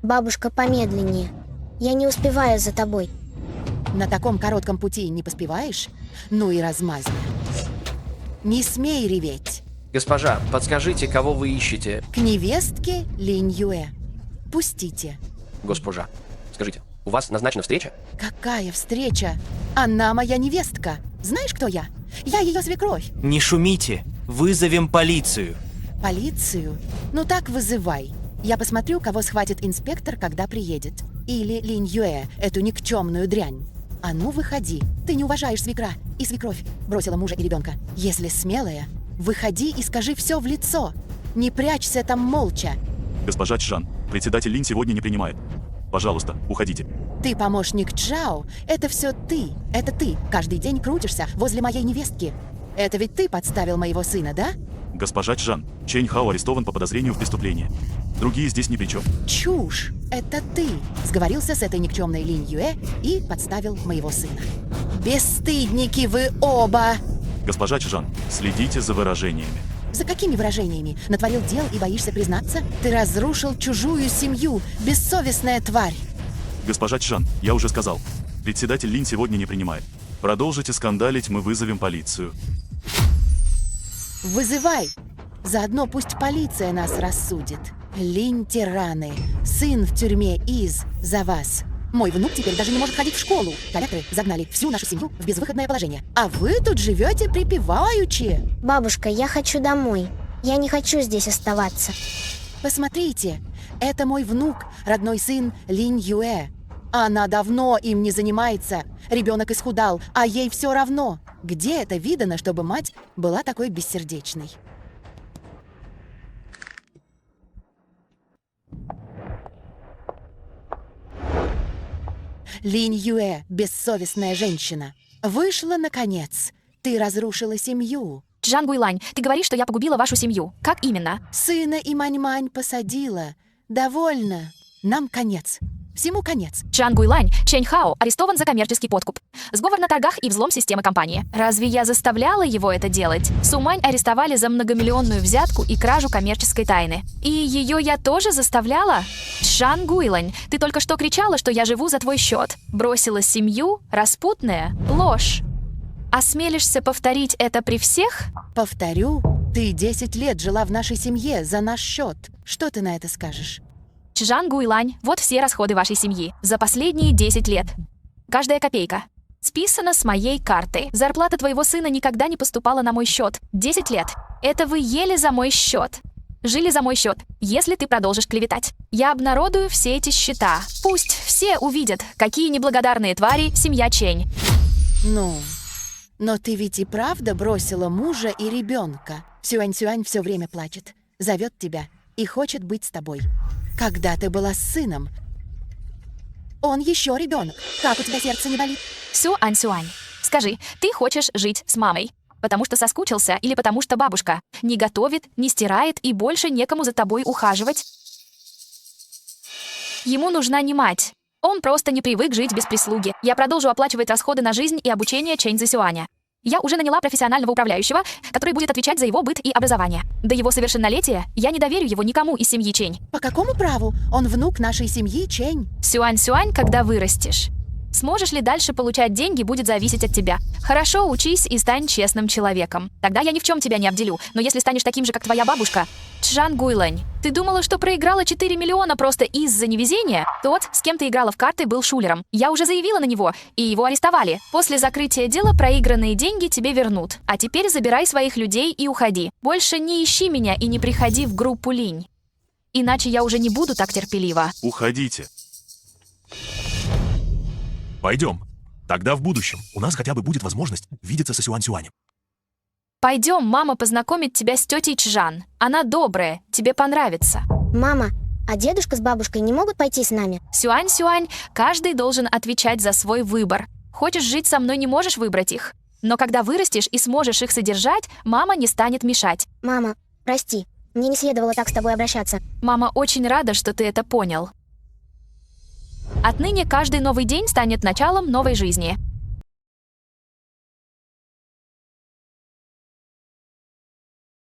G: Бабушка, помедленнее. Я не успеваю за тобой.
E: На таком коротком пути не поспеваешь? Ну и размазня. Не смей реветь.
H: Госпожа, подскажите, кого вы ищете?
E: К невестке Линь Юэ. Пустите.
H: Госпожа, скажите, у вас назначена встреча?
E: Какая встреча? Она моя невестка. Знаешь, кто я? Я ее свекровь.
L: Не шумите, вызовем полицию.
E: Полицию? Ну так вызывай. Я посмотрю, кого схватит инспектор, когда приедет. Или Линь Юэ, эту никчемную дрянь. А ну, выходи. Ты не уважаешь свекра и свекровь, бросила мужа и ребенка. Если смелая, выходи и скажи все в лицо. Не прячься там молча.
F: Госпожа Чжан, председатель Линь сегодня не принимает. Пожалуйста, уходите.
E: Ты помощник Чжао. Это все ты. Это ты каждый день крутишься возле моей невестки. Это ведь ты подставил моего сына, да?
F: Госпожа Чжан, Чэнь Хао арестован по подозрению в преступлении. Другие здесь ни при чем.
E: Чушь! Это ты сговорился с этой никчемной Линь Юэ и подставил моего сына. Бесстыдники вы оба!
F: Госпожа Чжан, следите за выражениями.
E: За какими выражениями? Натворил дел и боишься признаться? Ты разрушил чужую семью, бессовестная тварь!
F: Госпожа Чжан, я уже сказал. Председатель Линь сегодня не принимает. Продолжите скандалить, мы вызовем полицию.
E: Вызывай! Заодно пусть полиция нас рассудит. Линь-тираны. Сын в тюрьме из-за вас. Мой внук теперь даже не может ходить в школу. Коллекторы загнали всю нашу семью в безвыходное положение. А вы тут живете припеваючи.
G: Бабушка, я хочу домой. Я не хочу здесь оставаться.
E: Посмотрите, это мой внук, родной сын Линь Юэ. Она давно им не занимается. Ребенок исхудал, а ей все равно. Где это видано, чтобы мать была такой бессердечной? Линь Юэ, бессовестная женщина. Вышла наконец. Ты разрушила семью.
B: Чжан Гуйлань, ты говоришь, что я погубила вашу семью. Как именно?
E: Сына и Мань-Мань посадила. Довольно. Нам конец. Всему конец.
B: Чжан Гуйлань, Чэнь Хао арестован за коммерческий подкуп. Сговор на торгах и взлом системы компании. Разве я заставляла его это делать? Сумань арестовали за многомиллионную взятку и кражу коммерческой тайны. И ее я тоже заставляла? Чжан Гуйлань, ты только что кричала, что я живу за твой счет. Бросила семью? Распутная? Ложь. Осмелишься повторить это при всех?
E: Повторю. Ты 10 лет жила в нашей семье за наш счет. Что ты на это скажешь?
B: Чжан Гуйлань, вот все расходы вашей семьи за последние 10 лет. Каждая копейка. Списано с моей карты. Зарплата твоего сына никогда не поступала на мой счет. 10 лет. Это вы ели за мой счет. Жили за мой счет, если ты продолжишь клеветать. Я обнародую все эти счета. Пусть все увидят, какие неблагодарные твари семья Чэнь.
E: Ну, но ты ведь и правда бросила мужа и ребенка. Сюань-Сюань все время плачет, зовет тебя и хочет быть с тобой. Когда ты была с сыном, он еще ребенок. Как у тебя сердце не болит?
B: Сюань-Сюань, скажи, ты хочешь жить с мамой? Потому что соскучился или потому что бабушка не готовит, не стирает и больше некому за тобой ухаживать? Ему нужна не мать. Он просто не привык жить без прислуги. Я продолжу оплачивать расходы на жизнь и обучение Чэнь Цзэсюаня. Я уже наняла профессионального управляющего, который будет отвечать за его быт и образование. До его совершеннолетия я не доверю его никому из семьи Чэнь.
E: По какому праву? Он внук нашей семьи Чэнь.
B: Сюань-Сюань, когда вырастешь. Сможешь ли дальше получать деньги, будет зависеть от тебя. Хорошо, учись и стань честным человеком. Тогда я ни в чем тебя не обделю. Но если станешь таким же, как твоя бабушка... Чжан Гуйлань, ты думала, что проиграла 4 миллиона просто из-за невезения? Тот, с кем ты играла в карты, был шулером. Я уже заявила на него, и его арестовали. После закрытия дела проигранные деньги тебе вернут. А теперь забирай своих людей и уходи. Больше не ищи меня и не приходи в группу Линь. Иначе я уже не буду так терпелива.
F: Уходите.
I: Пойдем. Тогда в будущем у нас хотя бы будет возможность видеться со Сюань-Сюанем.
B: Пойдем, мама познакомит тебя с тетей Чжан. Она добрая, тебе понравится.
G: Мама, а дедушка с бабушкой не могут пойти с нами?
B: Сюань-Сюань, каждый должен отвечать за свой выбор. Хочешь жить со мной, не можешь выбрать их. Но когда вырастешь и сможешь их содержать, мама не станет мешать.
G: Мама, прости, мне не следовало так с тобой обращаться.
B: Мама очень рада, что ты это понял. Отныне каждый новый день станет началом новой жизни.